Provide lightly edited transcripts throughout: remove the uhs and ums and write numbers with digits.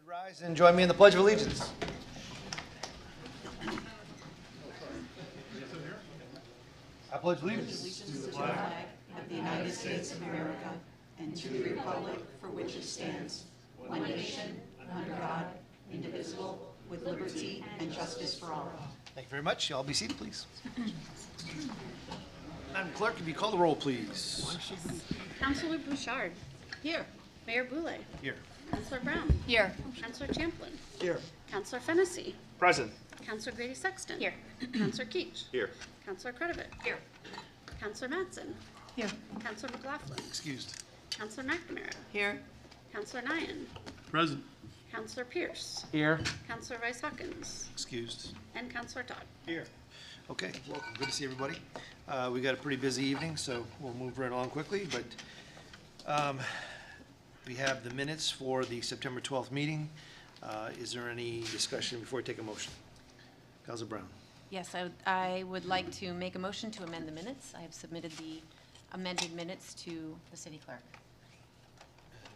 Rise and join me in the Pledge of Allegiance. I pledge allegiance to the flag of the United States of America and to the republic for which it stands, one nation, under God, indivisible, with liberty and justice for all. Thank you very much. Y'all be seated, please. Madam Clerk, if you call the roll, please. Councilor Bouchard. Here. Mayor Boulay. Here. Councilor Brown. Here. Councilor Champlin. Here. Councilor Fennessy. Present. Councilor Grady Sexton. Here. Councilor Keach. Here. Councilor Credevit. Here. Councilor Mattson. Here. Councilor McLaughlin. Excused. Councilor McNamara. Here. Councilor Nyan. Present. Councilor Pierce. Here. Councilor Rice Hawkins. Excused. And Councilor Todd. Here. Okay, welcome. Good to see everybody. We got a pretty busy evening, so we'll move right along quickly, but we have the minutes for the September 12th meeting. Is there any discussion before I take a motion? Councilor Brown. Yes, I would like to make a motion to amend the minutes. I have submitted the amended minutes to the city clerk.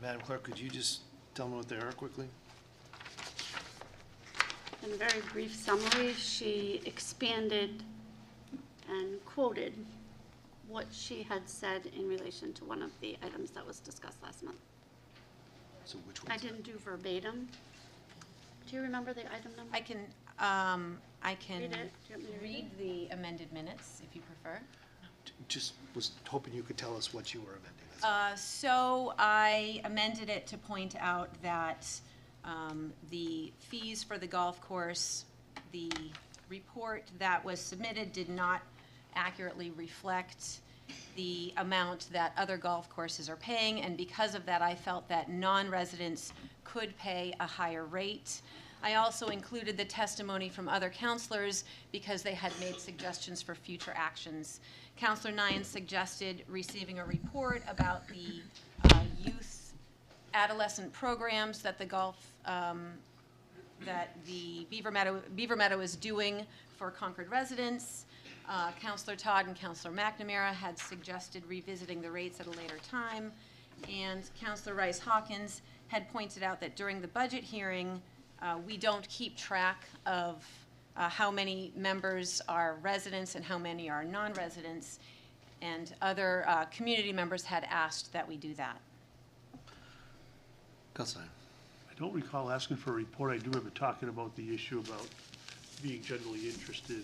Madam Clerk, could you just tell me what they are quickly? In a very brief summary, she expanded and quoted what she had said in relation to one of the items that was discussed last month. So which I ones? didn't do verbatim. Do you remember the item number? I can Read it. Do you want me to read read the amended minutes if you prefer. Just was hoping you could tell us what you were amending. That's So I amended it to point out that the fees for the golf course, the report that was submitted did not accurately reflect the amount that other golf courses are paying, and because of that, I felt that non-residents could pay a higher rate. I also included the testimony from other counselors because they had made suggestions for future actions. Counselor Nyan suggested receiving a report about the youth adolescent programs that the that the Beaver Meadow is doing for Concord residents. Counselor Todd and Counselor McNamara had suggested revisiting the rates at a later time, and Counselor Rice Hawkins had pointed out that during the budget hearing, we don't keep track of how many members are residents and how many are non-residents, and other community members had asked that we do that. Councilor. I don't recall asking for a report. I do remember talking about the issue about being generally interested,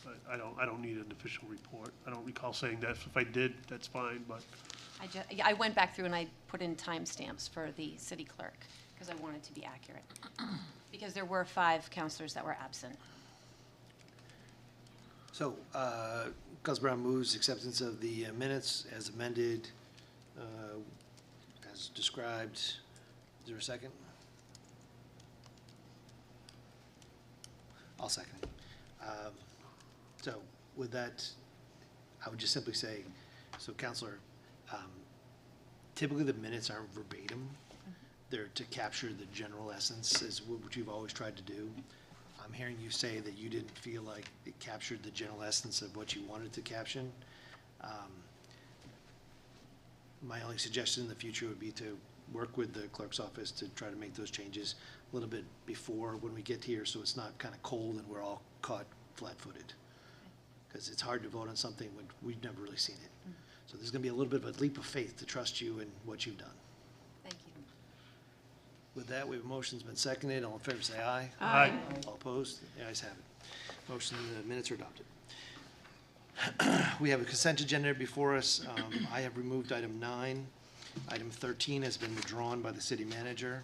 but I don't need an official report. I don't recall saying that. If I did, that's fine, but. I went back through and I put in timestamps for the city clerk because I wanted to be accurate. Because there were 5 counselors that were absent. So, Councilor Brown moves acceptance of the minutes as amended, as described. Is there a second? I'll second it. So with that, I would just simply say, so Counselor, typically the minutes aren't verbatim. They're to capture the general essence, is what you've always tried to do. I'm hearing you say that you didn't feel like it captured the general essence of what you wanted to caption. My only suggestion in the future would be to work with the clerk's office to try to make those changes a little bit before when we get here, so it's not kind of cold and we're all caught flat-footed. Because it's hard to vote on something when we've never really seen it. So there's going to be a little bit of a leap of faith to trust you in what you've done. Thank you. With that, we have a motion's been seconded. All in favor say aye. Aye. All opposed? The ayes have it. Motion, the minutes are adopted. We have a consent agenda before us. I have removed item 9. Item 13 has been withdrawn by the city manager.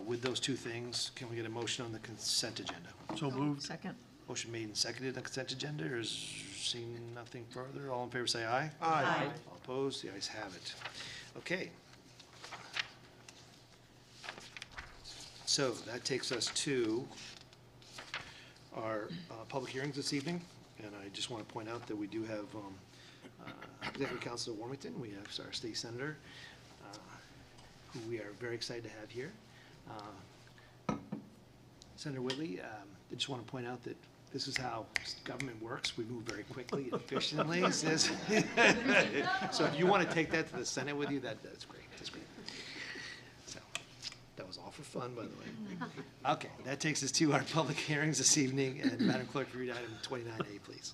With those two things, can we get a motion on the consent agenda? So moved. Second. Motion made and seconded on the consent agenda. Or is seeing nothing further? All in favor say aye. Aye. All opposed? The ayes have it. Okay. So that takes us to our public hearings this evening. And I just want to point out that we do have Executive Council of Warmington. We have our state senator, who we are very excited to have here. Senator Whitley, I just want to point out that this is how government works. We move very quickly and efficiently. So if you want to take that to the Senate with you, that's great. That's great. So that was all for for fun, by the way. Okay, that takes us to our public hearings this evening, and Madam Clerk, read item 29A, please.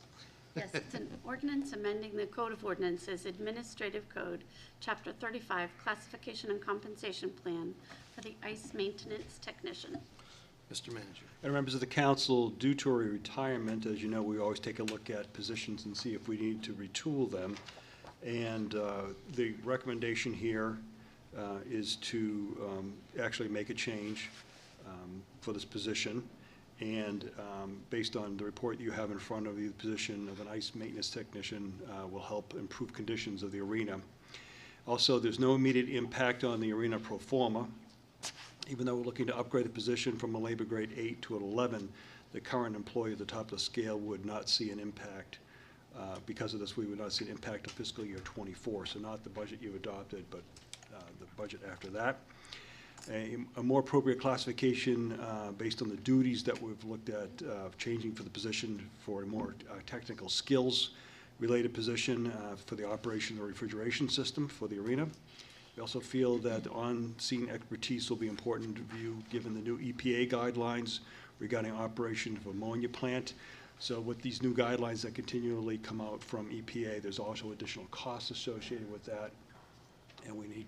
Yes, it's an ordinance amending the Code of Ordinances, Administrative Code, Chapter 35, Classification and Compensation Plan for the ice maintenance technician. Mr. Manager. And members of the council, due to a retirement, as you know, we always take a look at positions and see if we need to retool them. And the recommendation here is to actually make a change for this position. And based on the report you have in front of you, the position of an ice maintenance technician will help improve conditions of the arena. Also, there's no immediate impact on the arena pro forma. Even though we're looking to upgrade the position from a labor grade 8 to an 11, the current employee at the top of the scale would not see an impact. Because of this, we would not see an impact of fiscal year '24, so not the budget you've adopted, but the budget after that. A more appropriate classification based on the duties that we've looked at changing for the position for a more technical skills related position for the operation of the refrigeration system for the arena. We also feel that on-scene expertise will be important to view given the new EPA guidelines regarding operation of ammonia plant. So with these new guidelines that continually come out from EPA, there's also additional costs associated with that. And we need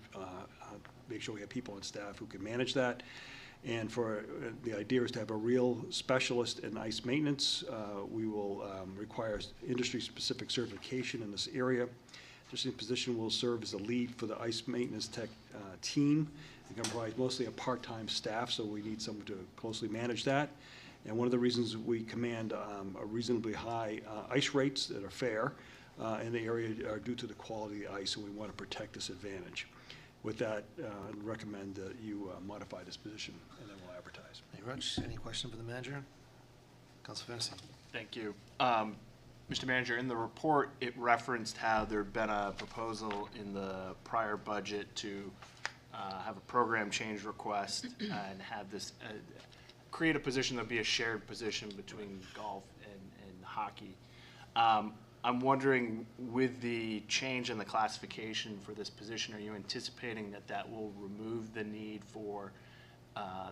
make sure we have people on staff who can manage that. And for the idea is to have a real specialist in ice maintenance. We will require industry-specific certification in this area. This position will serve as the lead for the ice maintenance tech team and comprise mostly a part-time staff, so we need someone to closely manage that. And one of the reasons we command a reasonably high ice rates that are fair in the area are due to the quality of the ice, and we want to protect this advantage. With that, I'd recommend that you modify this position, and then we'll advertise. Thank you very much. Any question for the manager? Council Fennessy. Thank you. Mr. Manager, in the report, it referenced how there'd been a proposal in the prior budget to have a program change request and have this, create a position that'd be a shared position between golf and hockey. I'm wondering, with the change in the classification for this position, are you anticipating that that will remove the need for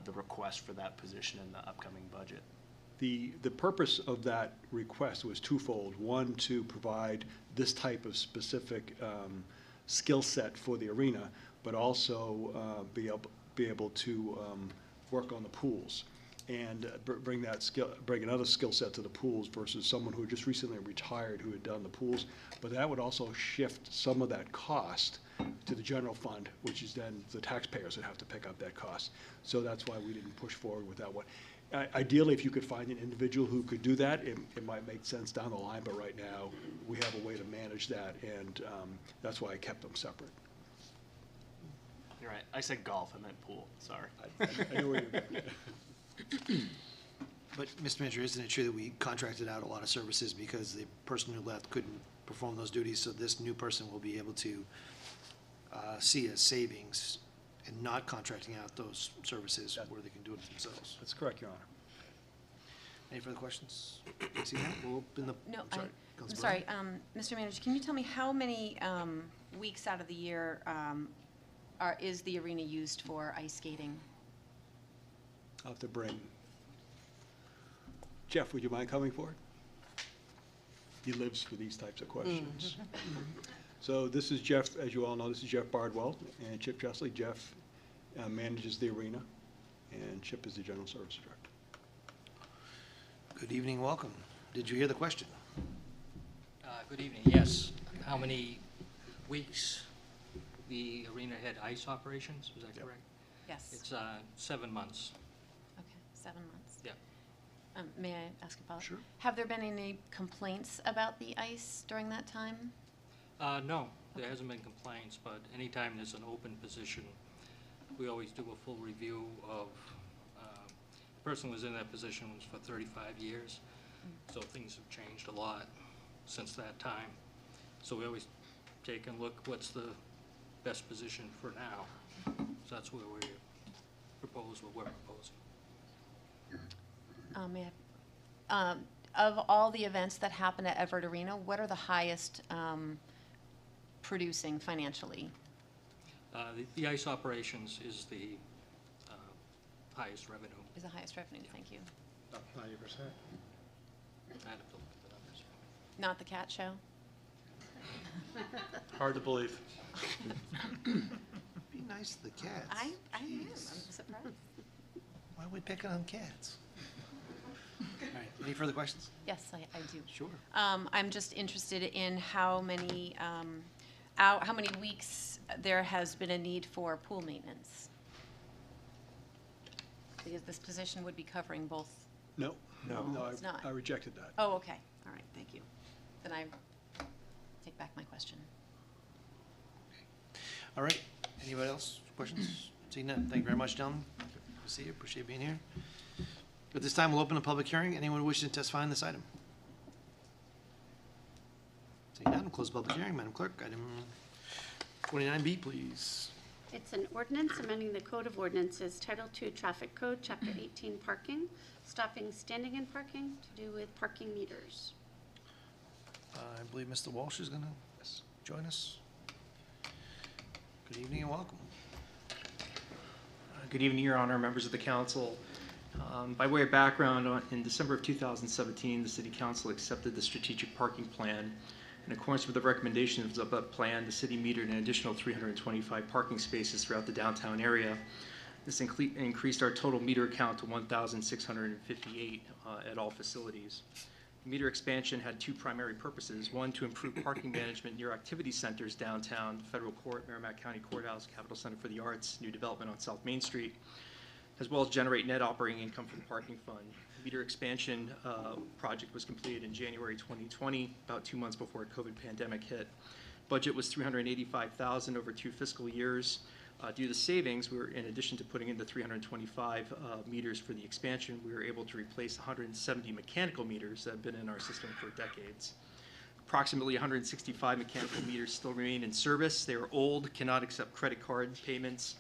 the request for that position in the upcoming budget? The purpose of that request was twofold. One, to provide this type of specific skill set for the arena, but also be able to work on the pools and bring another skill set to the pools versus someone who just recently retired who had done the pools. But that would also shift some of that cost to the general fund, which is then the taxpayers would have to pick up that cost. So that's why we didn't push forward with that one. Ideally, if you could find an individual who could do that, it might make sense down the line, but right now, we have a way to manage that, and that's why I kept them separate. You're right. I said golf, I meant pool. Sorry. I know where you're going. But, Mr. Manager, isn't it true that we contracted out a lot of services because the person who left couldn't perform those duties, so this new person will be able to see a savings and not contracting out those services where they can do it themselves? That's correct, Your Honor. Any further questions? See that? We'll open the, No, sorry. I'm Councilor sorry, Brown? Mr. Manager, can you tell me how many weeks out of the year is the arena used for ice skating? I'll have to bring. Jeff, would you mind coming forward? He lives for these types of questions. So this is Jeff, as you all know, this is Jeff Bardwell and Chip Chesley. Jeff manages the arena, and Chip is the General Services Director. Good evening, welcome. Did you hear the question? Good evening, yes. How many weeks the arena had ice operations, was that Yep. correct? Yes. It's 7 months, Okay, 7 months. yeah. May I ask a follow-up? Sure. Have there been any complaints about the ice during that time? No, there hasn't been complaints, but anytime there's an open position, we always do a full review of, the person who was in that position was for 35 years, so things have changed a lot since that time. So we always take and look what's the best position for now. So that's where we propose what we're proposing. Of all the events that happen at Everett Arena, what are the highest producing financially? The ice operations is the highest revenue. Is the highest revenue, thank you. Up 90%. I'd have to look at the numbers. Not the cat show? Hard to believe. Be nice to the cats. I am, I'm Jeez. surprised. Why are we picking on cats? All right, any further questions? Yes, I do. Sure. I'm just interested in how many weeks there has been a need for pool maintenance? Because this position would be covering both. No, It's not. I rejected that. Oh, okay, all right, thank you. Then I take back my question. All right, anybody else, questions? Seeing none, thank you very much, gentlemen. Good to see you, appreciate being here. At this time, we'll open a public hearing. Anyone wishing to testify on this item? Seeing none, we'll close the public hearing. Madam Clerk, item 29B, please. It's an ordinance amending the Code of Ordinances, Title II Traffic Code, Chapter 18 Parking, stopping, standing, and parking to do with parking meters. I believe Mr. Walsh is going to join us. Good evening and welcome. Good evening, Your Honor, members of the council. By way of background, in December of 2017, the City Council accepted the strategic parking plan. In accordance with the recommendations of that plan, the city metered an additional 325 parking spaces throughout the downtown area. This increased our total meter count to 1,658 at all facilities. The meter expansion had two primary purposes. One, to improve parking management near activity centers downtown, Federal Court, Merrimack County Courthouse, Capitol Center for the Arts, new development on South Main Street, as well as generate net operating income from the parking fund. The meter expansion project was completed in January 2020, about 2 months before a COVID pandemic hit. Budget was $385,000 over 2 fiscal years. Due to savings, we were, in addition to putting in the 325 meters for the expansion, we were able to replace 170 mechanical meters that have been in our system for decades. Approximately 165 mechanical meters still remain in service. They are old, cannot accept credit card payments,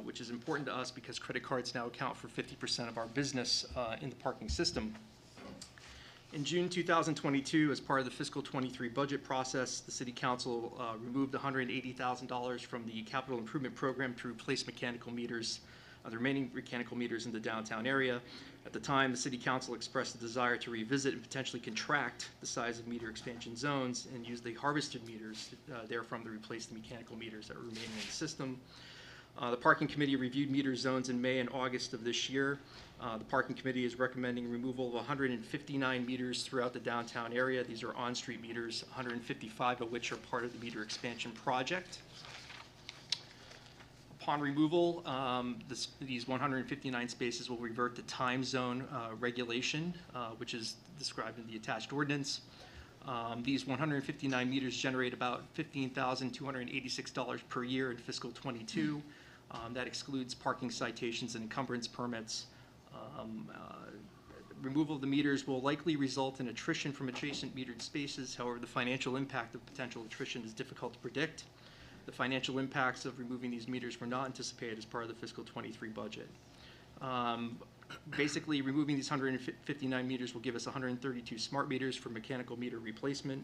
which is important to us because credit cards now account for 50% of our business in the parking system. In June 2022, as part of the fiscal 23 budget process, the City Council removed $180,000 from the capital improvement program to replace mechanical meters, the remaining mechanical meters in the downtown area. At the time, the City Council expressed a desire to revisit and potentially contract the size of meter expansion zones and use the harvested meters therefrom to replace the mechanical meters that were remaining in the system. The Parking Committee reviewed meter zones in May and August of this year. The Parking Committee is recommending removal of 159 meters throughout the downtown area. These are on-street meters, 155 of which are part of the meter expansion project. Upon removal, these 159 spaces will revert to time zone regulation, which is described in the attached ordinance. These 159 meters generate about $15,286 per year in fiscal 22. That excludes parking citations and encumbrance permits. Removal of the meters will likely result in attrition from adjacent metered spaces. However, the financial impact of potential attrition is difficult to predict. The financial impacts of removing these meters were not anticipated as part of the fiscal 23 budget. Basically, removing these 159 meters will give us 132 smart meters for mechanical meter replacement.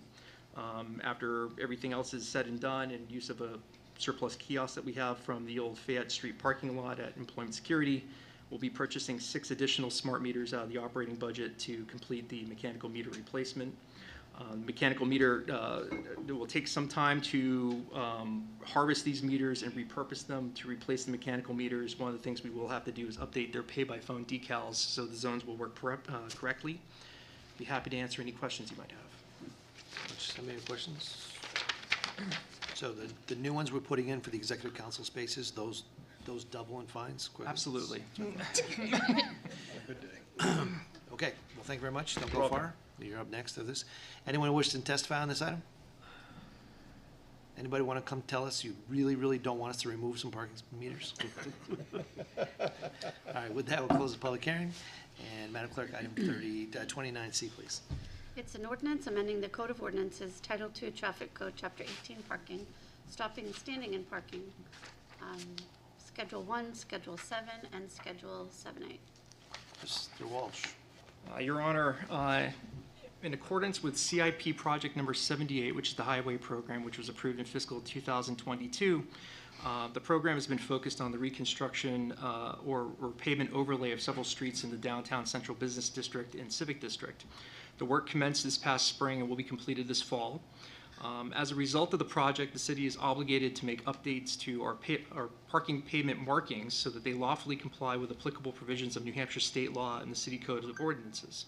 After everything else is said and done, and use of a surplus kiosk that we have from the old Fayette Street parking lot at Employment Security, we'll be purchasing 6 additional smart meters out of the operating budget to complete the mechanical meter replacement. Mechanical meter, it will take some time to harvest these meters and repurpose them to replace the mechanical meters. One of the things we will have to do is update their pay-by-phone decals so the zones will work correctly. Be happy to answer any questions you might have. Any questions? So the new ones we're putting in for the executive council spaces, those double in fines? Absolutely. Okay, well, thank you very much. Don't go far. You're up next to this. Anyone wish to testify on this item? Anybody want to come tell us you really, really don't want us to remove some parking meters? All right, with that, we'll close the public hearing. And Madam Clerk, item 29C, please. It's an ordinance amending the Code of Ordinances, Title II Traffic Code, Chapter 18 Parking, stopping, standing, and parking, Schedule 1, Schedule 7, and Schedule 7A. Mr. Walsh. Your Honor, in accordance with CIP project number 78, which is the highway program, which was approved in fiscal 2022, The program has been focused on the reconstruction or pavement overlay of several streets in the downtown central business district and civic district. The work commenced this past spring and will be completed this fall. As a result of the project, the city is obligated to make updates to our parking pavement markings so that they lawfully comply with applicable provisions of New Hampshire state law and the city code of ordinances.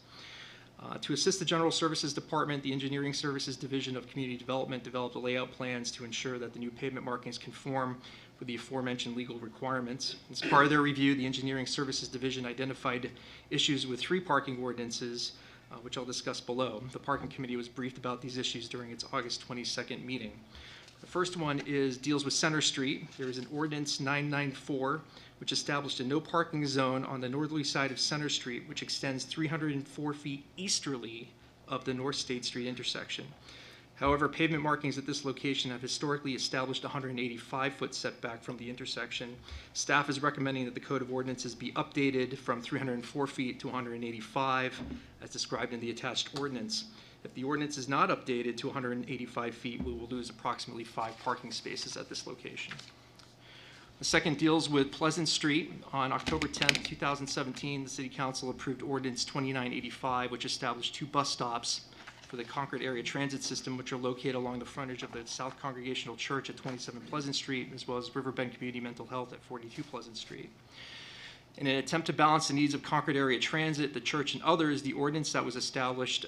To assist the General Services Department, the Engineering Services Division of Community Development developed layout plans to ensure that the new pavement markings conform with the aforementioned legal requirements. As part of their review, the Engineering Services Division identified issues with 3 parking ordinances, which I'll discuss below. The Parking Committee was briefed about these issues during its August 22nd meeting. The first one deals with Center Street. There is an Ordinance 994, which established a no parking zone on the northerly side of Center Street, which extends 304 feet easterly of the North State Street intersection. However, pavement markings at this location have historically established a 185-foot setback from the intersection. Staff is recommending that the Code of Ordinances be updated from 304 feet to 185, as described in the attached ordinance. If the ordinance is not updated to 185 feet, we will lose approximately 5 parking spaces at this location. The second deals with Pleasant Street. On October 10th, 2017, the City Council approved Ordinance 2985, which established 2 bus stops for the Concord Area Transit System, which are located along the frontage of the South Congregational Church at 27 Pleasant Street, as well as Riverbend Community Mental Health at 42 Pleasant Street. In an attempt to balance the needs of Concord Area Transit, the church, and others, the ordinance that was established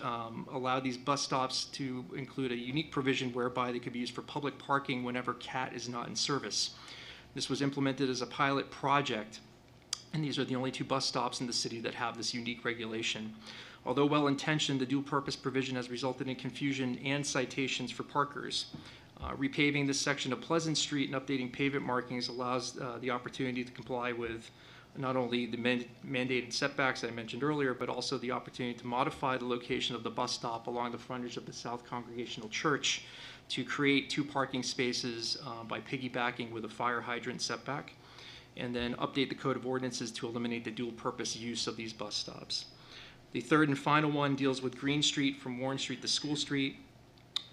allowed these bus stops to include a unique provision whereby they could be used for public parking whenever CAT is not in service. This was implemented as a pilot project, and these are the only 2 bus stops in the city that have this unique regulation. Although well-intentioned, the dual-purpose provision has resulted in confusion and citations for parkers. Repaving this section of Pleasant Street and updating pavement markings allows the opportunity to comply with not only the mandated setbacks that I mentioned earlier, but also the opportunity to modify the location of the bus stop along the frontage of the South Congregational Church to create 2 parking spaces by piggybacking with a fire hydrant setback, and then update the Code of Ordinances to eliminate the dual-purpose use of these bus stops. The third and final one deals with Green Street from Warren Street to School Street.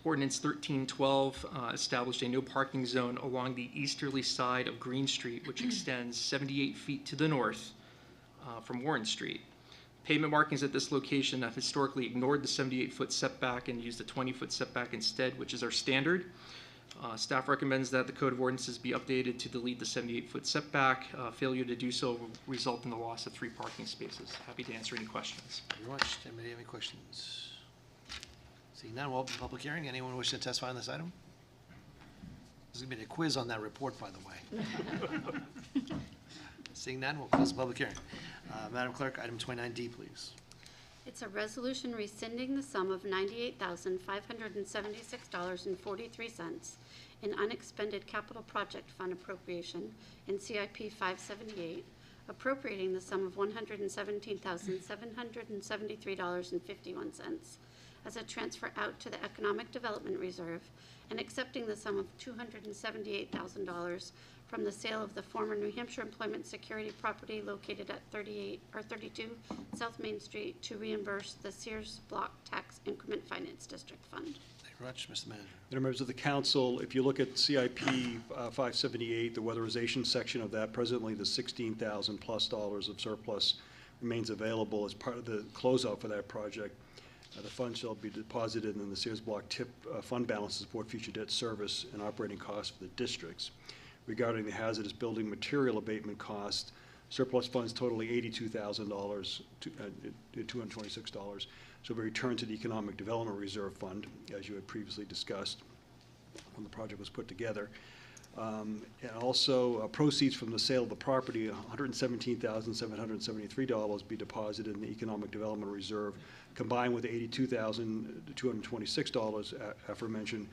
Ordinance 1312 established a no parking zone along the easterly side of Green Street, which extends 78 feet to the north from Warren Street. Pavement markings at this location have historically ignored the 78-foot setback and used a 20-foot setback instead, which is our standard. Staff recommends that the Code of Ordinances be updated to delete the 78-foot setback. Failure to do so will result in the loss of 3 parking spaces. Happy to answer any questions. Thank you very much. Anybody have any questions? Seeing none, we'll open the public hearing. Anyone wishing to testify on this item? There's going to be a quiz on that report, by the way. Seeing none, we'll close the public hearing. Madam Clerk, item 29D, please. It's a resolution rescinding the sum of $98,576.43 in unexpended capital project fund appropriation in CIP 578, appropriating the sum of $117,773.51 as a transfer out to the Economic Development Reserve, and accepting the sum of $278,000 from the sale of the former New Hampshire Employment Security property located at 32 South Main Street to reimburse the Sears Block Tax Increment Finance District Fund. Thank you very much, Mr. Manager. Members of the council, if you look at CIP 578, the weatherization section of that, presently the $16,000 plus of surplus remains available as part of the closeout for that project. The funds shall be deposited in the Sears Block TIP fund balance to support future debt service and operating costs for the districts. Regarding the hazardous building material abatement cost, surplus funds totaling $82,000, $226, shall be returned to the Economic Development Reserve Fund, as you had previously discussed when the project was put together. And also proceeds from the sale of the property, $117,773 be deposited in the Economic Development Reserve, combined with the $82,226 aforementioned,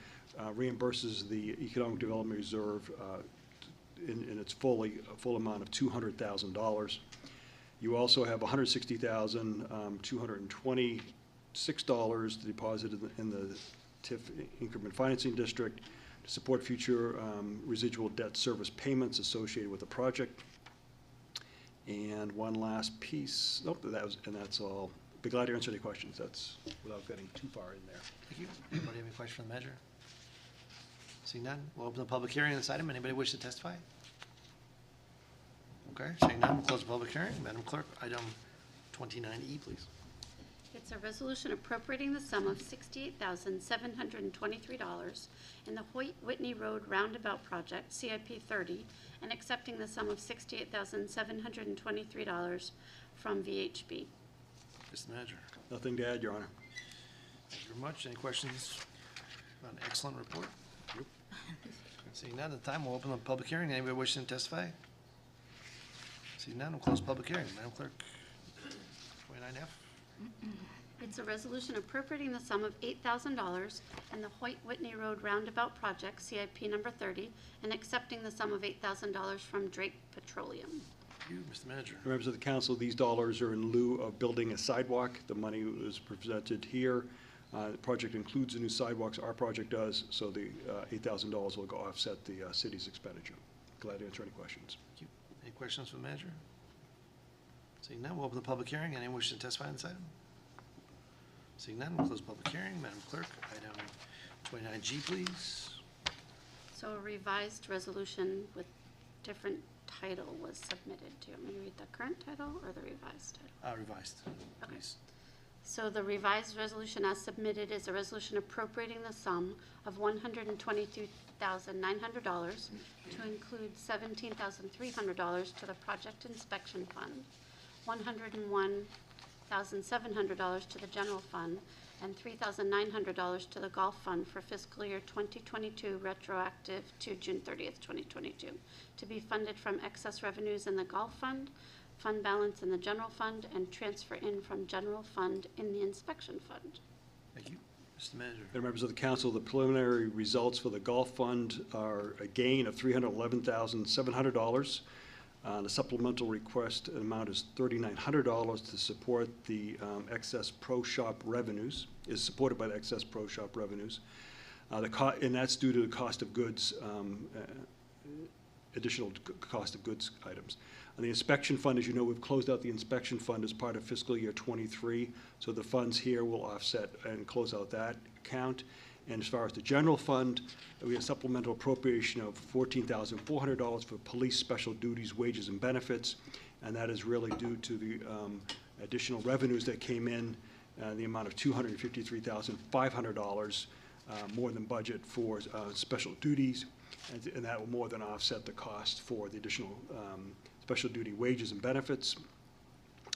reimburses the Economic Development Reserve in its full amount of $200,000. You also have $160,226 deposited in the TIF Increment Financing District to support future residual debt service payments associated with the project. And one last piece, that's all. Be glad to answer any questions. That's without getting too far in there. Thank you. Anybody have any questions for the manager? Seeing none, we'll open the public hearing on this item. Anybody wish to testify? Okay, seeing none, we'll close the public hearing. Madam Clerk, item 29E, please. It's a resolution appropriating the sum of $68,723 in the Hoyt Whitney Road Roundabout Project, CIP 30, and accepting the sum of $68,723 from VHB. Mr. Manager. Nothing to add, Your Honor. Thank you very much. Any questions? An excellent report. Seeing none, at the time, we'll open the public hearing. Anybody wishing to testify? Seeing none, we'll close the public hearing. Madam Clerk, 29F. It's a resolution appropriating the sum of $8,000 in the Hoyt Whitney Road Roundabout Project, CIP number 30, and accepting the sum of $8,000 from Drake Petroleum. Thank you, Mr. Manager. Members of the council, these dollars are in lieu of building a sidewalk. The money is presented here. The project includes the new sidewalks, our project does, so the $8,000 will go offset the city's expenditure. Glad to answer any questions. Thank you. Any questions for the manager? Seeing none, we'll open the public hearing. Anyone wishing to testify on this item? Seeing none, we'll close the public hearing. Madam Clerk, item 29G, please. So a revised resolution with different title was submitted. Do you want me to read the current title or the revised title? Revised, Okay. please. So the revised resolution as submitted is a resolution appropriating the sum of $122,900 to include $17,300 to the project inspection fund, $101,700 to the general fund, and $3,900 to the golf fund for fiscal year 2022 retroactive to June 30th, 2022, to be funded from excess revenues in the golf fund, fund balance in the general fund, and transfer in from general fund in the inspection fund. Thank you. Mr. Manager. Members of the council, the preliminary results for the golf fund are a gain of $311,700. The supplemental request amount is $3,900 to support the excess pro shop revenues, is supported by the excess pro shop revenues. And that's due to the cost of goods, additional cost of goods items. The inspection fund, as you know, we've closed out the inspection fund as part of fiscal year 23, so the funds here will offset and close out that account. And as far as the general fund, we have supplemental appropriation of $14,400 for police special duties, wages, and benefits, and that is really due to the additional revenues that came in, the amount of $253,500 more than budget for special duties, and that will more than offset the cost for the additional special duty wages and benefits,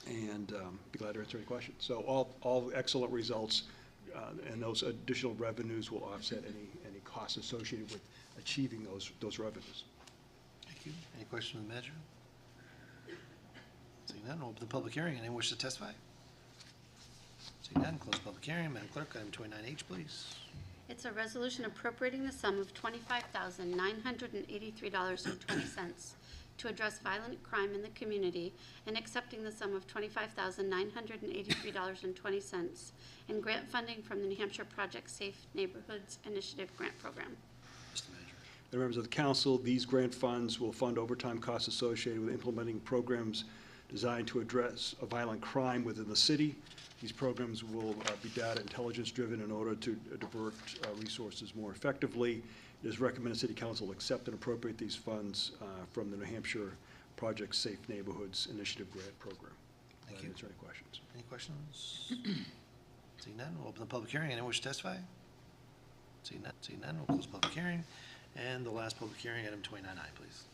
and be glad to answer any questions. So all excellent results, and those additional revenues will offset any costs associated with achieving those revenues. Thank you. Any questions from the manager? Seeing none, we'll open the public hearing. Anyone wish to testify? Seeing none, close the public hearing. Madam Clerk, item 29H, please. It's a resolution appropriating the sum of $25,983.20 to address violent crime in the community and accepting the sum of $25,983.20 in grant funding from the New Hampshire Project Safe Neighborhoods Initiative Grant Program. Mr. Manager. The members of the council, these grant funds will fund overtime costs associated with implementing programs designed to address a violent crime within the city. These programs will be data intelligence driven in order to divert resources more effectively. It is recommended City Council accept and appropriate these funds from the New Hampshire Project Safe Neighborhoods Initiative Grant Program. Thank you. Answer any questions. Any questions? Seeing none, we'll open the public hearing. Anyone wish to testify? Seeing none, we'll close the public hearing. And the last public hearing, item 29I, please.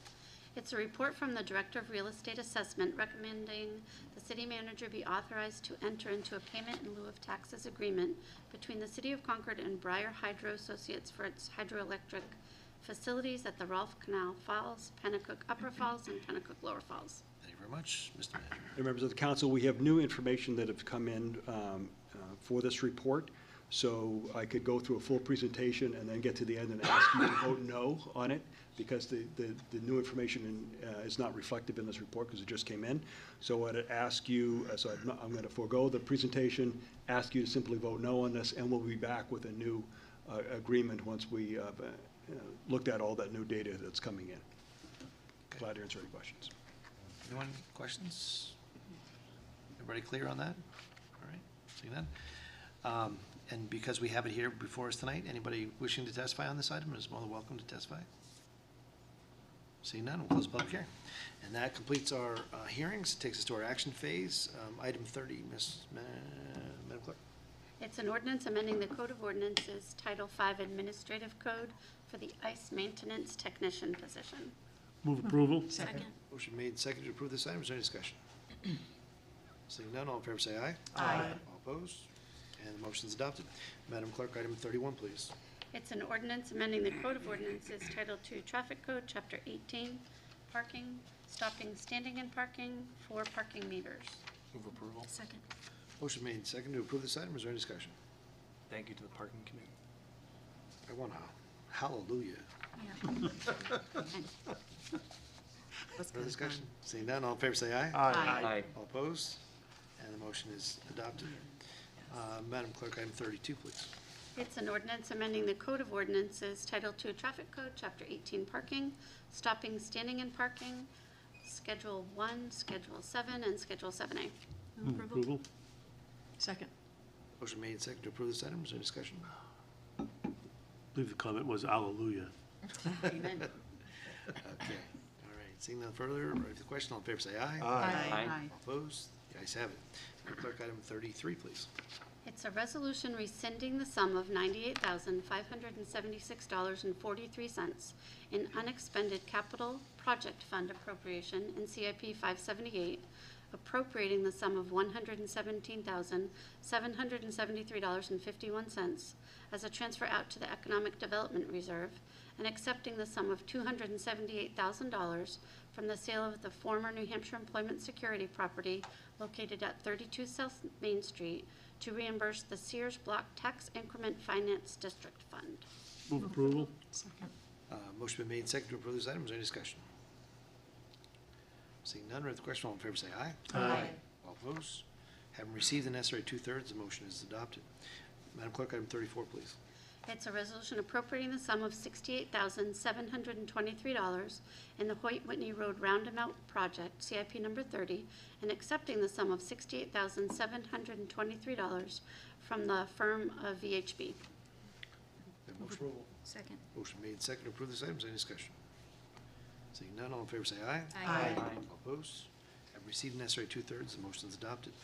It's a report from the Director of Real Estate Assessment recommending the city manager be authorized to enter into a payment in lieu of taxes agreement between the City of Concord and Briar Hydro Associates for its hydroelectric facilities at the Rolfe Canal Falls, Pennacook Upper Falls, and Pennacook Lower Falls. Thank you very much. Mr. Manager. Members of the council, we have new information that have come in for this report. So I could go through a full presentation and then get to the end and ask you to vote no on it, because the new information is not reflective in this report because it just came in. So I'd ask you, I'm going to forego the presentation, ask you to simply vote no on this, and we'll be back with a new agreement once we looked at all that new data that's coming in. Okay. Glad to answer any questions. Anyone questions? Everybody clear on that? All right, seeing none. And because we have it here before us tonight, anybody wishing to testify on this item is more than welcome to testify. Seeing none, we'll close the public hearing. And that completes our hearings. It takes us to our action phase. Item 30, Madam Clerk. It's an ordinance amending the Code of Ordinances, Title V Administrative Code for the ice maintenance technician position. Move approval? Second. Motion made, seconded to approve this item. Is there any discussion? Seeing none, all in favor say aye. Aye. All opposed? And the motion is adopted. Madam Clerk, item 31, please. It's an ordinance amending the Code of Ordinances, Title II Traffic Code, Chapter 18, Parking, Stopping, Standing, and Parking, for parking meters. Move approval. Second. Motion made, seconded to approve this item. Is there any discussion? Thank you to the parking committee. I want a hallelujah. Further discussion? Seeing none, all in favor say aye. Aye. All opposed? And the motion is adopted. Madam Clerk, item 32, please. It's an ordinance amending the Code of Ordinances, Title II Traffic Code, Chapter 18, Parking, Stopping, Standing, and Parking, Schedule 1, Schedule 7, and Schedule 7A. Move approval? Second. Motion made, seconded to approve this item. Is there any discussion? I believe the comment was hallelujah. Amen. Okay, all right. Seeing none further, ready for the question, all in favor say aye. Aye. All opposed? The ayes have it. Madam Clerk, item 33, please. It's a resolution rescinding the sum of $98,576.43 in unexpended capital project fund appropriation in CIP 578, appropriating the sum of $117,773.51 as a transfer out to the Economic Development Reserve, and accepting the sum of $278,000 from the sale of the former New Hampshire Employment Security property located at 32 South Main Street to reimburse the Sears Block Tax Increment Finance District Fund. Move approval? Second. Motion been made, seconded to approve this item. Is there any discussion? Seeing none, ready for the question, all in favor say aye. Aye. All opposed? Having received the necessary two-thirds, the motion is adopted. Madam Clerk, item 34, please. It's a resolution appropriating the sum of $68,723 in the Hoyt Whitney Road Roundabout Project, CIP number 30, and accepting the sum of $68,723 from the firm of VHB. May I have a motion? Second. Motion made, seconded to approve this item. Is there any discussion? Seeing none, all in favor say aye. Aye. All opposed? Have received the necessary two-thirds, the motion is adopted.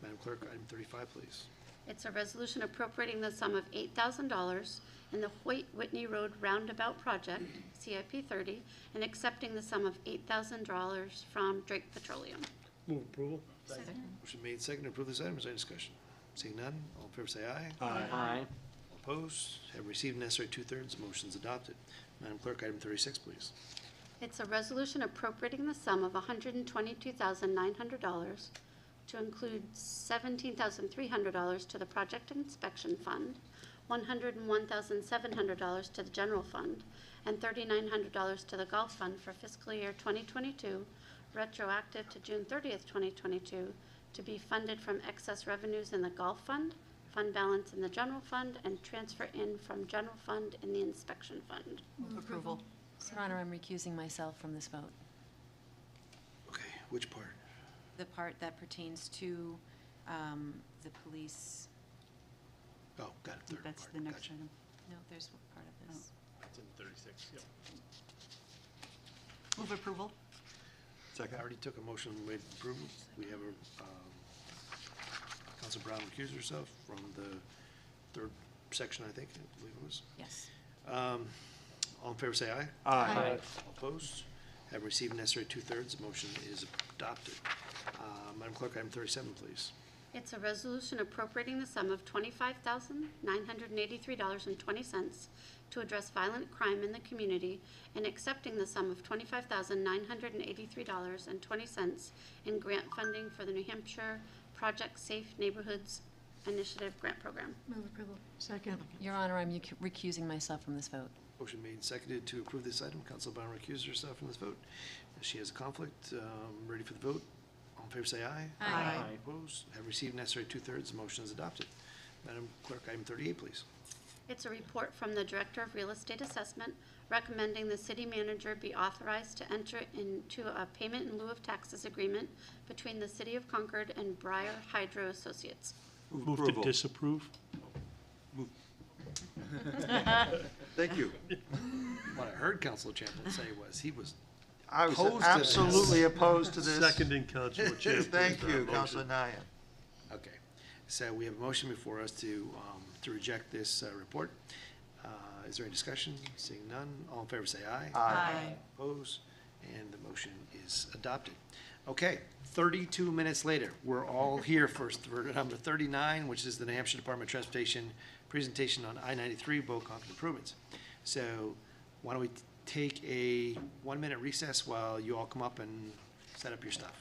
Madam Clerk, item 35, please. It's a resolution appropriating the sum of $8,000 in the Hoyt Whitney Road Roundabout Project, CIP 30, and accepting the sum of $8,000 from Drake Petroleum. Move approval? Second. Motion made, seconded to approve this item. Is there any discussion? Seeing none, all in favor say aye. Aye. All opposed? Have received the necessary two-thirds, the motion is adopted. Madam Clerk, item 36, please. It's a resolution appropriating the sum of $122,900 to include $17,300 to the Project Inspection Fund, $101,700 to the General Fund, and $3,900 to the Golf Fund for fiscal year 2022, retroactive to June 30th, 2022, to be funded from excess revenues in the Golf Fund, fund balance in the General Fund, and transfer in from General Fund in the Inspection Fund. Move approval. Your Honor, I'm recusing myself from this vote. Okay, which part? The part that pertains to the police, Oh, got it, third That's part. the next Gotcha. item. no, there's part of this. That's in 36, yep. Move approval. I already took a motion made approval. We have Council Brown recused herself from the third section, I think, I believe it was. Yes. All in favor say aye. Aye. All opposed? Have received necessary two-thirds, the motion is adopted. Madam Clerk, item 37, please. It's a resolution appropriating the sum of $25,983.20 to address violent crime in the community and accepting the sum of $25,983.20 in grant funding for the New Hampshire Project Safe Neighborhoods Initiative Grant Program. Move approval. Second. Your Honor, I'm recusing myself from this vote. Motion made and seconded to approve this item. Council Brown recused herself from this vote. She has a conflict. Ready for the vote? All in favor say aye. Aye. Opposed? Have received necessary two-thirds, the motion is adopted. Madam Clerk, item 38, please. It's a report from the Director of Real Estate Assessment recommending the city manager be authorized to enter into a payment in lieu of taxes agreement between the City of Concord and Briar Hydro Associates. Move to disapprove? Thank you. What I heard Councilor Champlin say was he was I was Opposed to this. absolutely opposed to this. Seconding Councilor Champion's Thank you, motion. Councilor Naya. Okay, so we have a motion before us to reject this report. Is there any discussion? Seeing none, all in favor say aye. Aye. Opposed, and the motion is adopted. Okay, 32 minutes later, we're all here for number 39, which is the New Hampshire Department of Transportation presentation on I-93 Bow Concord improvements. So why don't we take a 1-minute recess while you all come up and set up your stuff.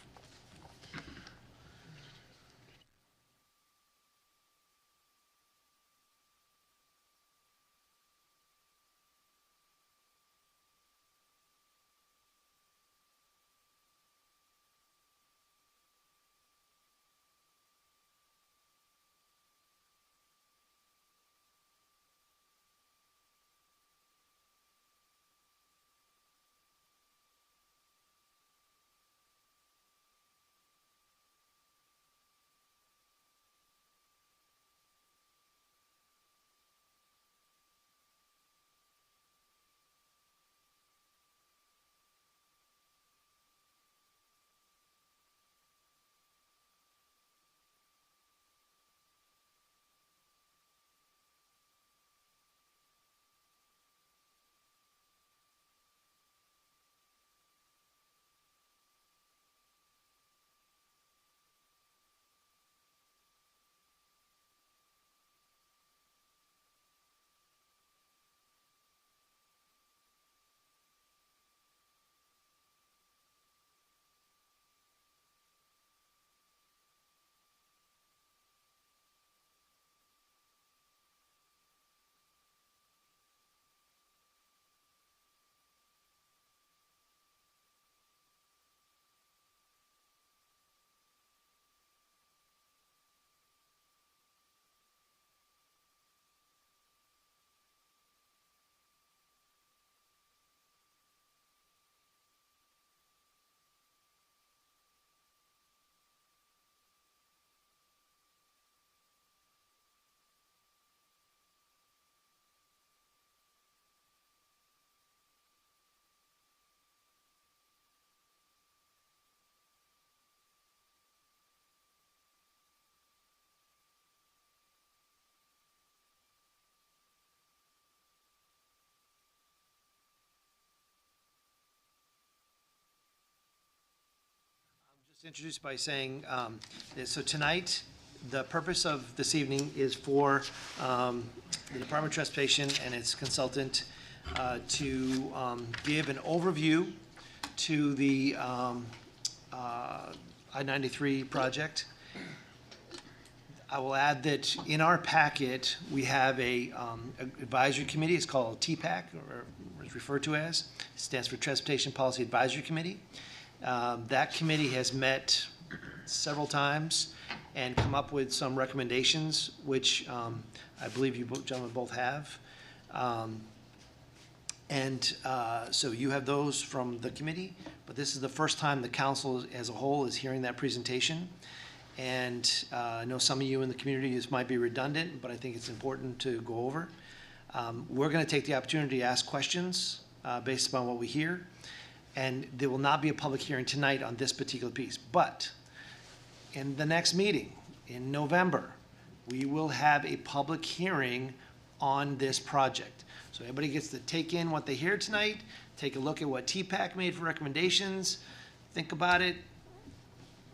Just introduce by saying, so tonight, the purpose of this evening is for the Department of Transportation and its consultant to give an overview to the I-93 project. I will add that in our packet, we have a advisory committee. It's called TPAC, or is referred to as. It stands for Transportation Policy Advisory Committee. That committee has met several times and come up with some recommendations, which I believe you gentlemen both have. So you have those from the committee, but this is the first time the council as a whole is hearing that presentation. And I know some of you in the community, this might be redundant, but I think it's important to go over. We're going to take the opportunity to ask questions based upon what we hear. And there will not be a public hearing tonight on this particular piece. But in the next meeting, in November, we will have a public hearing on this project. So everybody gets to take in what they hear tonight, take a look at what TPAC made for recommendations, think about it,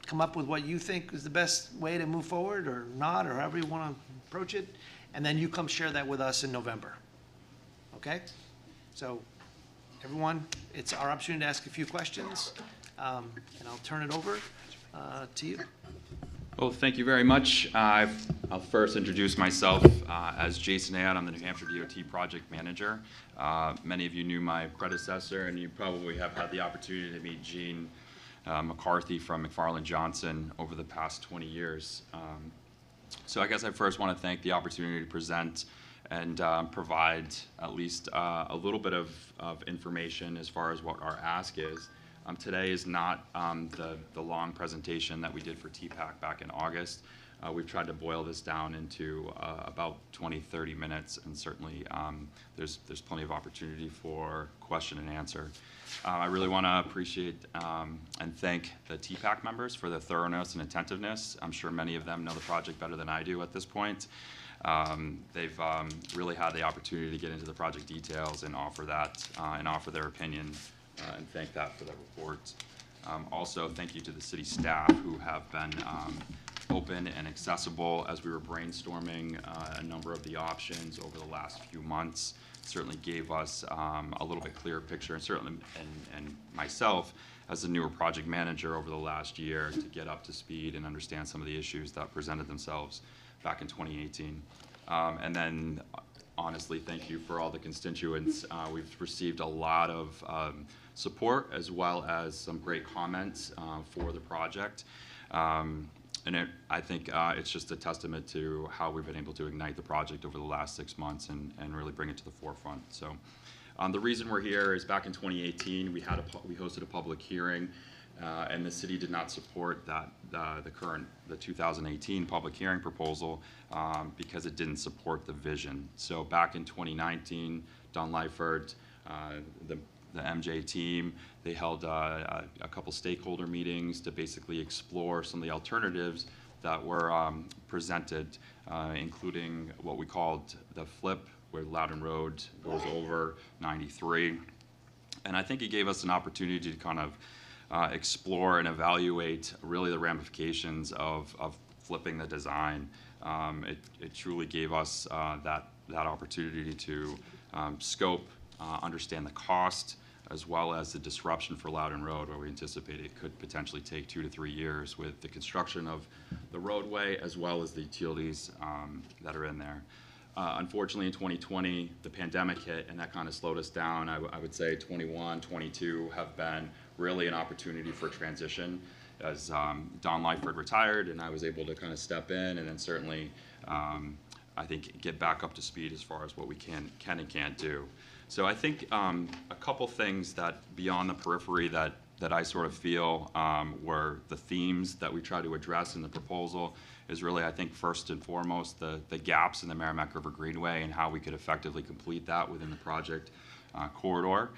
come up with what you think is the best way to move forward or not, or however you want to approach it, and then you come share that with us in November. Okay? So everyone, it's our opportunity to ask a few questions, and I'll turn it over to you. Well, thank you very much. I'll first introduce myself as Jason Add. I'm the New Hampshire DOT project manager. Many of you knew my predecessor, and you probably have had the opportunity to meet Gene McCarthy from McFarland Johnson over the past 20 years. So I guess I first want to thank the opportunity to present and provide at least a little bit of information as far as what our ask is. Today is not the long presentation that we did for TPAC back in August. We've tried to boil this down into about 20, 30 minutes, and certainly there's plenty of opportunity for question and answer. I really want to appreciate and thank the TPAC members for their thoroughness and attentiveness. I'm sure many of them know the project better than I do at this point. They've really had the opportunity to get into the project details and offer their opinion, and thank that for their report. Also, thank you to the city staff who have been open and accessible as we were brainstorming a number of the options over the last few months. Certainly gave us a little bit clearer picture, and certainly and myself as a newer project manager over the last year to get up to speed and understand some of the issues that presented themselves back in 2018. And then honestly, thank you for all the constituents. We've received a lot of support as well as some great comments for the project. And I think it's just a testament to how we've been able to ignite the project over the last 6 months and really bring it to the forefront. So the reason we're here is back in 2018, we hosted a public hearing, and the city did not support the 2018 public hearing proposal because it didn't support the vision. So back in 2019, Don Lyford, the MJ team, they held a couple stakeholder meetings to basically explore some of the alternatives that were presented, including what we called the flip, where Loudon Road goes over 93. And I think it gave us an opportunity to kind of explore and evaluate really the ramifications of flipping the design. It truly gave us that opportunity to scope, understand the cost, as well as the disruption for Loudon Road, where we anticipate it could potentially take 2 to 3 years with the construction of the roadway as well as the utilities that are in there. Unfortunately, in 2020, the pandemic hit, and that kind of slowed us down. I would say 21, 22 have been really an opportunity for transition as Don Lyford retired, and I was able to kind of step in, and then certainly I think get back up to speed as far as what we can and can't do. So I think a couple things that beyond the periphery that I sort of feel were the themes that we try to address in the proposal is really, I think, first and foremost, the gaps in the Merrimack River Greenway and how we could effectively complete that within the project corridor.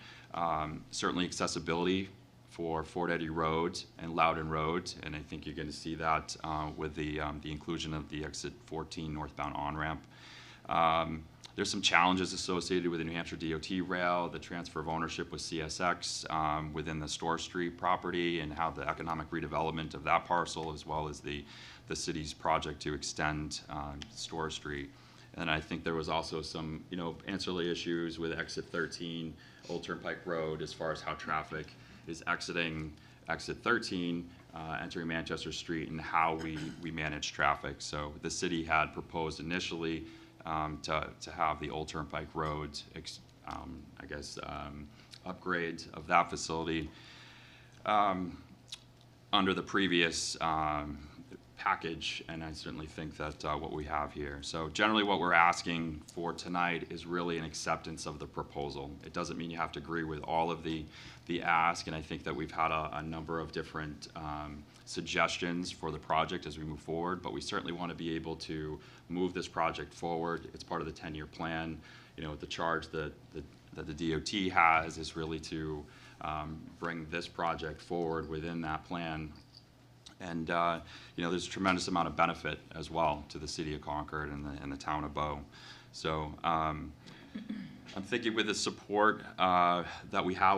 Certainly accessibility for Fort Eddy Road and Loudon Road, and I think you're going to see that with the inclusion of the exit 14 northbound on-ramp. There's some challenges associated with the New Hampshire DOT rail, the transfer of ownership with CSX within the Store Street property, and how the economic redevelopment of that parcel, as well as the city's project to extend Store Street. And I think there was also some, ancillary issues with exit 13, Old Turnpike Road, as far as how traffic is exiting exit 13, entering Manchester Street, and how we manage traffic. So the city had proposed initially to have the Old Turnpike Road, upgrade of that facility under the previous package, and I certainly think that what we have here. So generally what we're asking for tonight is really an acceptance of the proposal. It doesn't mean you have to agree with all of the ask, and I think that we've had a number of different suggestions for the project as we move forward, but we certainly want to be able to move this project forward. It's part of the 10-year plan. The charge that the DOT has is really to bring this project forward within that plan. And there's a tremendous amount of benefit as well to the city of Concord and the town of Bow. So I'm thinking with the support that we have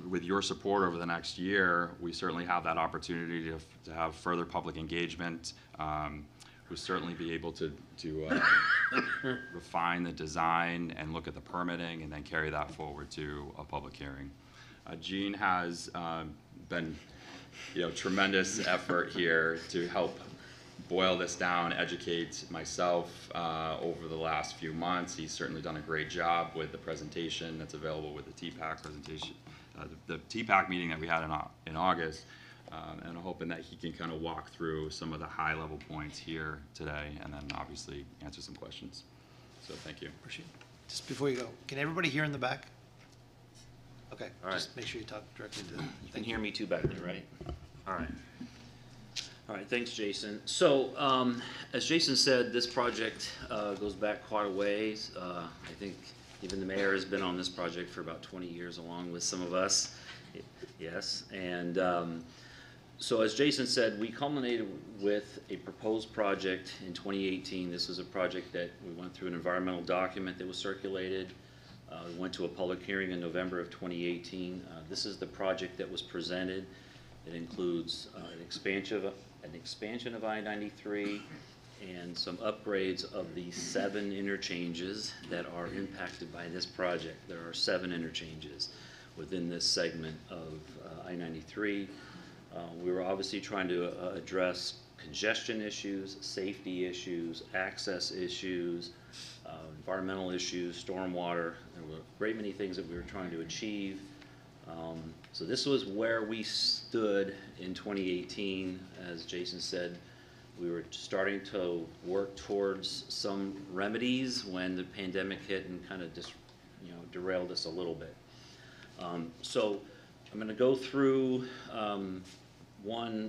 with your support over the next year, we certainly have that opportunity to have further public engagement. We'll certainly be able to refine the design and look at the permitting and then carry that forward to a public hearing. Jean has been tremendous effort here to help boil this down, educate myself over the last few months. He's certainly done a great job with the presentation that's available with the TPAC presentation, the TPAC meeting that we had in August, and I'm hoping that he can kind of walk through some of the high-level points here today, and then obviously answer some questions. So thank you. Appreciate it. Just before you go, can everybody hear in the back? Okay, All just make sure you talk directly to them. You can hear me too back there, right? All right. All right, thanks, Jason. So, as Jason said, this project goes back quite a ways. I think even the mayor has been on this project for about 20 years, along with some of us. Yes, and so as Jason said, we culminated with a proposed project in 2018. This is a project that we went through an environmental document that was circulated. We went to a public hearing in November of 2018. This is the project that was presented. It includes an expansion of I-93 and some upgrades of the 7 interchanges that are impacted by this project. There are 7 interchanges within this segment of I-93. We were obviously trying to address congestion issues, safety issues, access issues, environmental issues, stormwater. There were a great many things that we were trying to achieve. So this was where we stood in 2018. As Jason said, we were starting to work towards some remedies when the pandemic hit and kind of just, derailed us a little bit. So I'm going to go through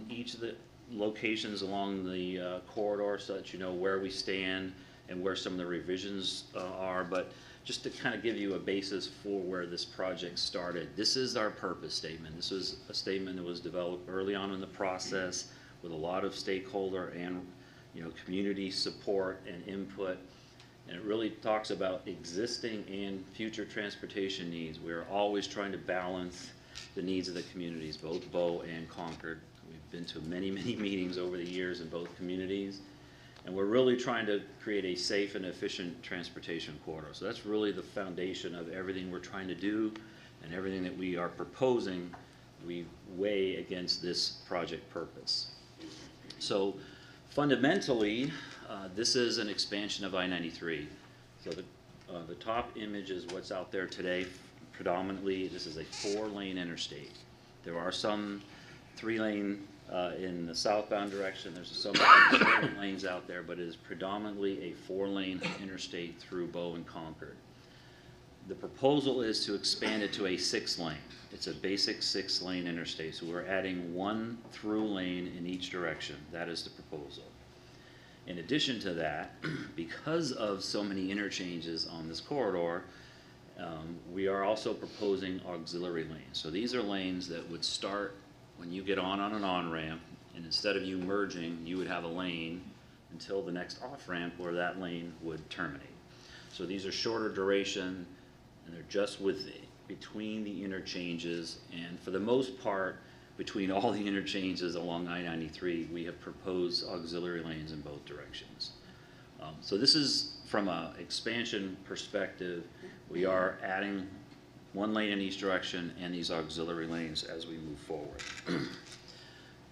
each of the locations along the corridor so that you know where we stand and where some of the revisions are, but just to kind of give you a basis for where this project started. This is our purpose statement. This was a statement that was developed early on in the process with a lot of stakeholder and community support and input. And it really talks about existing and future transportation needs. We're always trying to balance the needs of the communities, both Bow and Concord. We've been to many, many meetings over the years in both communities. And we're really trying to create a safe and efficient transportation corridor. So that's really the foundation of everything we're trying to do, and everything that we are proposing, we weigh against this project purpose. So fundamentally, this is an expansion of I-93. So the top image is what's out there today. Predominantly, this is a 4-lane interstate. There are some 3-lane in the southbound direction. There's some 7 lanes out there, but it is predominantly a 4-lane interstate through Bow and Concord. The proposal is to expand it to a 6-lane. It's a basic 6-lane interstate, so we're adding 1 through lane in each direction. That is the proposal. In addition to that, because of so many interchanges on this corridor, we are also proposing auxiliary lanes. So these are lanes that would start when you get on an on-ramp, and instead of you merging, you would have a lane until the next off-ramp where that lane would terminate. So these are shorter duration, and they're just between the interchanges, and for the most part, between all the interchanges along I-93, we have proposed auxiliary lanes in both directions. So this is from an expansion perspective. We are adding 1 lane in each direction and these auxiliary lanes as we move forward.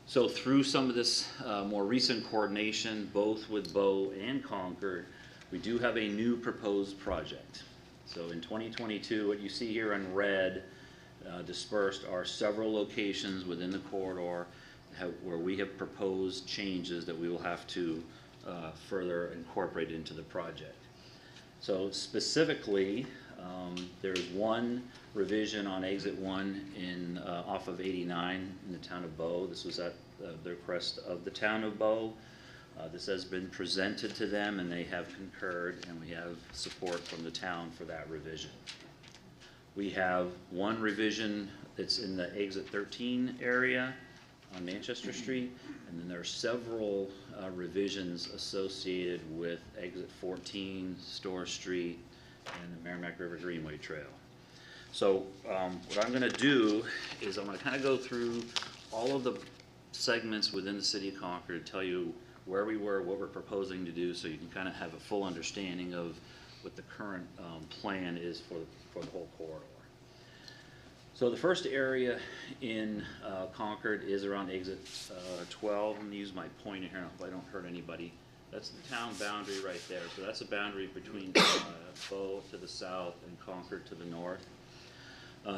So through some of this more recent coordination, both with Bow and Concord, we do have a new proposed project. So in 2022, what you see here in red dispersed are several locations within the corridor where we have proposed changes that we will have to further incorporate into the project. So specifically, there's 1 revision on exit 1 off of 89 in the town of Bow. This was at the request of the town of Bow. This has been presented to them and they have concurred, and we have support from the town for that revision. We have 1 revision that's in the exit 13 area on Manchester Street, and then there are several revisions associated with exit 14, Store Street, and the Merrimack River Greenway Trail. So what I'm going to do is I'm going to kind of go through all of the segments within the city of Concord, tell you where we were, what we're proposing to do, so you can kind of have a full understanding of what the current plan is for the whole corridor. So the first area in Concord is around exit 12. I'm going to use my pointer here, if I don't hurt anybody. That's the town boundary right there. So that's a boundary between Bow to the south and Concord to the north.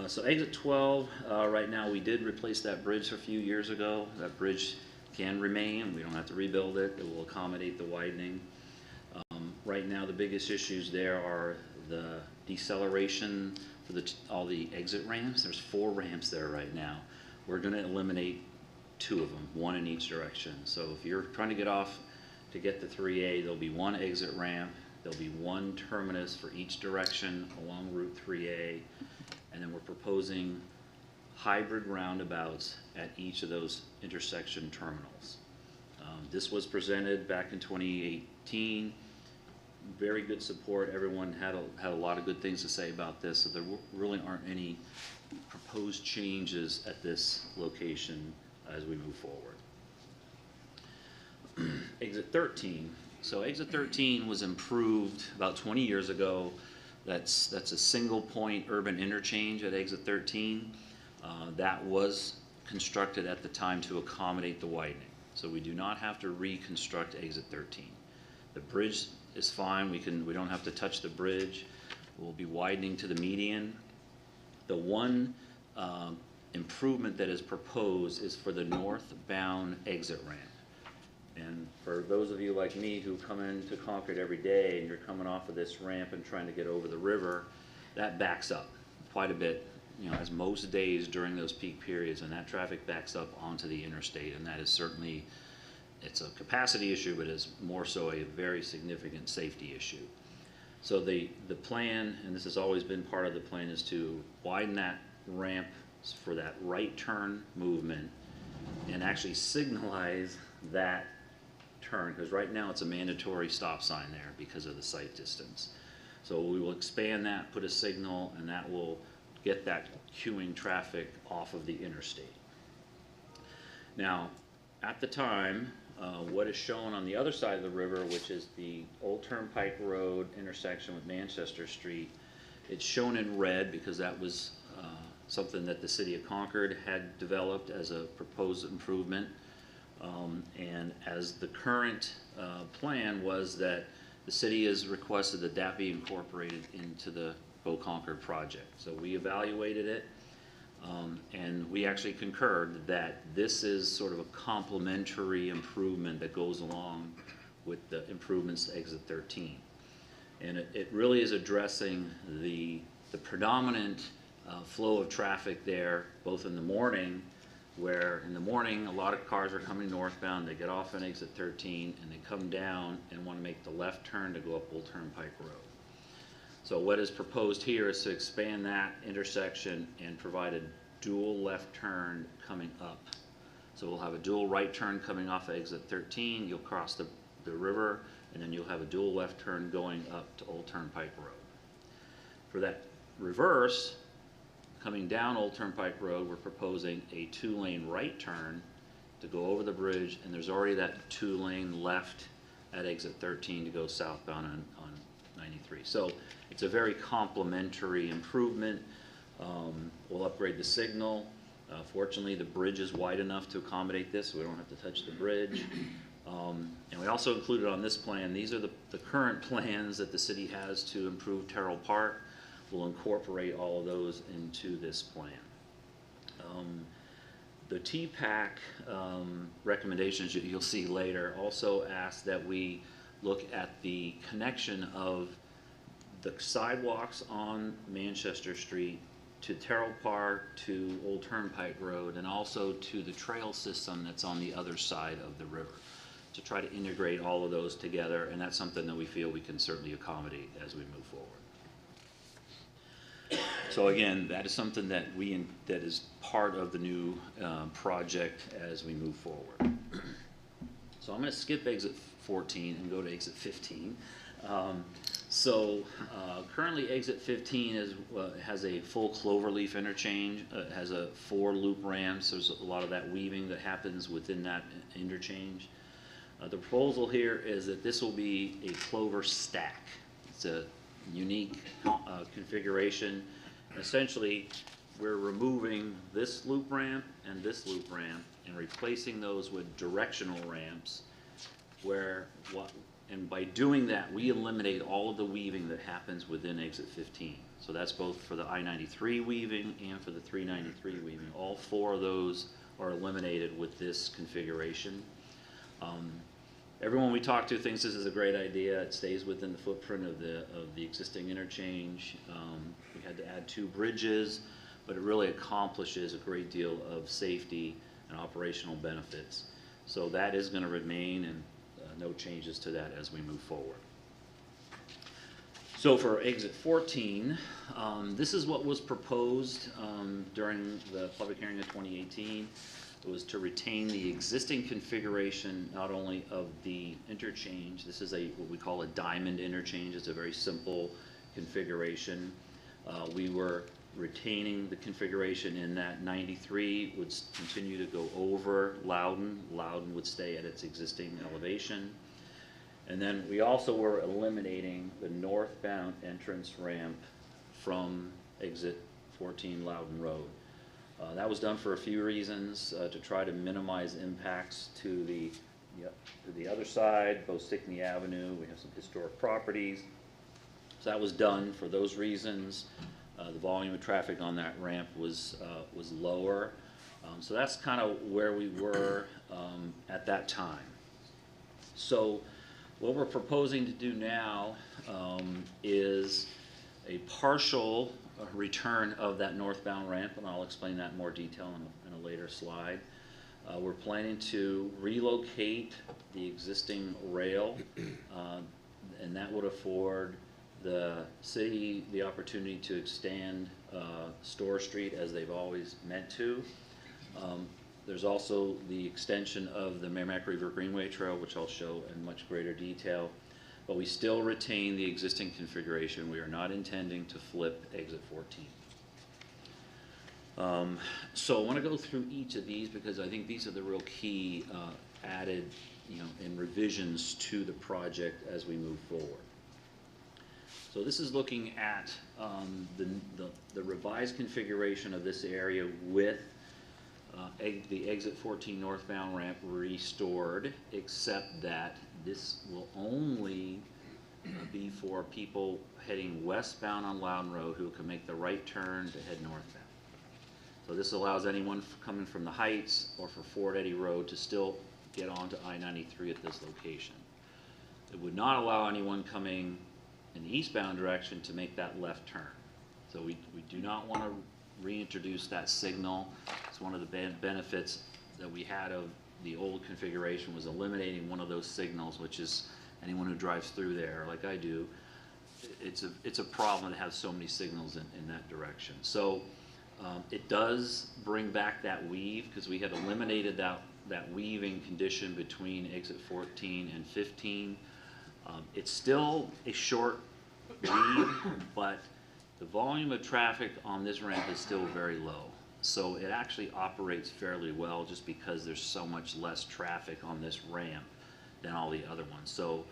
So exit 12, right now we did replace that bridge a few years ago. That bridge can remain. We don't have to rebuild it. It will accommodate the widening. Right now the biggest issues there are the deceleration for all the exit ramps. There's 4 ramps there right now. We're gonna eliminate 2 of them, 1 in each direction. So if you're trying to get off to get to 3A, there'll be 1 exit ramp, there'll be 1 terminus for each direction along Route 3A, and then we're proposing hybrid roundabouts at each of those intersection terminals. This was presented back in 2018. Very good support. Everyone had a lot of good things to say about this, so there really aren't any proposed changes at this location as we move forward. Exit 13. So exit 13 was improved about 20 years ago. That's a single point urban interchange at exit 13. That was constructed at the time to accommodate the widening. So we do not have to reconstruct exit 13. The bridge is fine. We don't have to touch the bridge. We'll be widening to the median. The one improvement that is proposed is for the northbound exit ramp. And for those of you like me who come into Concord every day and you're coming off of this ramp and trying to get over the river, that backs up quite a bit, you know, as most days during those peak periods, and that traffic backs up onto the interstate, and that is certainly, it's a capacity issue, but is more so a very significant safety issue. So the plan, and this has always been part of the plan, is to widen that ramp for that right turn movement and actually signalize that turn, because right now it's a mandatory stop sign there because of the sight distance. So we will expand that, put a signal, and that will get that queuing traffic off of the interstate. Now, at the time, what is shown on the other side of the river, which is the Old Turnpike Road intersection with Manchester Street, it's shown in red because that was something that the city of Concord had developed as a proposed improvement. And as the current plan was that the city has requested that that be incorporated into the Concord project. So we evaluated it, and we actually concurred that this is sort of a complementary improvement that goes along with the improvements to exit 13. And it really is addressing the predominant flow of traffic there, both in the morning, where in the morning a lot of cars are coming northbound, they get off on exit 13 and they come down and want to make the left turn to go up Old Turnpike Road. So what is proposed here is to expand that intersection and provide a dual left turn coming up. So we'll have a dual right turn coming off of exit 13, you'll cross the river, and then you'll have a dual left turn going up to Old Turnpike Road. For that reverse, coming down Old Turnpike Road, we're proposing a 2-lane right turn to go over the bridge, and there's already that 2-lane left at exit 13 to go southbound on 93. So it's a very complementary improvement. We'll upgrade the signal. Fortunately, the bridge is wide enough to accommodate this, so we don't have to touch the bridge. And we also included on this plan, these are the current plans that the city has to improve Terrell Park. We'll incorporate all of those into this plan. The TPAC recommendations you'll see later also ask that we look at the connection of the sidewalks on Manchester Street to Terrell Park, to Old Turnpike Road, and also to the trail system that's on the other side of the river, to try to integrate all of those together, and that's something that we feel we can certainly accommodate as we move forward. So again, that is something that that is part of the new project as we move forward. So I'm going to skip exit 14 and go to exit 15. Currently exit 15 has a full cloverleaf interchange. It has a 4 loop ramps. There's a lot of that weaving that happens within that interchange. The proposal here is that this will be a clover stack. It's a unique configuration. Essentially, we're removing this loop ramp and replacing those with directional ramps and by doing that, we eliminate all of the weaving that happens within exit 15. So that's both for the I-93 weaving and for the 393 weaving. All 4 of those are eliminated with this configuration. Everyone we talk to thinks this is a great idea. It stays within the footprint of the existing interchange. We had to add 2 bridges, but it really accomplishes a great deal of safety and operational benefits. So that is going to remain, and no changes to that as we move forward. So for exit 14, this is what was proposed during the public hearing of 2018. It was to retain the existing configuration not only of the interchange, this is what we call a diamond interchange, it's a very simple configuration. We were retaining the configuration in that 93 would continue to go over Loudon. Loudon would stay at its existing elevation. And then we also were eliminating the northbound entrance ramp from exit 14 Loudon Road. That was done for a few reasons, to try to minimize impacts to the other side, both Stickney Avenue. We have some historic properties. So that was done for those reasons. The volume of traffic on that ramp was lower. So that's kind of where we were at that time. So what we're proposing to do now is a partial return of that northbound ramp, and I'll explain that in more detail in a later slide. We're planning to relocate the existing rail, and that would afford the city the opportunity to extend Store Street as they've always meant to. There's also the extension of the Merrimack River Greenway Trail, which I'll show in much greater detail. But we still retain the existing configuration. We are not intending to flip exit 14. So I want to go through each of these because I think these are the real key added, and revisions to the project as we move forward. So this is looking at the revised configuration of this area with the exit 14 northbound ramp restored, except that this will only be for people heading westbound on Loudon Road who can make the right turn to head northbound. So this allows anyone coming from the Heights or for Fort Eddy Road to still get onto I-93 at this location. It would not allow anyone coming in the eastbound direction to make that left turn. So we do not want to reintroduce that signal. It's one of the benefits that we had of the old configuration was eliminating one of those signals, which is anyone who drives through there, like I do, it's a problem to have so many signals in that direction. So it does bring back that weave because we had eliminated that weaving condition between exit 14 and 15. It's still a short weave, but the volume of traffic on this ramp is still very low. So it actually operates fairly well just because there's so much less traffic on this ramp than all the other ones. So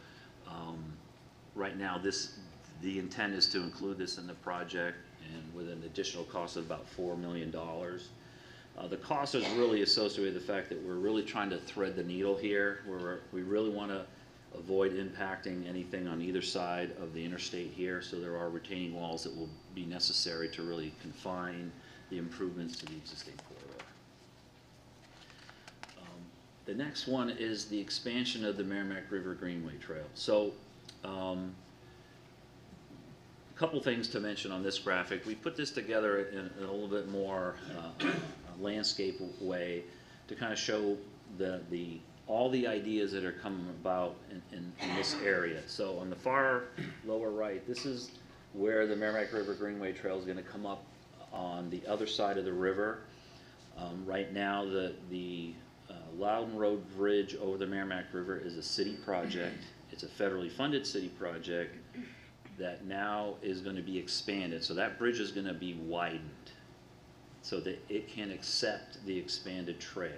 right now the intent is to include this in the project and with an additional cost of about $4 million. The cost is really associated with the fact that we're really trying to thread the needle here. We really want to avoid impacting anything on either side of the interstate here, so there are retaining walls that will be necessary to really confine the improvements to the existing corridor. The next one is the expansion of the Merrimack River Greenway Trail. So a couple things to mention on this graphic. We put this together in a little bit more landscape way to kind of show all the ideas that are coming about in this area. So on the far lower right, this is where the Merrimack River Greenway Trail is going to come up on the other side of the river. Right now, the Loudon Road Bridge over the Merrimack River is a city project. It's a federally funded city project that now is going to be expanded. So that bridge is going to be widened so that it can accept the expanded trail.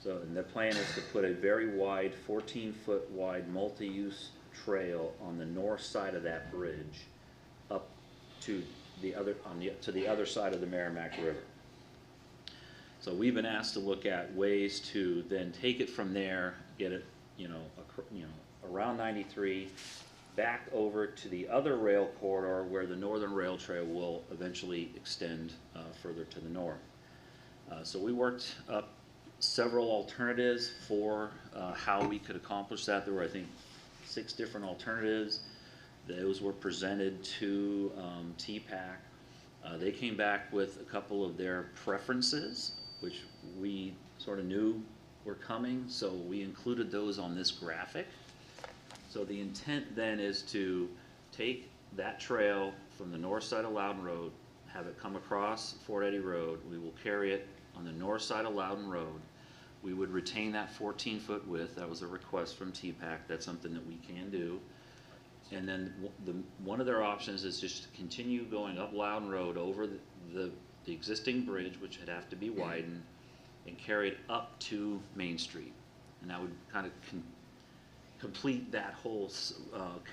So and the plan is to put a very wide, 14-foot wide, multi-use trail on the north side of that bridge up to the other side of the Merrimack River. So we've been asked to look at ways to then take it from there, get it, around 93, back over to the other rail corridor where the Northern Rail Trail will eventually extend further to the north. So we worked up several alternatives for how we could accomplish that. There were, I think, 6 different alternatives. Those were presented to TPAC. They came back with a couple of their preferences, which we sort of knew were coming, so we included those on this graphic. So the intent then is to take that trail from the north side of Loudon Road, have it come across Fort Eddy Road. We will carry it on the north side of Loudon Road. We would retain that 14-foot width. That was a request from TPAC. That's something that we can do. And then one of their options is just to continue going up Loudon Road over the existing bridge, which would have to be widened, and carry it up to Main Street. And that would kind of complete that whole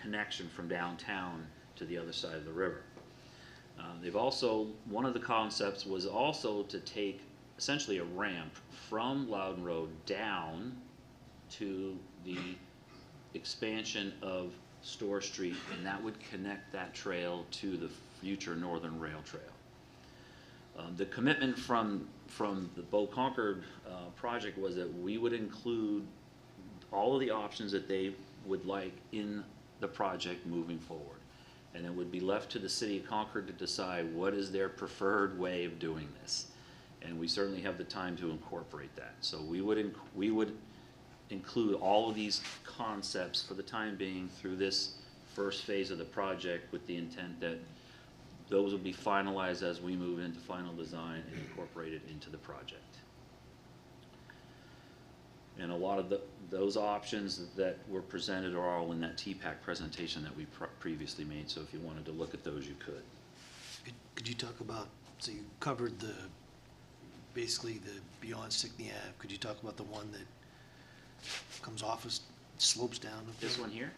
connection from downtown to the other side of the river. They've also, one of the concepts was also to take essentially a ramp from Loudon Road down to the expansion of Store Street, and that would connect that trail to the future Northern Rail Trail. The commitment from the Bow Concord project was that we would include all of the options that they would like in the project moving forward. And it would be left to the city of Concord to decide what is their preferred way of doing this. And we certainly have the time to incorporate that. So we would include all of these concepts for the time being through this first phase of the project, with the intent that those will be finalized as we move into final design and incorporated into the project. And a lot of those options that were presented are all in that TPAC presentation that we previously made, so if you wanted to look at those, you could. Could you talk about, so you covered basically the beyond Stickney Ave, could you talk about the one that comes off, slopes down? This one here?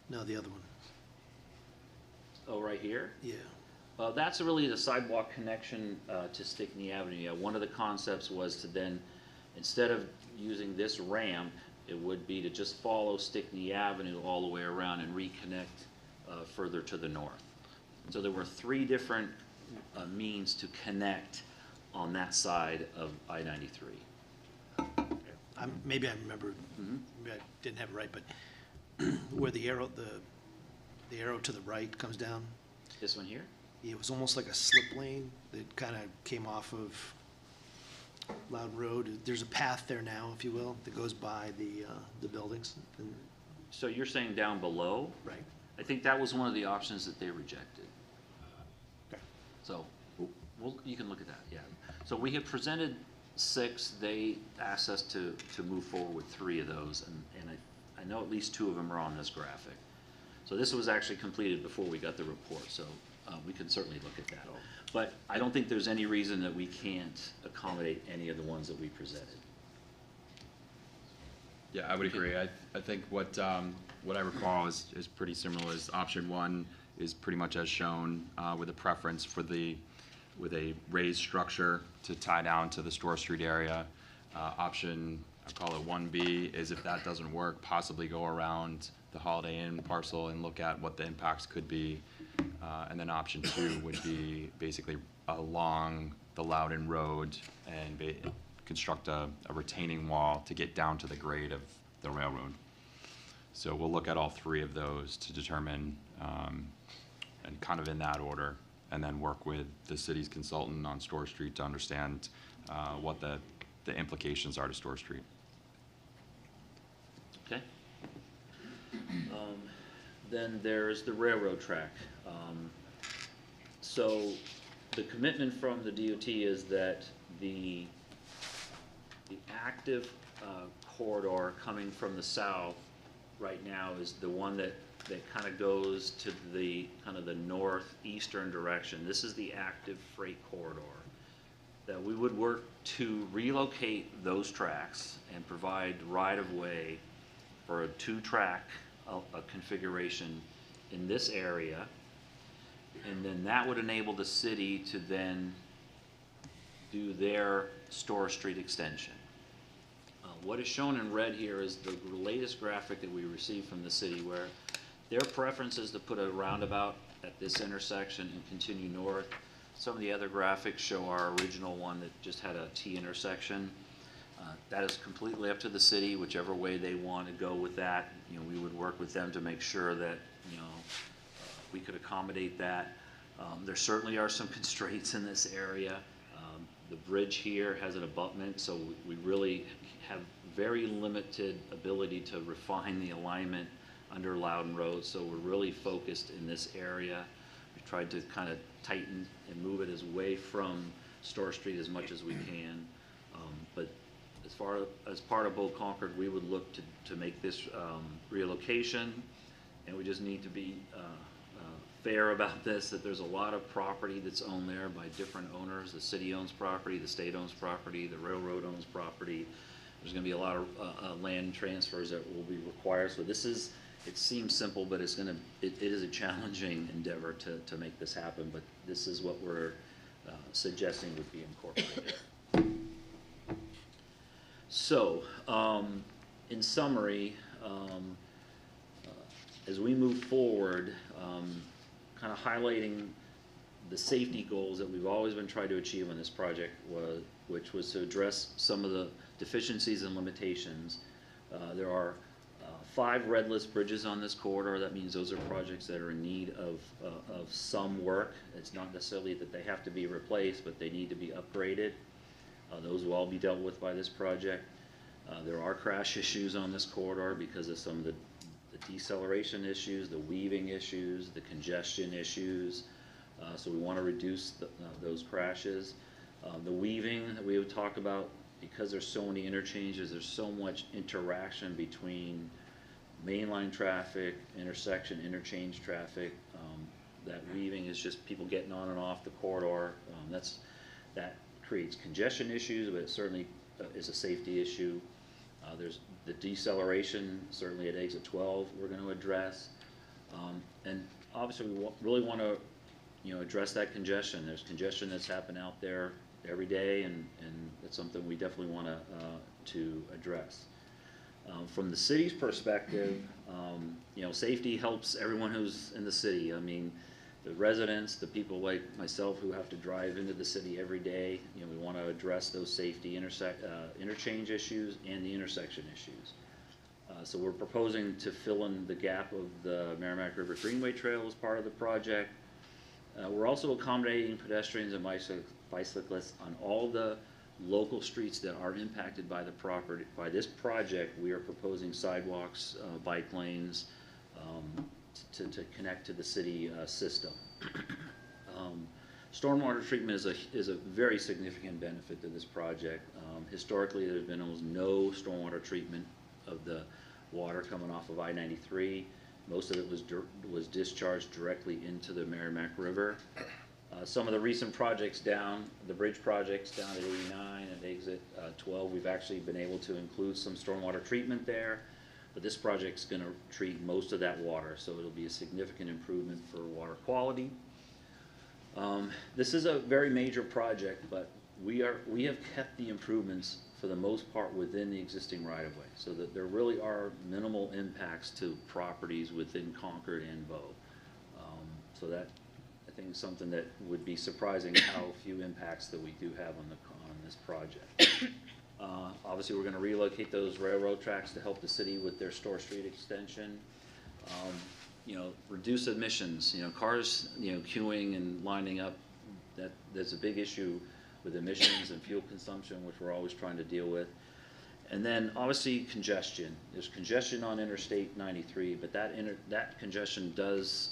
No, the other one. Oh, right here? Yeah. That's really the sidewalk connection to Stickney Avenue. Yeah, one of the concepts was to then, instead of using this ramp, it would be to just follow Stickney Avenue all the way around and reconnect further to the north. So there were 3 different means to connect on that side of I-93. Maybe I remember, maybe I didn't have it right, but where the arrow to the right comes down, This one here? it was almost like a slip lane that kind of came off of Loudon Road. There's a path there now, if you will, that goes by the buildings. So you're saying down below? Right. I think that was one of the options that they rejected. Okay. So, you can look at that, yeah. So we had presented 6, they asked us to move forward with 3 of those, and I know at least 2 of them are on this graphic. So this was actually completed before we got the report, so we can certainly look at that. But I don't think there's any reason that we can't accommodate any of the ones that we presented. Yeah, I would agree. I think what I recall is pretty similar. Is option 1 is pretty much as shown, with a preference for with a raised structure to tie down to the Store Street area. Option, I call it 1B, is if that doesn't work, possibly go around the Holiday Inn parcel and look at what the impacts could be. And then option 2 would be basically along the Loudon Road and construct a retaining wall to get down to the grade of the railroad. So we'll look at all 3 of those to determine, and kind of in that order, and then work with the city's consultant on Store Street to understand what the implications are to Store Street. Okay. Then there's the railroad track. So the commitment from the DOT is that the active corridor coming from the south right now is the one that kind of goes to the kind of the northeastern direction. This is the active freight corridor. That we would work to relocate those tracks and provide right-of-way for a 2-track configuration in this area. And then that would enable the city to then do their Store Street extension. What is shown in red here is the latest graphic that we received from the city, where their preference is to put a roundabout at this intersection and continue north. Some of the other graphics show our original one that just had a T intersection. That is completely up to the city, whichever way they want to go with that. You know, we would work with them to make sure that, we could accommodate that. There certainly are some constraints in this area. The bridge here has an abutment, so we really have very limited ability to refine the alignment under Loudon Road, so we're really focused in this area. We've tried to kind of tighten and move it away from Store Street as much as we can. But as part of Bold Concord, we would look to make this relocation, and we just need to be fair about this, that there's a lot of property that's owned there by different owners. The city owns property, the state owns property, the railroad owns property. There's going to be a lot of land transfers that will be required. So this is, it seems simple, but it is a challenging endeavor to make this happen. But this is what we're suggesting would be incorporated. So, in summary, as we move forward, kind of highlighting the safety goals that we've always been trying to achieve on this project, which was to address some of the deficiencies and limitations. There are 5 red list bridges on this corridor. That means those are projects that are in need of some work. It's not necessarily that they have to be replaced, but they need to be upgraded. Those will all be dealt with by this project. There are crash issues on this corridor because of some of the deceleration issues, the weaving issues, the congestion issues. So we want to reduce those crashes. The weaving that we would talk about, because there's so many interchanges, there's so much interaction between mainline traffic, interchange traffic. That weaving is just people getting on and off the corridor. That creates congestion issues, but it certainly is a safety issue. There's the deceleration, certainly at exit 12, we're going to address. And obviously we really want to address that congestion. There's congestion that's happened out there every day, and it's something we definitely want to address. From the city's perspective, safety helps everyone who's in the city. I mean, the residents, the people like myself who have to drive into the city every day, we want to address those safety interchange issues and the intersection issues. So we're proposing to fill in the gap of the Merrimack River Greenway Trail as part of the project. We're also accommodating pedestrians and bicyclists on all the local streets that are impacted by by this project. We are proposing sidewalks, bike lanes, to connect to the city system. Stormwater treatment is a very significant benefit to this project. Historically, there's been almost no stormwater treatment of the water coming off of I-93. Most of it was discharged directly into the Merrimack River. Some of the recent projects the bridge projects down at 89 and exit 12, we've actually been able to include some stormwater treatment there. But this project's going to treat most of that water, so it'll be a significant improvement for water quality. This is a very major project, but we have kept the improvements for the most part within the existing right-of-way, so that there really are minimal impacts to properties within Concord and Bow. So that, I think, is something that would be surprising how few impacts that we do have on this project. Obviously, we're going to relocate those railroad tracks to help the city with their Store Street extension. Reduce emissions. Cars, queuing and lining up. There's a big issue with emissions and fuel consumption, which we're always trying to deal with. And then, obviously, congestion. There's congestion on Interstate 93, but that congestion does,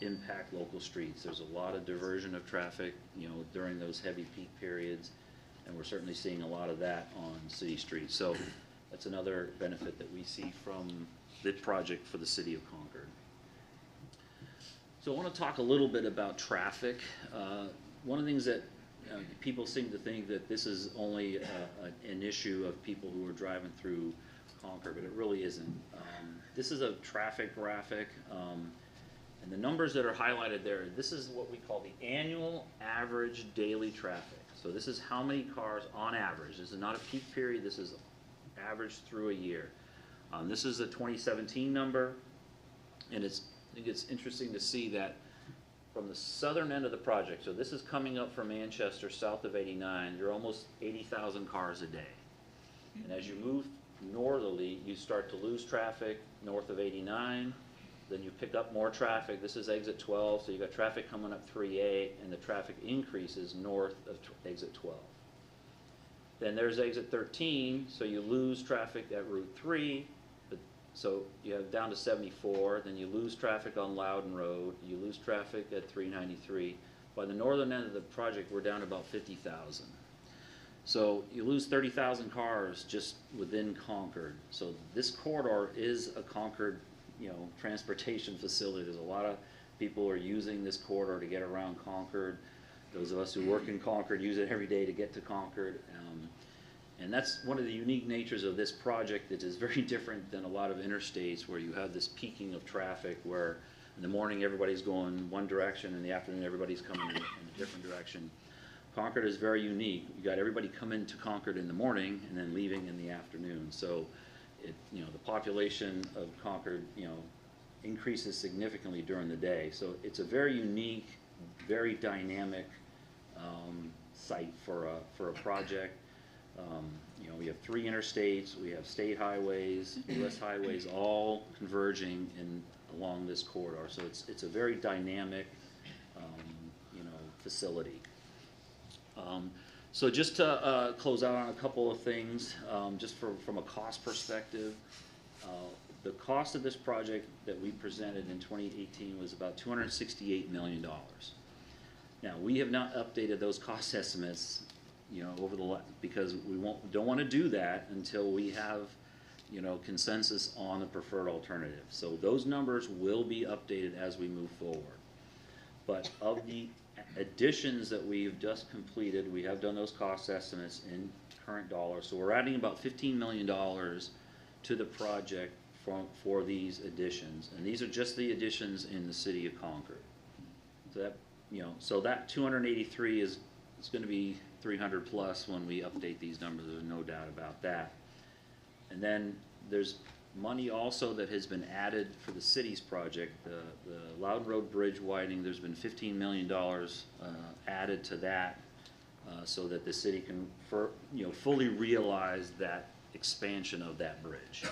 impact local streets. There's a lot of diversion of traffic, during those heavy peak periods. And we're certainly seeing a lot of that on city streets. So that's another benefit that we see from the project for the city of Concord. So I want to talk a little bit about traffic. One of the things that people seem to think that this is only an issue of people who are driving through Concord, but it really isn't. This is a traffic graphic, and the numbers that are highlighted there, this is what we call the annual average daily traffic. So this is how many cars on average. This is not a peak period, this is average through a year. This is the 2017 number, and I think it's interesting to see that from the southern end of the project, so this is coming up from Manchester, south of 89, you're almost 80,000 cars a day. And as you move northerly, you start to lose traffic north of 89, then you pick up more traffic. This is exit 12, so you got traffic coming up 3A, and the traffic increases north of exit 12. Then there's exit 13, so you lose traffic at Route 3, so you have down to 74, then you lose traffic on Loudon Road, you lose traffic at 393. By the northern end of the project, we're down to about 50,000. So you lose 30,000 cars just within Concord. So this corridor is a Concord, transportation facility. There's a lot of people who are using this corridor to get around Concord. Those of us who work in Concord use it every day to get to Concord. And that's one of the unique natures of this project that is very different than a lot of interstates where you have this peaking of traffic where in the morning everybody's going one direction, in the afternoon everybody's coming in a different direction. Concord is very unique. You got everybody coming to Concord in the morning and then leaving in the afternoon. So the population of Concord, increases significantly during the day. So it's a very unique, very dynamic site for a project. We have 3 interstates, we have state highways, U.S. highways, all converging along this corridor. So it's a very dynamic, facility. So just to close out on a couple of things, just from a cost perspective, the cost of this project that we presented in 2018 was about $268 million. Now, we have not updated those cost estimates, because we don't want to do that until we have, consensus on the preferred alternative. So those numbers will be updated as we move forward. But of the additions that we've just completed, we have done those cost estimates in current dollars. So we're adding about $15 million to the project for these additions. And these are just the additions in the city of Concord. So that 283 is going to be 300 plus when we update these numbers. There's no doubt about that. And then there's money also that has been added for the city's project, the Loudon Road Bridge widening. There's been $15 million added to that so that the city can fully realize that expansion of that bridge.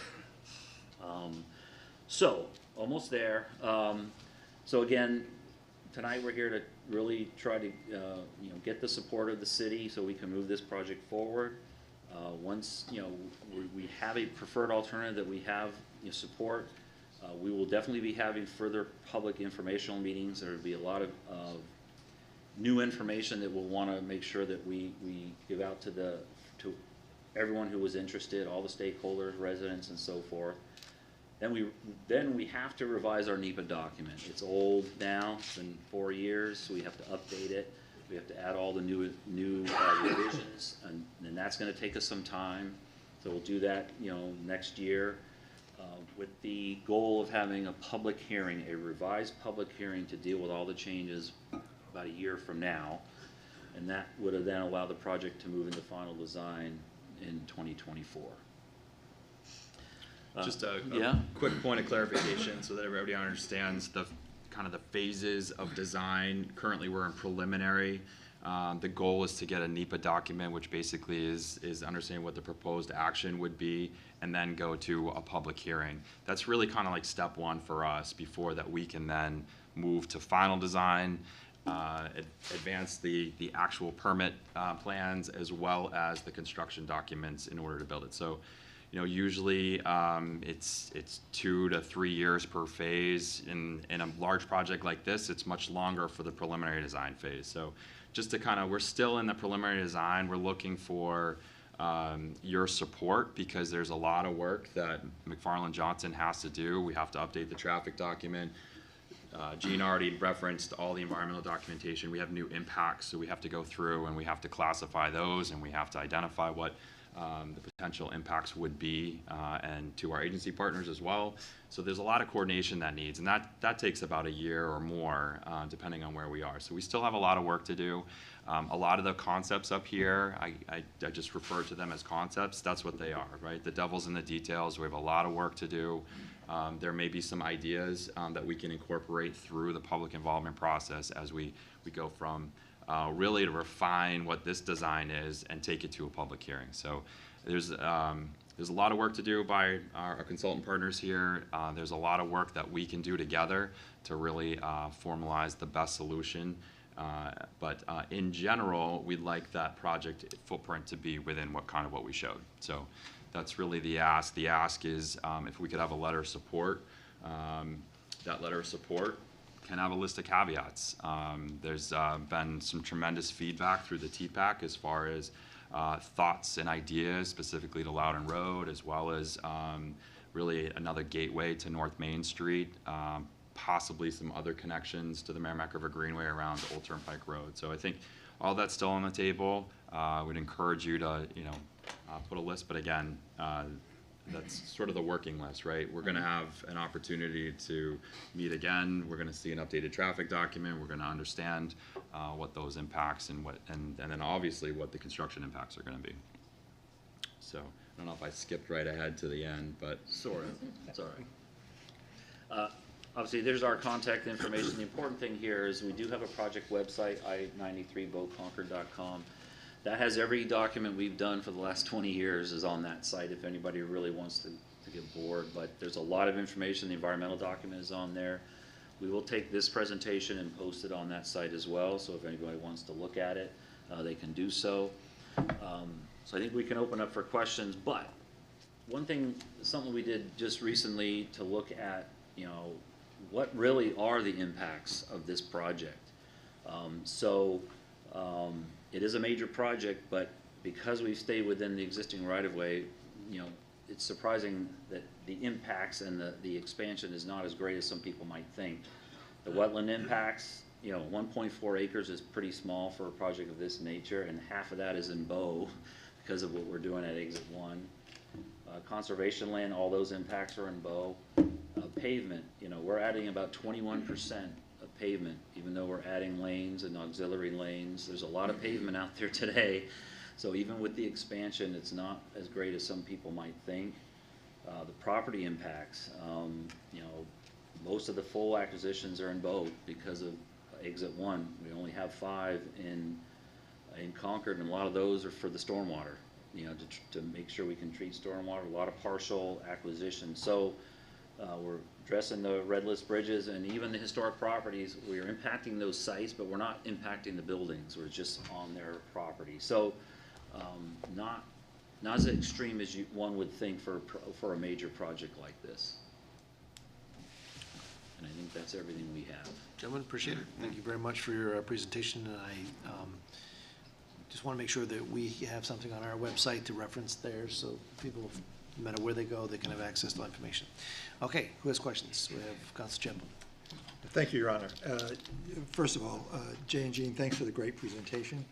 So almost there. So again, tonight we're here to really try to get the support of the city so we can move this project forward. Once we have a preferred alternative that we have support, we will definitely be having further public informational meetings. There will be a lot of new information that we'll want to make sure that we give out to everyone who was interested, all the stakeholders, residents, and so forth. Then we have to revise our NEPA document. It's old now. It's been 4 years, so we have to update it. We have to add all the new revisions, and that's going to take us some time. So we'll do that, next year, with the goal of having a public hearing, a revised public hearing to deal with all the changes about a year from now, and that would have then allowed the project to move into final design in 2024. Just a yeah? quick point of clarification so that everybody understands the kind of the phases of design. Currently, we're in preliminary. The goal is to get a NEPA document, which basically is understanding what the proposed action would be, and then go to a public hearing. That's really kind of like step one for us before that we can then move to final design, advance the actual permit plans, as well as the construction documents in order to build it. So, usually it's 2 to 3 years per phase. In a large project like this, it's much longer for the preliminary design phase. So just to we're still in the preliminary design. We're looking for your support because there's a lot of work that McFarland Johnson has to do. We have to update the traffic document. Gene already referenced all the environmental documentation. We have new impacts, so we have to go through and we have to classify those, and we have to identify what the potential impacts would be, and to our agency partners as well. So there's a lot of coordination that needs, and that takes about a year or more, depending on where we are. So we still have a lot of work to do. A lot of the concepts up here, I just refer to them as concepts. That's what they are, right? The devil's in the details. We have a lot of work to do. There may be some ideas that we can incorporate through the public involvement process as we go from really to refine what this design is and take it to a public hearing. So there's there's a lot of work to do by our consultant partners here. There's a lot of work that we can do together to really formalize the best solution. But in general, we'd like that project footprint to be within what we showed. So that's really the ask. The ask is if we could have a letter of support. That letter of support can have a list of caveats. There's been some tremendous feedback through the TPAC as far as thoughts and ideas specifically to Loudon Road, as well as really another gateway to North Main Street, possibly some other connections to the Merrimack River Greenway around the Old Turnpike Road. So I think all that's still on the table. Would encourage you to, put a list, but again, that's sort of the working list, right? We're gonna have an opportunity to meet again. We're gonna see an updated traffic document. We're gonna understand what those impacts and then obviously what the construction impacts are gonna be. So I don't know if I skipped right ahead to the end, but. Sort of, it's all right. Obviously, there's our contact information. The important thing here is we do have a project website, i93boconcord.com. That has every document we've done for the last 20 years is on that site if anybody really wants to get bored. But there's a lot of information. The environmental document is on there. We will take this presentation and post it on that site as well. So if anybody wants to look at it, they can do so. So I think we can open up for questions. But one thing, something we did just recently to look at, what really are the impacts of this project. It is a major project, but because we've stayed within the existing right-of-way, it's surprising that the impacts and the expansion is not as great as some people might think. The wetland impacts, 1.4 acres is pretty small for a project of this nature, and half of that is in Bow because of what we're doing at Exit 1. Conservation land, all those impacts are in Bow. Pavement, we're adding about 21% of pavement, even though we're adding lanes and auxiliary lanes. There's a lot of pavement out there today. So even with the expansion, it's not as great as some people might think. The property impacts, most of the full acquisitions are in Bow because of Exit 1. We only have 5 in Concord, and a lot of those are for the stormwater, to make sure we can treat stormwater, a lot of partial acquisition. So we're addressing the red list bridges and even the historic properties. We're impacting those sites, but we're not impacting the buildings. We're just on their property. So not as extreme as one would think for a major project like this. And I think that's everything we have. Gentlemen, appreciate it. Thank you very much for your presentation, and I just want to make sure that we have something on our website to reference there, so people, no matter where they go, they can have access to information. Okay, who has questions? We have Council Chairman. Thank you, Your Honor. First of all, Jay and Jean, thanks for the great presentation.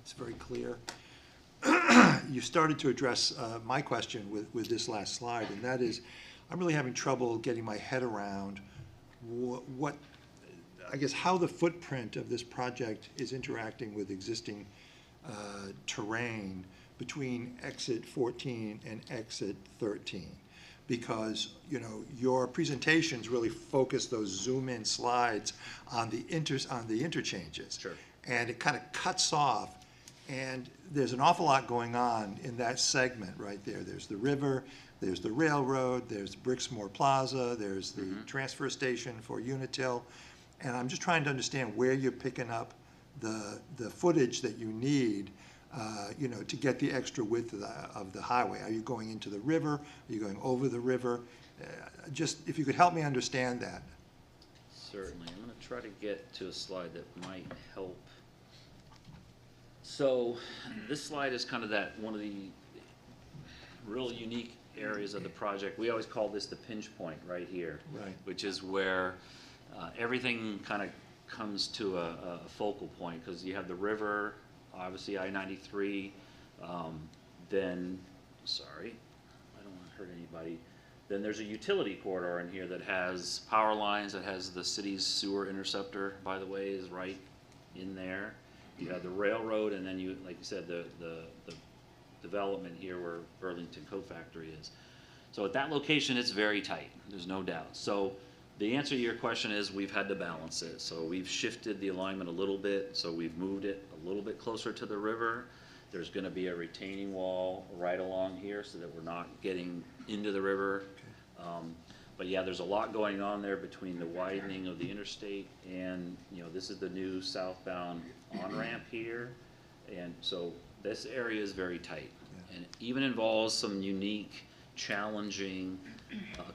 It's very clear. You started to address my question with this last slide, and that is, I'm really having trouble getting my head around how the footprint of this project is interacting with existing terrain between exit 14 and exit 13. Because, your presentations really focus those zoom-in slides on the interchanges. Sure. And it kind of cuts off, and there's an awful lot going on in that segment right there. There's the river, there's the railroad, there's Brixmore Plaza, there's the transfer station for Unitil, and I'm just trying to understand where you're picking up the footage that you need, to get the extra width of the highway. Are you going into the river? Are you going over the river? Just if you could help me understand that. Certainly. I'm going to try to get to a slide that might help. So this slide is kind of one of the real unique areas of the project. We always call this the pinch point right here. Right. Which is where everything kind of comes to a focal point, because you have the river, obviously I-93, then, sorry, I don't want to hurt anybody. Then there's a utility corridor in here that has power lines, that has the city's sewer interceptor, by the way, is right in there. You have the railroad, and then you, like you said, the development here where Burlington Coat Factory is. So at that location, it's very tight, there's no doubt. So the answer to your question is we've had to balance it. So we've shifted the alignment a little bit, so we've moved it a little bit closer to the river. There's gonna be a retaining wall right along here so that we're not getting into the river. But yeah, there's a lot going on there between the widening of the interstate and, you know, this is the new southbound on-ramp here. And so this area is very tight. And it even involves some unique, challenging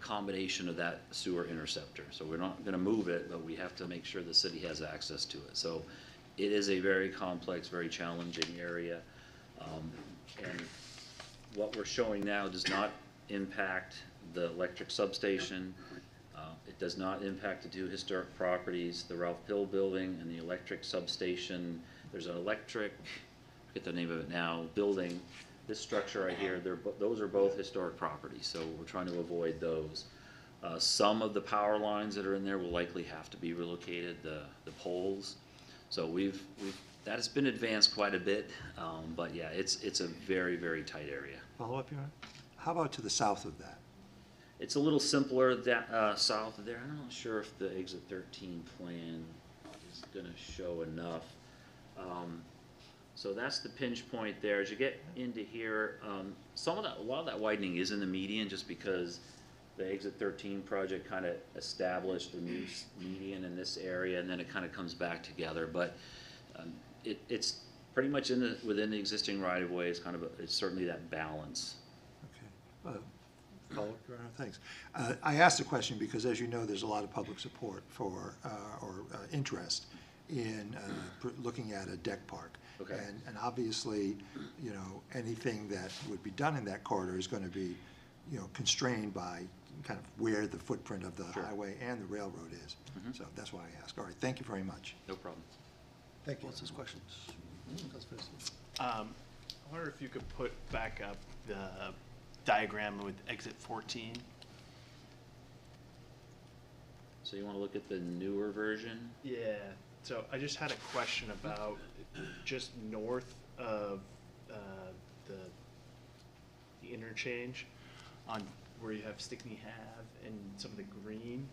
combination of that sewer interceptor. So we're not gonna move it, but we have to make sure the city has access to it. So it is a very complex, very challenging area. And what we're showing now does not impact the electric substation. It does not impact the two historic properties, the Ralph Pill building and the electric substation. There's an electric, I forget the name of it now, building. This structure right here, those are both historic properties, so we're trying to avoid those. Some of the power lines that are in there will likely have to be relocated, the poles. So that has been advanced quite a bit, but yeah, it's a very, very tight area. Follow up, Your Honor? How about to the south of that? It's a little simpler south of there. I'm not sure if the exit 13 plan is gonna show enough. So that's the pinch point there. As you get into here, a lot of that widening is in the median just because the exit 13 project kind of established the new median in this area, and then it kind of comes back together. But it's pretty much within the existing right-of-way. It's certainly that balance. Okay. Follow-up, Your Honor, thanks. I asked the question because, as you know, there's a lot of public support for, or interest in looking at a deck park. Okay. And obviously, you know, anything that would be done in that corridor is going to be, you know, constrained by kind of where the footprint of the highway and the railroad is. So that's why I asked. All right, thank you very much. No problem. Thank you. What's his questions? I wonder if you could put back up the diagram with exit 14. So you want to look at the newer version? Yeah, so I just had a question about just north of the interchange on where you have Stickney Ave and some of the green.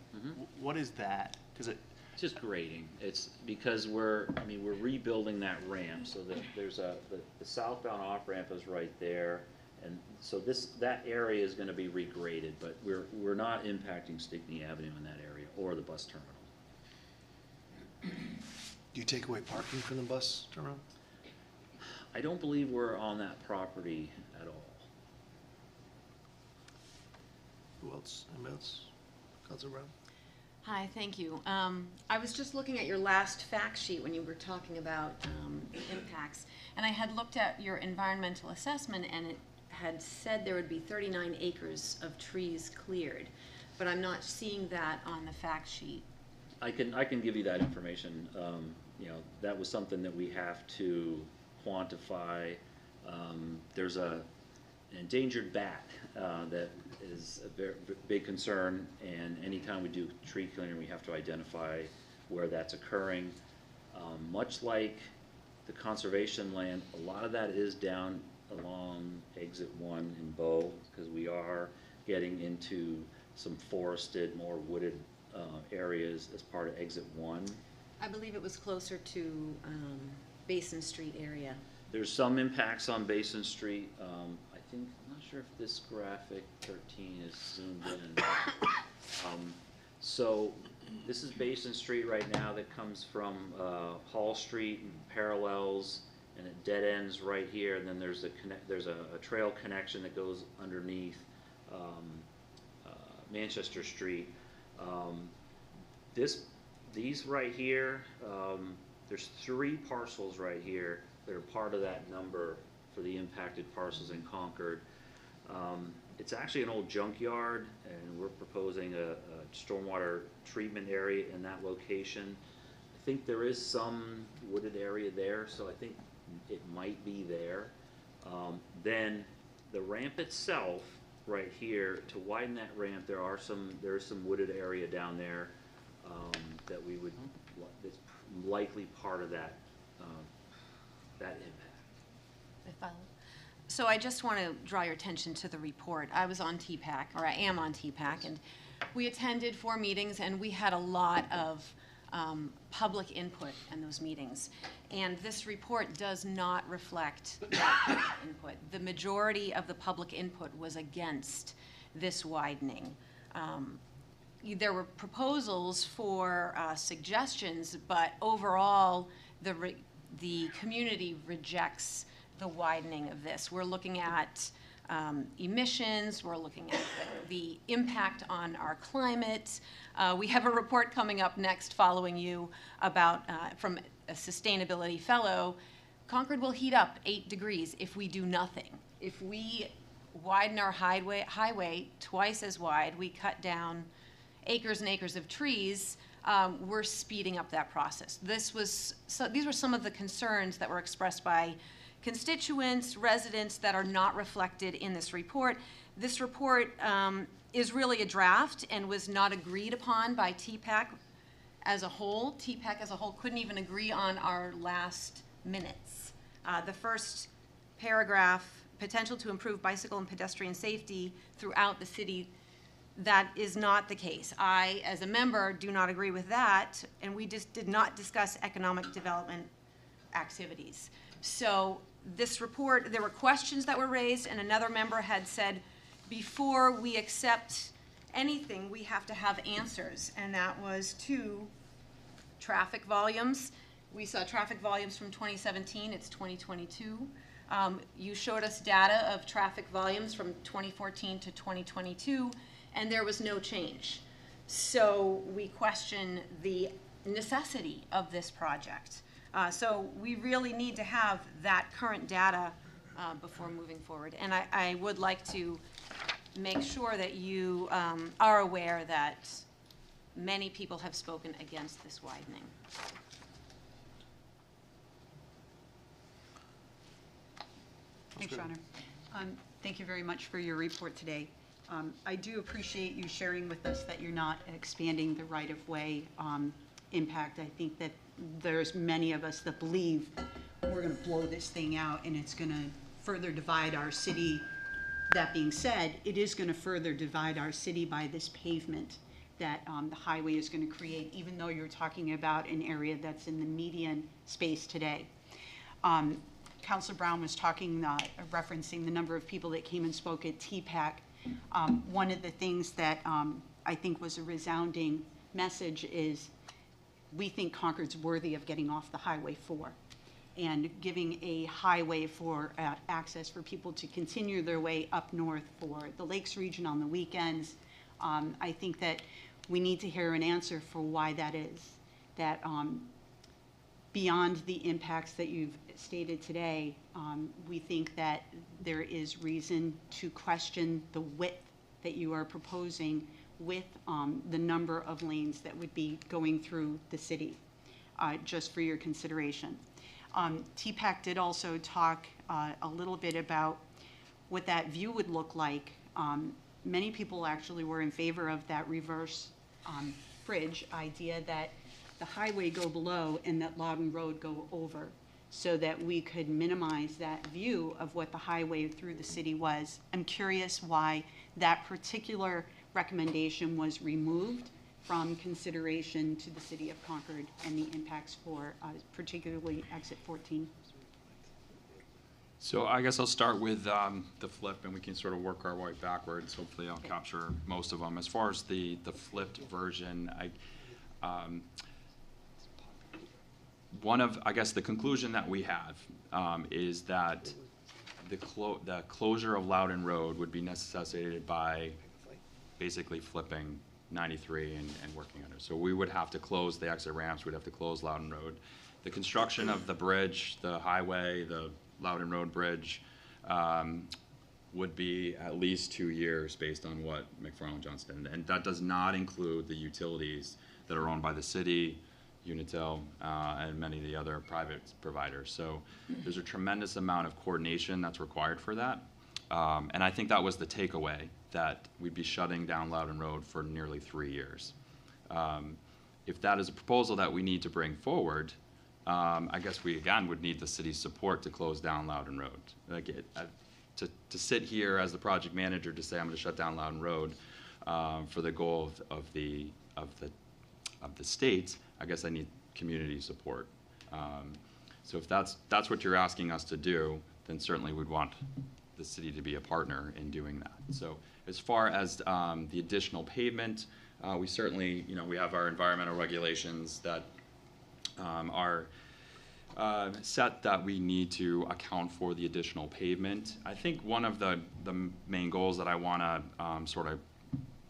What is that? Because It's just grading. It's because we're rebuilding that ramp so that there's the southbound off ramp is right there. And so that area is gonna be regraded, but we're not impacting Stickney Avenue in that area or the bus terminal. Do you take away parking from the bus terminal? I don't believe we're on that property at all. Who else? Anybody else? Councilor Brown? Hi, thank you. I was just looking at your last fact sheet when you were talking about impacts, and I had looked at your environmental assessment, and it had said there would be 39 acres of trees cleared, but I'm not seeing that on the fact sheet. I can give you that information. You know, that was something that we have to quantify. There's an endangered bat that is a very big concern, and anytime we do tree clearing, we have to identify where that's occurring. Much like the conservation land, a lot of that is down along exit 1 in Bow, because we are getting into some forested, more wooded areas as part of exit 1. I believe it was closer to Basin Street area. There's some impacts on Basin Street. I'm not sure if this graphic 13 is zoomed in. So this is Basin Street right now that comes from Hall Street and parallels, and it dead ends right here. And then there's a trail connection that goes underneath Manchester Street. These right here, there's 3 parcels right here that are part of that number for the impacted parcels in Concord. It's actually an old junkyard, and we're proposing a stormwater treatment area in that location. I think there is some wooded area there, so I think it might be there. Then the ramp itself, right here, to widen that ramp, there is some wooded area down there that that's likely part of that impact. I follow. So I just want to draw your attention to the report. I was on TPAC, or I am on TPAC, and we attended 4 meetings, and we had a lot of public input in those meetings. And this report does not reflect that public input. The majority of the public input was against this widening. There were proposals for suggestions, but overall, the community rejects the widening of this. We're looking at emissions, we're looking at the impact on our climate. We have a report coming up next following you about, from a sustainability fellow, Concord will heat up 8 degrees if we do nothing. If we widen our highway twice as wide, we cut down acres and acres of trees, we're speeding up that process. These were some of the concerns that were expressed by constituents, residents that are not reflected in this report. This report is really a draft and was not agreed upon by TPAC as a whole. TPAC as a whole couldn't even agree on our last minutes. The first paragraph, potential to improve bicycle and pedestrian safety throughout the city, that is not the case. I, as a member, do not agree with that, and we just did not discuss economic development activities. So this report, there were questions that were raised, and another member had said, before we accept anything, we have to have answers, and that was to traffic volumes. We saw traffic volumes from 2017, it's 2022. You showed us data of traffic volumes from 2014 to 2022, and there was no change. So we question the necessity of this project. So we really need to have that current data before moving forward. And I would like to make sure that you are aware that many people have spoken against this widening. Thanks, Your Honor. Thank you very much for your report today. I do appreciate you sharing with us that you're not expanding the right-of-way impact. I think that there's many of us that believe we're going to blow this thing out and it's going to further divide our city. That being said, it is going to further divide our city by this pavement that the highway is going to create, even though you're talking about an area that's in the median space today. Councilor Brown was talking, referencing the number of people that came and spoke at TPAC. One of the things that I think was a resounding message is we think Concord's worthy of getting off the Highway 4 and giving a highway for access for people to continue their way up north for the Lakes region on the weekends. I think that we need to hear an answer for why that is, that beyond the impacts that you've stated today, we think that there is reason to question the width that you are proposing with the number of lanes that would be going through the city, just for your consideration. TPAC did also talk a little bit about what that view would look like. Many people actually were in favor of that reverse bridge idea, that the highway go below and that Loudon Road go over, so that we could minimize that view of what the highway through the city was. I'm curious why that particular recommendation was removed from consideration to the city of Concord and the impacts for particularly exit 14. So I guess I'll start with the flip, and we can sort of work our way backwards. Hopefully I'll capture most of them. As far as the flipped version, I guess the conclusion that we have is that the closure of Loudon Road would be necessitated by basically flipping 93 and working under. So we would have to close the exit ramps, we'd have to close Loudon Road. The construction of the bridge, the highway, the Loudon Road Bridge would be at least 2 years based on what McFarland Johnston, and that does not include the utilities that are owned by the city, Unitil, and many of the other private providers. So there's a tremendous amount of coordination that's required for that. And I think that was the takeaway, that we'd be shutting down Loudon Road for nearly 3 years. If that is a proposal that we need to bring forward, I guess we again would need the city's support to close down Loudon Road. Like to sit here as the project manager to say I'm going to shut down Loudon Road for the goal of the the state, I guess I need community support. So if that's what you're asking us to do, then certainly we'd want the city to be a partner in doing that. So as far as the additional pavement, we certainly, we have our environmental regulations that are set that we need to account for the additional pavement. I think one of the main goals that I want to sort of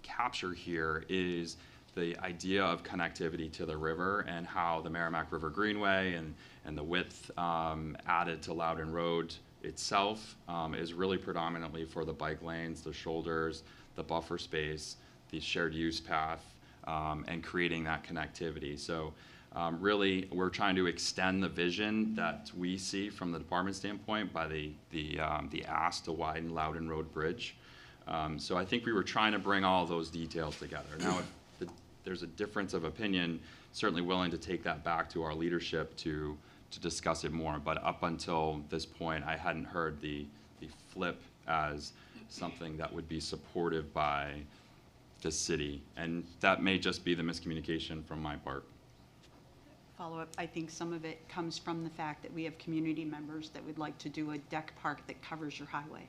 capture here is the idea of connectivity to the river and how the Merrimack River Greenway and the width added to Loudon Road itself is really predominantly for the bike lanes, the shoulders, the buffer space, the shared use path, and creating that connectivity. So really, we're trying to extend the vision that we see from the department standpoint by the ask to widen Loudon Road Bridge. So I think we were trying to bring all those details together. Now, if there's a difference of opinion, certainly willing to take that back to our leadership to discuss it more. But up until this point, I hadn't heard the flip as something that would be supportive by the city. And that may just be the miscommunication from my part. Follow-up, I think some of it comes from the fact that we have community members that would like to do a deck park that covers your highway.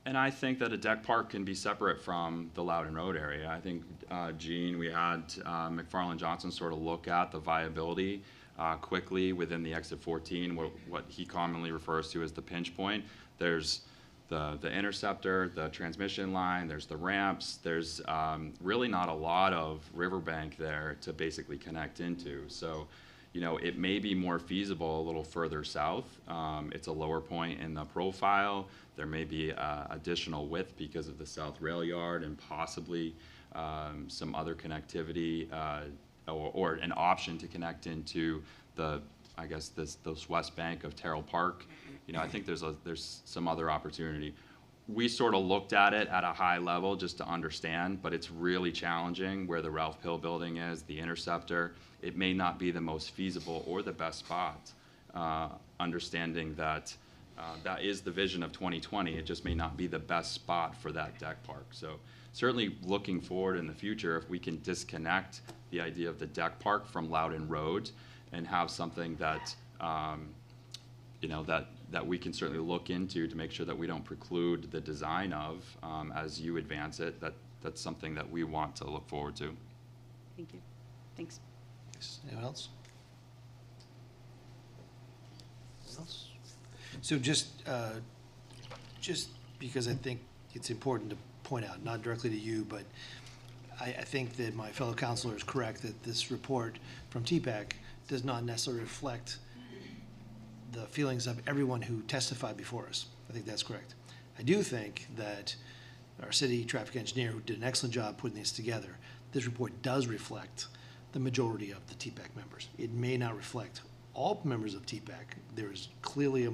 And I think that a deck park can be separate from the Loudon Road area. I think, Gene, we had McFarland Johnson sort of look at the viability quickly within the exit 14, what he commonly refers to as the pinch point. There's the interceptor, the transmission line, there's the ramps, there's really not a lot of riverbank there to basically connect into. So, it may be more feasible a little further south. It's a lower point in the profile. There may be additional width because of the south rail yard and possibly some other connectivity or an option to connect into this west bank of Terrell Park. I think there's some other opportunity. We sort of looked at it at a high level just to understand, but it's really challenging where the Ralph Pill building is, the interceptor. It may not be the most feasible or the best spot, understanding that that is the vision of 2020. It just may not be the best spot for that deck park. So certainly looking forward in the future, if we can disconnect the idea of the deck park from Loudon Road and have something that, that we can certainly look into to make sure that we don't preclude the design of as you advance it, that's something that we want to look forward to. Thank you. Thanks. Anyone else? Anyone else? So just because I think it's important to point out, not directly to you, but I think that my fellow counselor is correct that this report from TPAC does not necessarily reflect the feelings of everyone who testified before us. I think that's correct. I do think that our city traffic engineer, who did an excellent job putting this together, this report does reflect the majority of the TPAC members. It may not reflect all members of TPAC. There is clearly,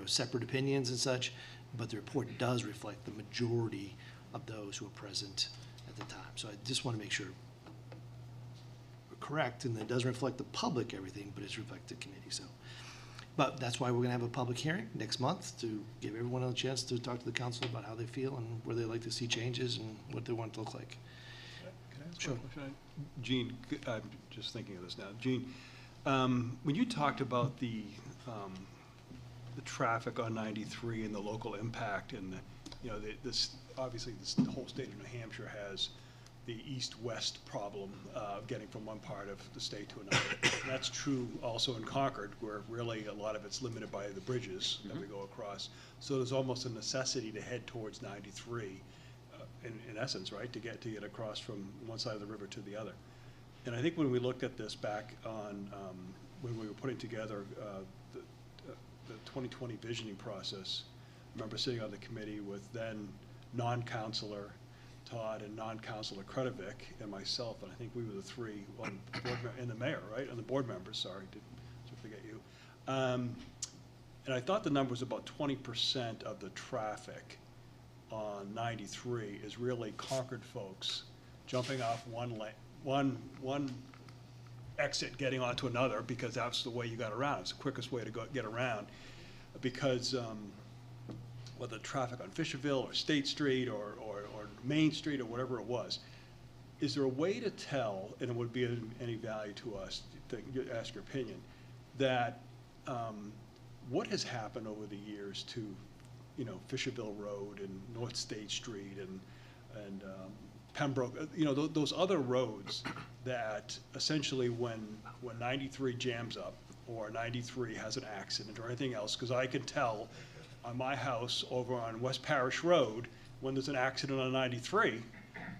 separate opinions and such, but the report does reflect the majority of those who were present at the time. So I just want to make sure we're correct, and it doesn't reflect the public everything, but it's reflected the committee. So, but that's why we're going to have a public hearing next month to give everyone a chance to talk to the council about how they feel and where they like to see changes and what they want it to look like. Can I ask Sure. one question? Gene, I'm just thinking of this now. Gene, when you talked about the traffic on 93 and the local impact and obviously the whole state of New Hampshire has the east-west problem of getting from one part of the state to another. And that's true also in Concord, where really a lot of it's limited by the bridges that we go across. So there's almost a necessity to head towards 93, in essence, right, to get across from one side of the river to the other. And I think when we looked at this back on when we were putting together the 2020 visioning process, I remember sitting on the committee with then non-councilor Todd and non-councilor Kretovic and myself, and I think we were the three on the board and the mayor, right, and the board members. Sorry, to forget you. And I thought the number was about 20% of the traffic on 93 is really Concord folks jumping off one exit, getting onto another, because that's the way you got around. It's the quickest way to get around, because whether traffic on Fisherville or State Street or Main Street or whatever it was, is there a way to tell, and it would be of any value to us, to ask your opinion, that what has happened over the years to, you know, Fisherville Road and North State Street and Pembroke, you know, those other roads that essentially when 93 jams up or 93 has an accident or anything else, because I can tell on my house over on West Parish Road, when there's an accident on 93,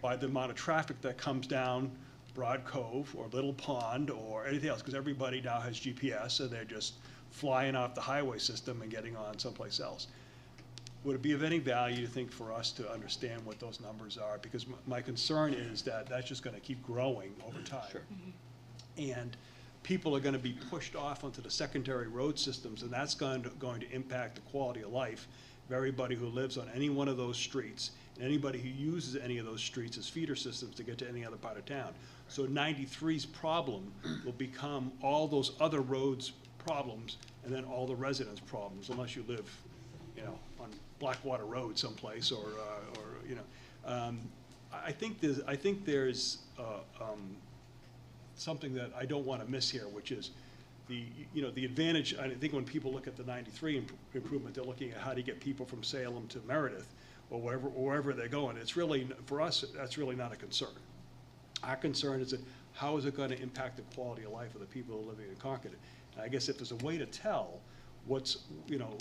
by the amount of traffic that comes down Broad Cove or Little Pond or anything else, because everybody now has GPS and they're just flying off the highway system and getting on someplace else. Would it be of any value, you think, for us to understand what those numbers are? Because my concern is that that's just gonna keep growing over time. Sure. And people are gonna be pushed off onto the secondary road systems, and that's going to impact the quality of life of everybody who lives on any one of those streets, and anybody who uses any of those streets as feeder systems to get to any other part of town. So 93's problem will become all those other roads' problems, and then all the residents' problems, unless you live, you know, on Blackwater Road someplace, or you know. I think there's something that I don't want to miss here, which is the advantage. I think when people look at the 93 improvement, they're looking at how to get people from Salem to Meredith or wherever they're going. It's really, for us, that's really not a concern. Our concern is that how is it going to impact the quality of life of the people who are living in Concord? And I guess if there's a way to tell what's, you know,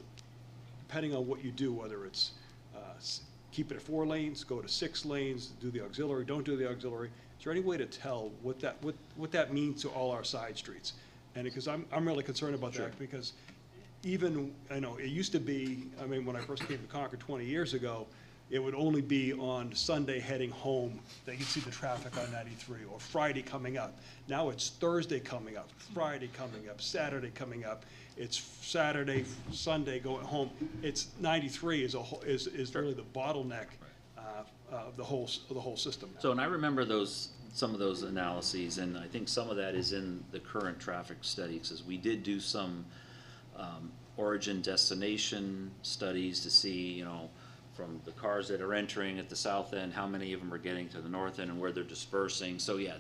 depending on what you do, whether it's keep it at 4 lanes, go to 6 lanes, do the auxiliary, don't do the auxiliary, is there any way to tell what that means to all our side streets? And because I'm really concerned about that, because even, I know, it used to be, I mean, when I first came to Concord 20 years ago, it would only be on Sunday heading home that you'd see the traffic on 93, or Friday coming up. Now it's Thursday coming up, Friday coming up, Saturday coming up. It's Saturday, Sunday going home. It's 93 is really the bottleneck of the whole system. So, and I remember some of those analyses, and I think some of that is in the current traffic studies, because we did do some origin destination studies to see, you know, from the cars that are entering at the south end, how many of them are getting to the north end and where they're dispersing. So yeah,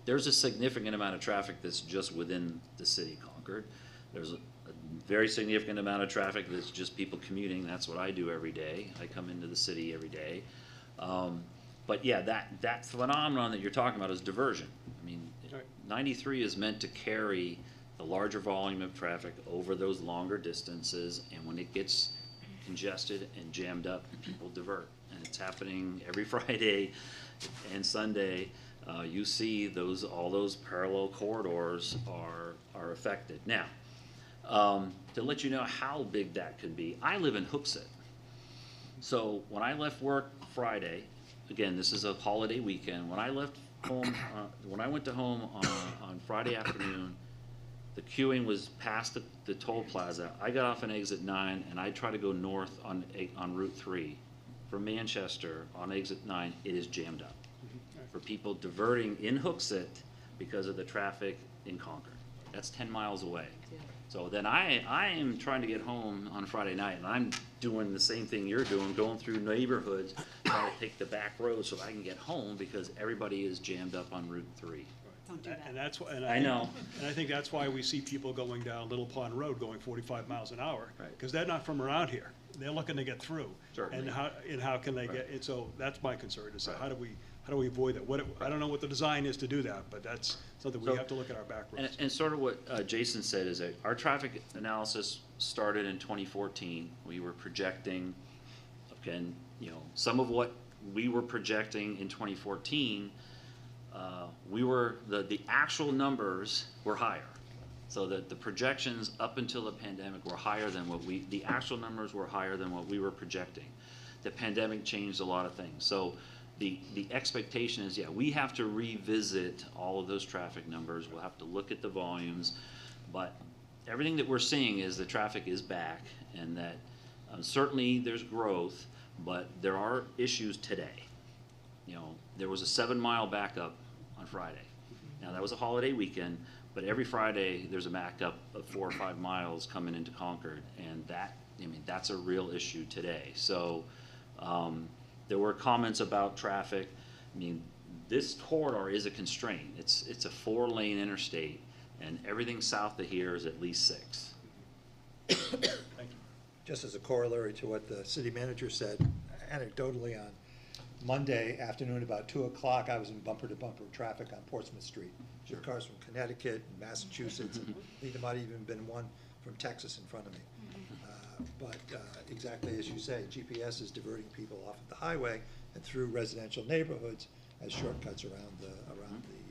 there's a significant amount of traffic that's just within the city of Concord. There's a very significant amount of traffic that's just people commuting. That's what I do every day. I come into the city every day. But yeah, that phenomenon that you're talking about is diversion. I mean, 93 is meant to carry the larger volume of traffic over those longer distances, and when it gets congested and jammed up, people divert. And it's happening every Friday and Sunday. You see all those parallel corridors are affected. Now, to let you know how big that could be, I live in Hooksett. So when I left work Friday, again, this is a holiday weekend, when I left home, when I went to home on Friday afternoon, the queuing was past the toll plaza. I got off on exit 9 and I try to go north on Route 3 from Manchester on exit 9. It is jammed up for people diverting in Hooksett because of the traffic in Concord. That's 10 miles away. So then I am trying to get home on Friday night, and I'm doing the same thing you're doing, going through neighborhoods, trying to take the back road so I can get home because everybody is jammed up on Route 3. Don't do that. And that's why, I know. And I think that's why we see people going down Little Pond Road going 45 miles an hour. Right. Because they're not from around here. They're looking to get through. Certainly. And how can they get, and so that's my concern, is how do we avoid that? I don't know what the design is to do that, but that's something we have to look at our back roads. And sort of what Jason said is that our traffic analysis started in 2014. We were projecting, again, you know, some of what we were projecting in 2014, the actual numbers were higher. So that the projections up until the pandemic were higher than the actual numbers were higher than what we were projecting. The pandemic changed a lot of things. So the expectation is, yeah, we have to revisit all of those traffic numbers. We'll have to look at the volumes, but everything that we're seeing is the traffic is back, and that certainly there's growth, but there are issues today. You know, there was a 7-mile backup on Friday. Now that was a holiday weekend, but every Friday there's a backup of 4 or 5 miles coming into Concord, and that's a real issue today. So there were comments about traffic. I mean, this corridor is a constraint. It's a 4-lane interstate, and everything south of here is at least 6. Just as a corollary to what the city manager said, anecdotally on Monday afternoon about 2 o'clock, I was in bumper-to-bumper traffic on Portsmouth Street. There were cars from Connecticut and Massachusetts, and I think there might have even been one from Texas in front of me. But exactly as you say, GPS is diverting people off of the highway and through residential neighborhoods as shortcuts around the.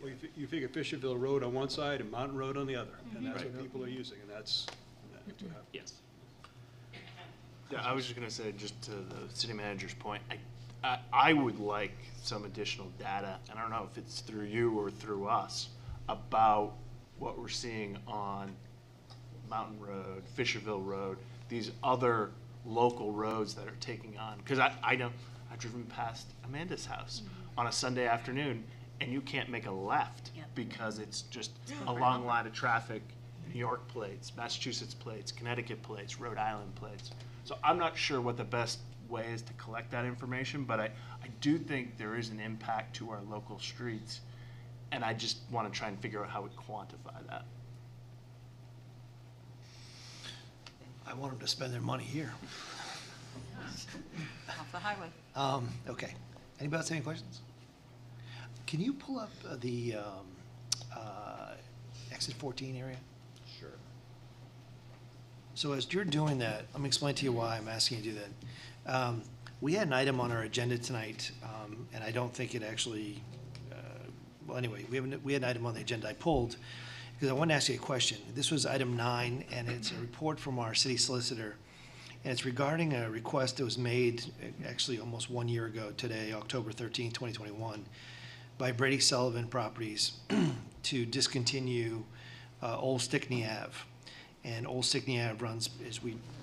Well, you figure Fisherville Road on one side and Mountain Road on the other, and that's what Right. people are using, and that's what happens. Yes. Yeah, I was just gonna say, just to the city manager's point, I would like some additional data, and I don't know if it's through you or through us, about what we're seeing on Mountain Road, Fisherville Road, these other local roads that are taking on, because I know, I've driven past Amanda's house on a Sunday afternoon, and you can't make a left because it's just a long line of traffic, New York plates, Massachusetts plates, Connecticut plates, Rhode Island plates. So I'm not sure what the best way is to collect that information, but I do think there is an impact to our local streets, and I just want to try and figure out how we quantify that. I want them to spend their money here. Off the highway. Okay. Anybody else have any questions? Can you pull up the exit 14 area? Sure. So as you're doing that, let me explain to you why I'm asking you to do that. We had an item on our agenda tonight, and I don't think it actually, well, anyway, we had an item on the agenda I pulled because I wanted to ask you a question. This was item 9, and it's a report from our city solicitor, and it's regarding a request that was made actually almost 1 year ago today, October 13, 2021, by Brady Sullivan Properties to discontinue Old Stickney Ave. And Old Stickney Ave runs, as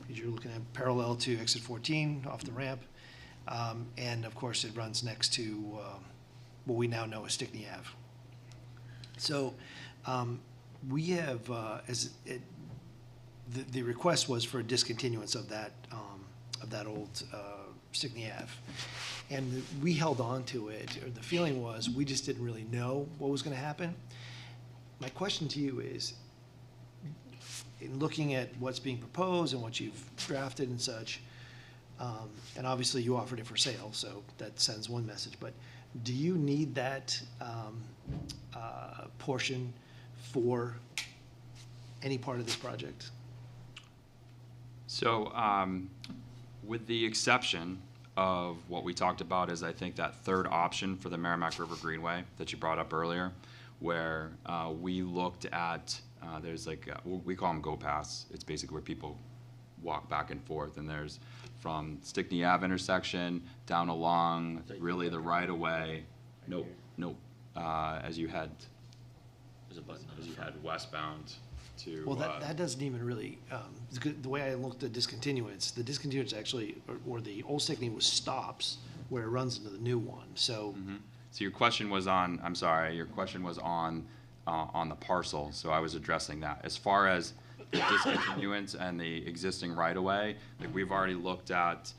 you're looking at, parallel to exit 14 off the ramp. And of course, it runs next to what we now know as Stickney Ave. So we have, the request was for a discontinuance of that old Stickney Ave. And we held on to it, or the feeling was, we just didn't really know what was gonna happen. My question to you is, in looking at what's being proposed and what you've drafted and such, and obviously you offered it for sale, so that sends one message, but do you need that portion for any part of this project? So, with the exception of what we talked about is, I think, that third option for the Merrimack River Greenway that you brought up earlier, where we looked at, there's like, we call them go-paths. It's basically where people walk back and forth, and there's from Stickney Ave intersection down along really the right-of-way. Nope, as you head westbound to. Well, that doesn't even really, the way I looked at discontinuance, the discontinuance actually, or the Old Stickney was stops where it runs into the new one, so. So your question was on, I'm sorry, your question was on the parcel, so I was addressing that. As far as the discontinuance and the existing right-of-way, like we've already looked at,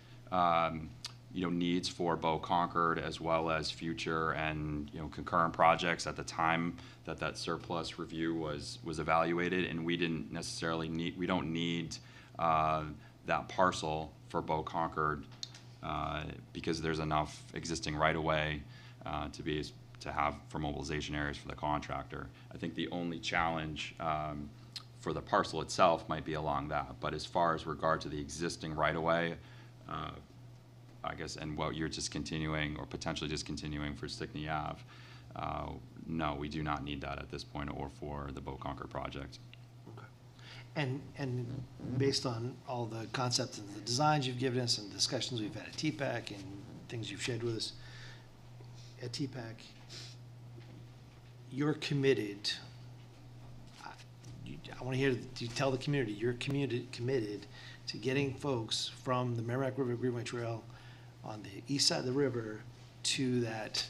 needs for Bow Concord as well as future and, concurrent projects at the time that surplus review was evaluated, and we didn't necessarily we don't need that parcel for Bow Concord because there's enough existing right-of-way to have for mobilization areas for the contractor. I think the only challenge for the parcel itself might be along that, but as far as regard to the existing right-of-way, I guess, and what you're discontinuing or potentially discontinuing for Stickney Ave, no, we do not need that at this point or for the Bow Concord project. And based on all the concepts and the designs you've given us and discussions we've had at TPAC and things you've shared with us at TPAC, you're committed, I want to hear you tell the community, you're committed to getting folks from the Merrimack River Greenway Trail on the east side of the river to that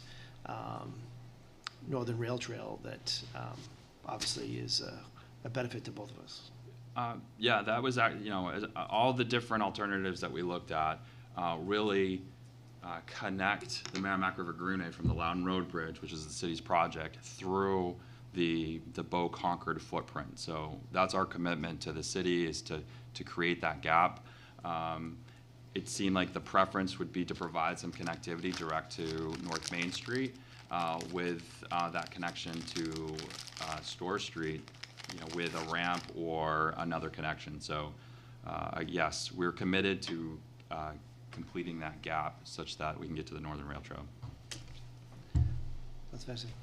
northern rail trail that obviously is a benefit to both of us. Yeah, that was, all the different alternatives that we looked at really connect the Merrimack River Greenway from the Loudon Road Bridge, which is the city's project, through the Bow Concord footprint. So that's our commitment to the city, is to create that gap. It seemed like the preference would be to provide some connectivity direct to North Main Street with that connection to Store Street, with a ramp or another connection. So yes, we're committed to completing that gap such that we can get to the Northern Rail Trail. That's fascinating.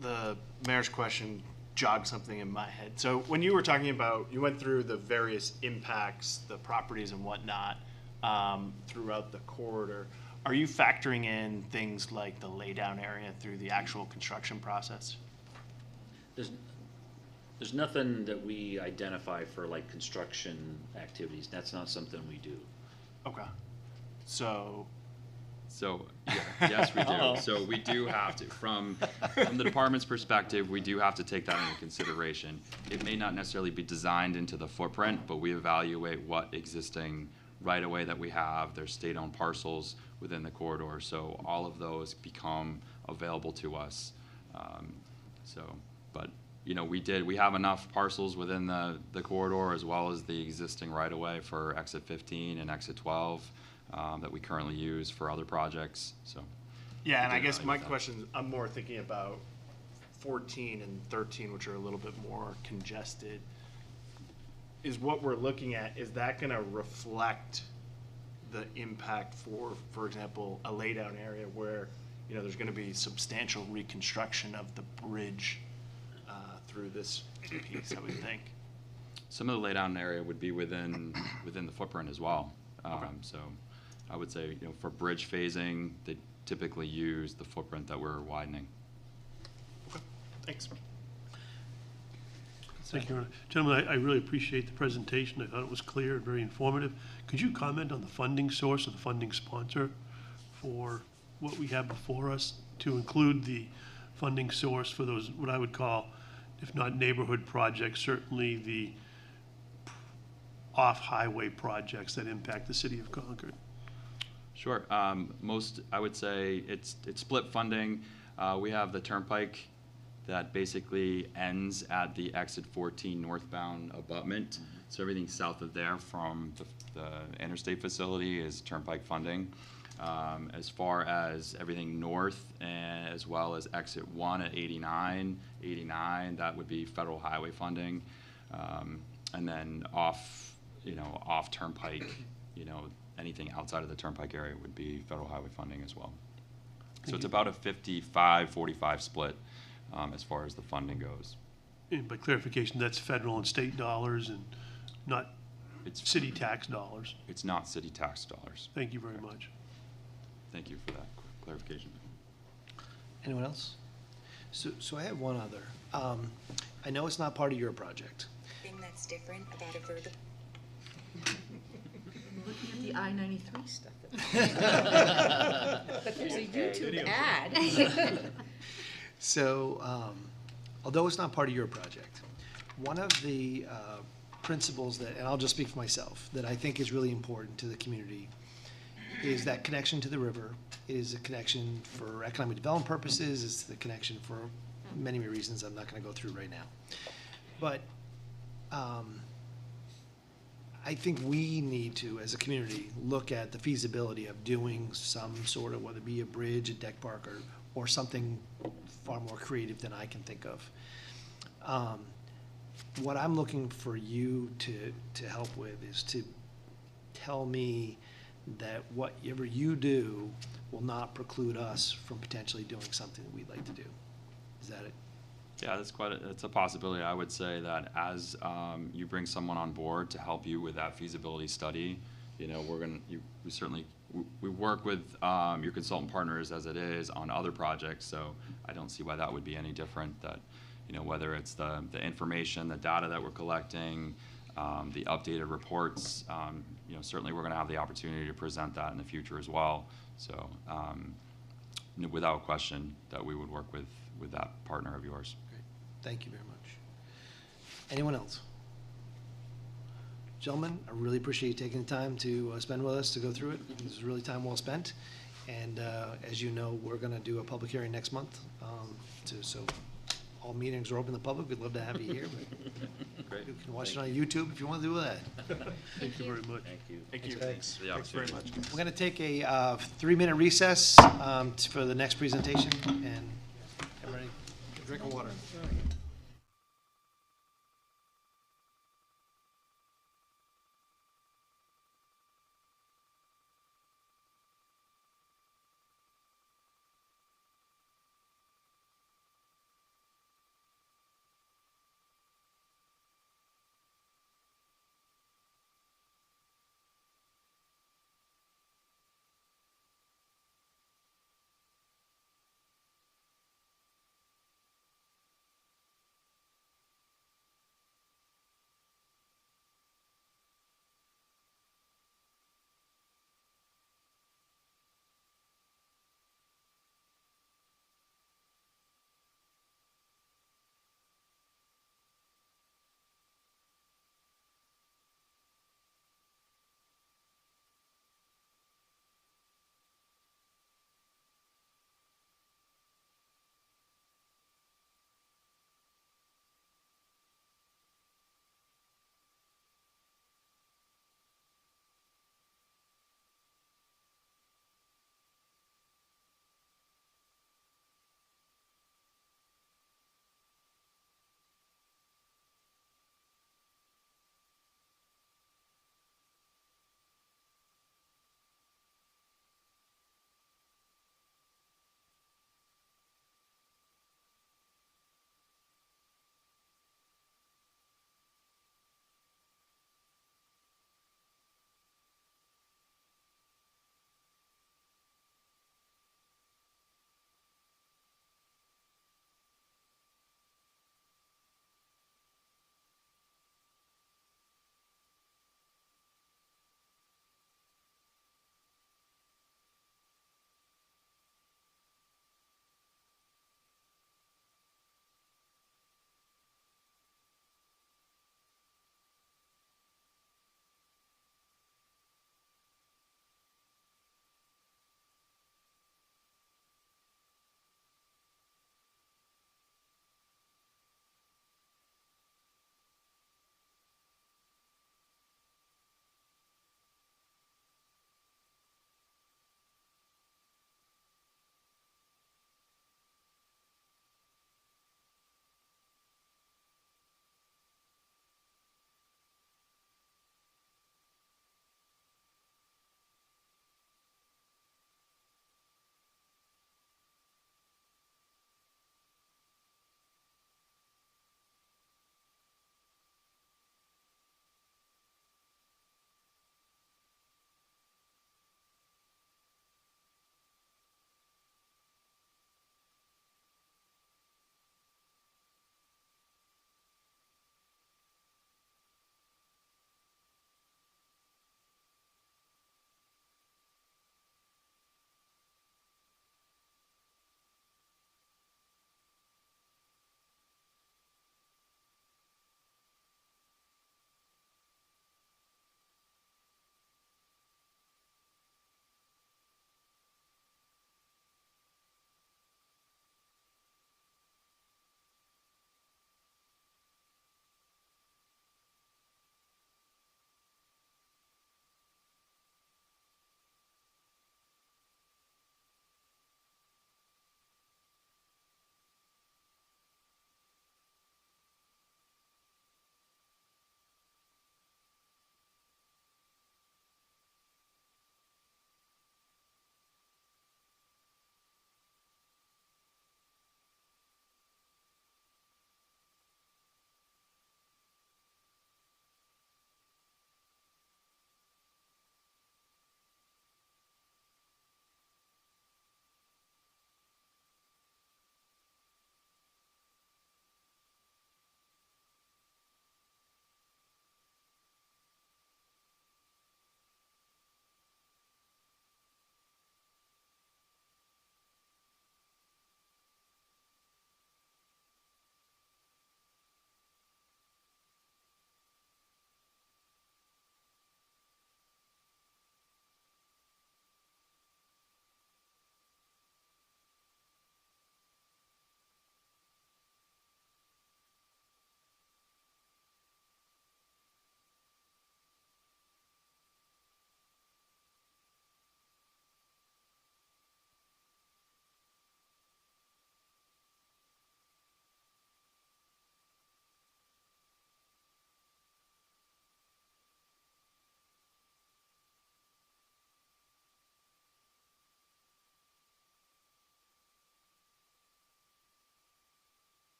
The mayor's question jogged something in my head. So when you were talking about, you went through the various impacts, the properties and whatnot, throughout the corridor. Are you factoring in things like the laydown area through the actual construction process? There's nothing that we identify for like construction activities. That's not something we do. Okay. So Yeah, yes, we do. So we do have to, from the department's perspective, we do have to take that into consideration. It may not necessarily be designed into the footprint, but we evaluate what existing right-of-way that we have. There's state-owned parcels within the corridor, so all of those become available to us. But we have enough parcels within the corridor, as well as the existing right-of-way for exit 15 and exit 12 that we currently use for other projects. So yeah, and I guess my question, I'm more thinking about 14 and 13, which are a little bit more congested. Is what we're looking at, is that going to reflect the impact for example, a laydown area where there's going to be substantial reconstruction of the bridge through this piece, I would think? some of the laydown area would be within the footprint as well. So I would say, for bridge phasing, they typically use the footprint that we're widening. Okay, thanks. Thank you, Your Honor. Gentlemen, I really appreciate the presentation. I thought it was clear and very informative. Could you comment on the funding source or the funding sponsor for what we have before us, to include the funding source for those, what I would call, if not neighborhood projects, certainly the off-highway projects that impact the city of Concord? Sure. Most, I would say, it's split funding. We have the Turnpike that basically ends at the exit 14 northbound abutment. So everything south of there from the interstate facility is Turnpike funding. As far as everything north, as well as exit 1 at 89, that would be federal highway funding. And then off Turnpike, anything outside of the Turnpike area would be federal highway funding as well. So it's about a 55-45 split as far as the funding goes. And by clarification, that's federal and state dollars and not city tax dollars? It's not city tax dollars. Thank you very much. Thank you for that clarification. Anyone else? So I have one other. I know it's not part of your project. Thing that's different about a vertical. Looking at the I-93 stuff. But there's a YouTube ad. So, although it's not part of your project, one of the principles that, and I'll just speak for myself, that I think is really important to the community is that connection to the river. It is a connection for economic development purposes. It's the connection for many, many reasons I'm not going to go through right now. But I think we need to, as a community, look at the feasibility of doing some sort of, whether it be a bridge, a deck park, or something far more creative than I can think of. What I'm looking for you to help with is to tell me that whatever you do will not preclude us from potentially doing something that we'd like to do. Is that it? Yeah, it's a possibility. I would say that as you bring someone on board to help you with that feasibility study, we work with your consultant partners as it is on other projects. So I don't see why that would be any different. That whether it's the information, the data that we're collecting, the updated reports, certainly we're going to have the opportunity to present that in the future as well. So without question, that we would work with that partner of yours. Great. Thank you very much. Anyone else? Gentlemen, I really appreciate you taking the time to spend with us to go through it. This is really time well spent. And as you know, we're going to do a public hearing next month. So all meetings are open to the public. We'd love to have you here. But Great. you can watch it on YouTube if you want to do that. Thank you very much. Thank you. Thank you. Thanks. For the opportunity. We're going to take a 3-minute recess for the next presentation. And everybody, drink of water.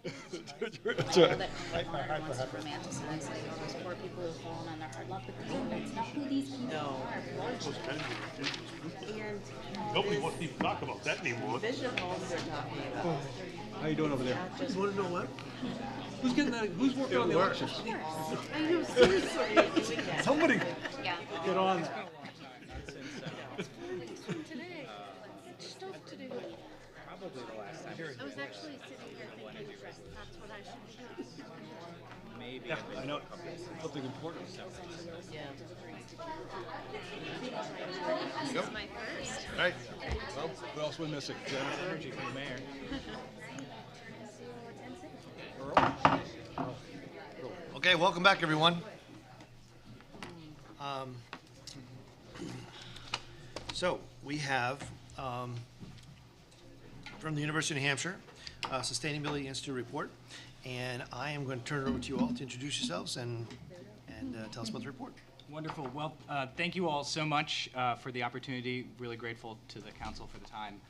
that modern wants to romanticize, like, all those poor people who've fallen on their hard luck, but that's not who these people are. And Nobody wants to even talk about that anymore. vision homes they're talking about. How you doing over there? Not just. You wanna know what? Who's getting that, who's working on the elections? I know, seriously. Somebody Yeah. get on. Today, stuff to do. Probably the last time. I was actually sitting here thinking, that's what I should be doing. Maybe. Yeah, I know, something important. Yeah. This is my first. Right. Well, what else we missing? Jennifer? Energy from the mayor. Okay, welcome back, everyone. So we have, from the University of New Hampshire, Sustainability Institute report, and I am going to turn it over to you all to introduce yourselves and tell us about the report. Wonderful. Well, thank you all so much for the opportunity. Really grateful to the council for the time.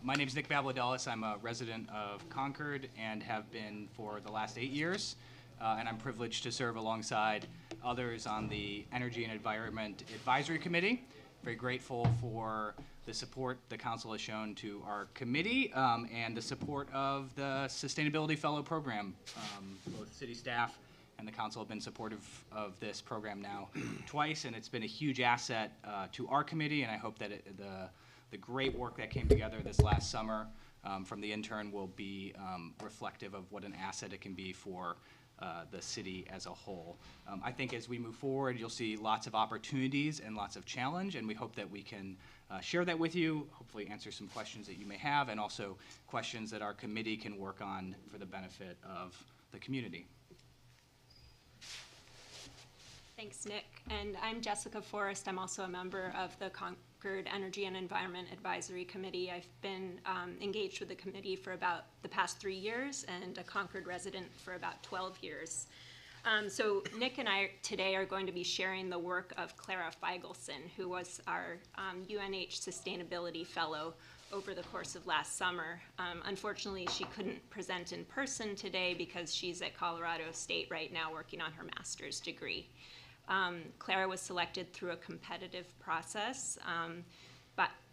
My name is Nick Babladelis. I'm a resident of Concord and have been for the last 8 years. And I'm privileged to serve alongside others on the Energy and Environment Advisory Committee. Very grateful for the support the council has shown to our committee and the support of the Sustainability Fellow Program. Both city staff and the council have been supportive of this program now twice, and it's been a huge asset to our committee, and I hope that the great work that came together this last summer from the intern will be reflective of what an asset it can be for the city as a whole. I think as we move forward, you'll see lots of opportunities and lots of challenge, and we hope that we can share that with you, hopefully answer some questions that you may have, and also questions that our committee can work on for the benefit of the community. Thanks, Nick. And I'm Jessica Forrest. I'm also a member of the Concord Energy and Environment Advisory Committee. I've been engaged with the committee for about the past 3 years and a Concord resident for about 12 years. So Nick and I today are going to be sharing the work of Clara Feigelson, who was our UNH Sustainability Fellow over the course of last summer. Unfortunately, she couldn't present in person today because she's at Colorado State right now working on her master's degree. Clara was selected through a competitive process,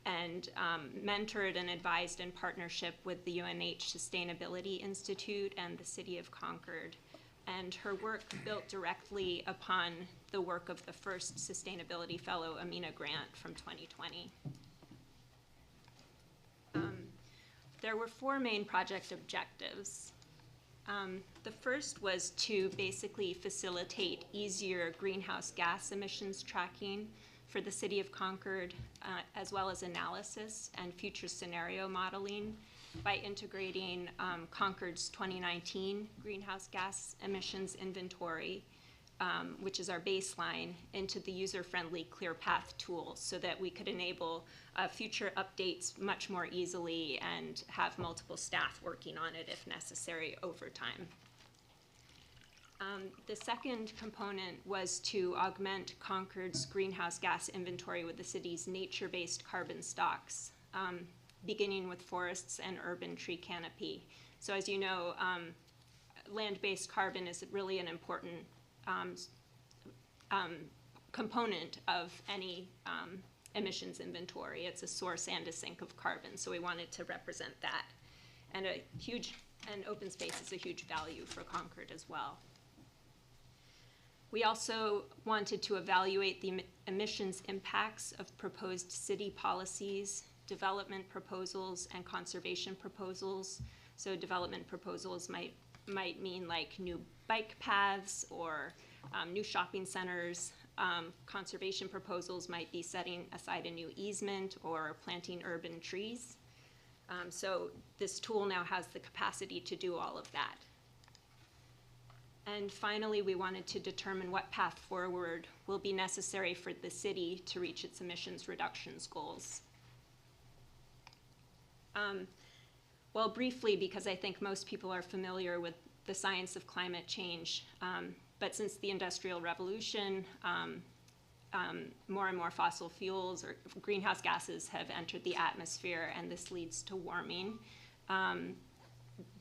and mentored and advised in partnership with the UNH Sustainability Institute and the City of Concord. And her work built directly upon the work of the first Sustainability Fellow, Amina Grant, from 2020. There were 4 main project objectives. The first was to basically facilitate easier greenhouse gas emissions tracking for the City of Concord, as well as analysis and future scenario modeling by integrating Concord's 2019 greenhouse gas emissions inventory, which is our baseline, into the user-friendly ClearPath tool so that we could enable future updates much more easily and have multiple staff working on it if necessary over time. The second component was to augment Concord's greenhouse gas inventory with the city's nature-based carbon stocks, beginning with forests and urban tree canopy. So as you know, land-based carbon is really an important component of any emissions inventory. It's a source and a sink of carbon, so we wanted to represent that. And open space is a huge value for Concord as well. We also wanted to evaluate the emissions impacts of proposed city policies, development proposals, and conservation proposals. So development proposals might mean like new bike paths or new shopping centers. Conservation proposals might be setting aside a new easement or planting urban trees. So this tool now has the capacity to do all of that. And finally, we wanted to determine what path forward will be necessary for the city to reach its emissions reductions goals. Well, briefly, because I think most people are familiar with the science of climate change, but since the Industrial Revolution, more and more fossil fuels or greenhouse gases have entered the atmosphere, and this leads to warming.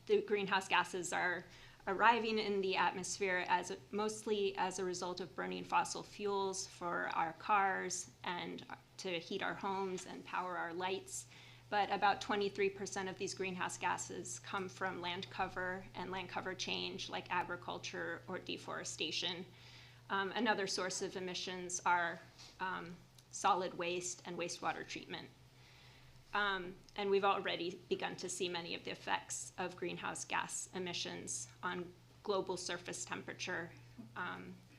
the greenhouse gases are arriving in the atmosphere mostly as a result of burning fossil fuels for our cars and to heat our homes and power our lights. But about 23% of these greenhouse gases come from land cover and land cover change, like agriculture or deforestation. Another source of emissions are solid waste and wastewater treatment. And we've already begun to see many of the effects of greenhouse gas emissions on global surface temperature,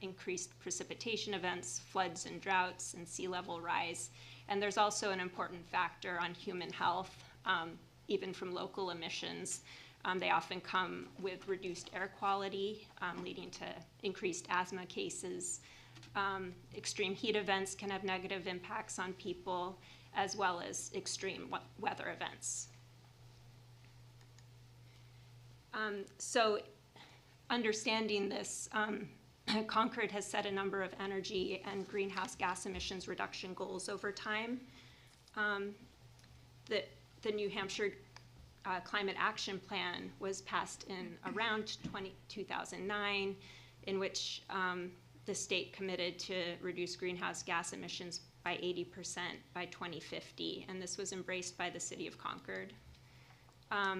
increased precipitation events, floods and droughts, and sea level rise. And there's also an important factor on human health, even from local emissions. They often come with reduced air quality, leading to increased asthma cases. Extreme heat events can have negative impacts on people, as well as extreme weather events. So understanding this, Concord has set a number of energy and greenhouse gas emissions reduction goals over time. The New Hampshire Climate Action Plan was passed in around 2009, in which the state committed to reduce greenhouse gas emissions by 80% by 2050, and this was embraced by the city of Concord. Our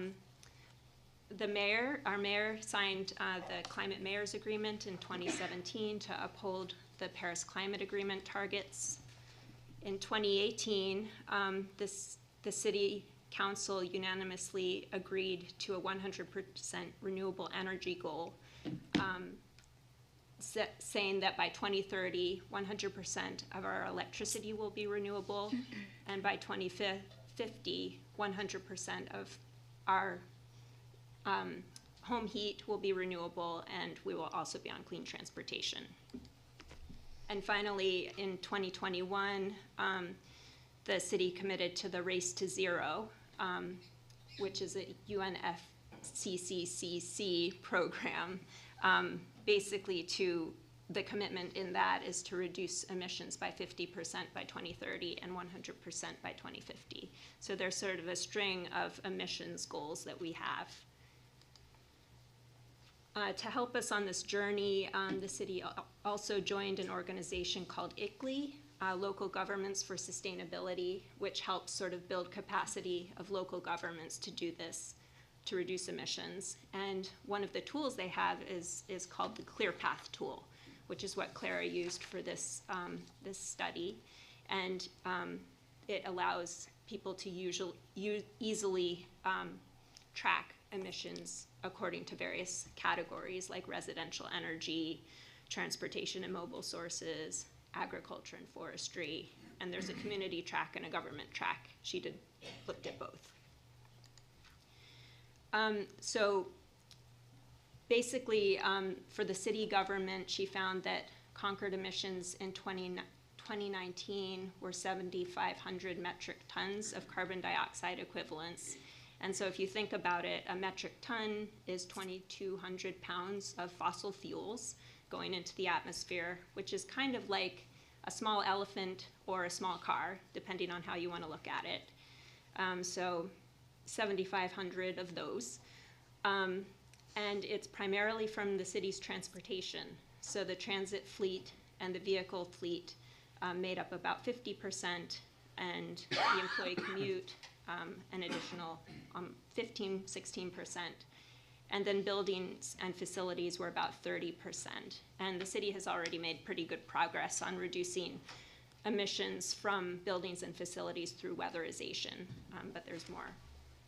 mayor signed the Climate Mayor's Agreement in 2017 to uphold the Paris Climate Agreement targets. In 2018, the city council unanimously agreed to a 100% renewable energy goal, saying that by 2030, 100% of our electricity will be renewable, and by 2050, 100% of our home heat will be renewable, and we will also be on clean transportation. And finally, in 2021, the city committed to the Race to Zero, which is a UNFCCC program. Basically, the commitment in that is to reduce emissions by 50% by 2030 and 100% by 2050. So there's sort of a string of emissions goals that we have. To help us on this journey, the city also joined an organization called ICLEI, Local Governments for Sustainability, which helps sort of build capacity of local governments to do this, to reduce emissions. And one of the tools they have is called the Clear Path tool, which is what Clara used for this study. And it allows people to easily track emissions according to various categories like residential energy, transportation and mobile sources, agriculture and forestry, and there's a community track and a government track. She looked at both. So basically, for the city government, she found that Concord emissions in 2019 were 7,500 metric tons of carbon dioxide equivalents. And so if you think about it, a metric ton is 2,200 pounds of fossil fuels going into the atmosphere, which is kind of like a small elephant or a small car, depending on how you want to look at it. So 7,500 of those. And it's primarily from the city's transportation. So the transit fleet and the vehicle fleet made up about 50%, and the employee commute an additional 16%. And then buildings and facilities were about 30%. And the city has already made pretty good progress on reducing emissions from buildings and facilities through weatherization, but there's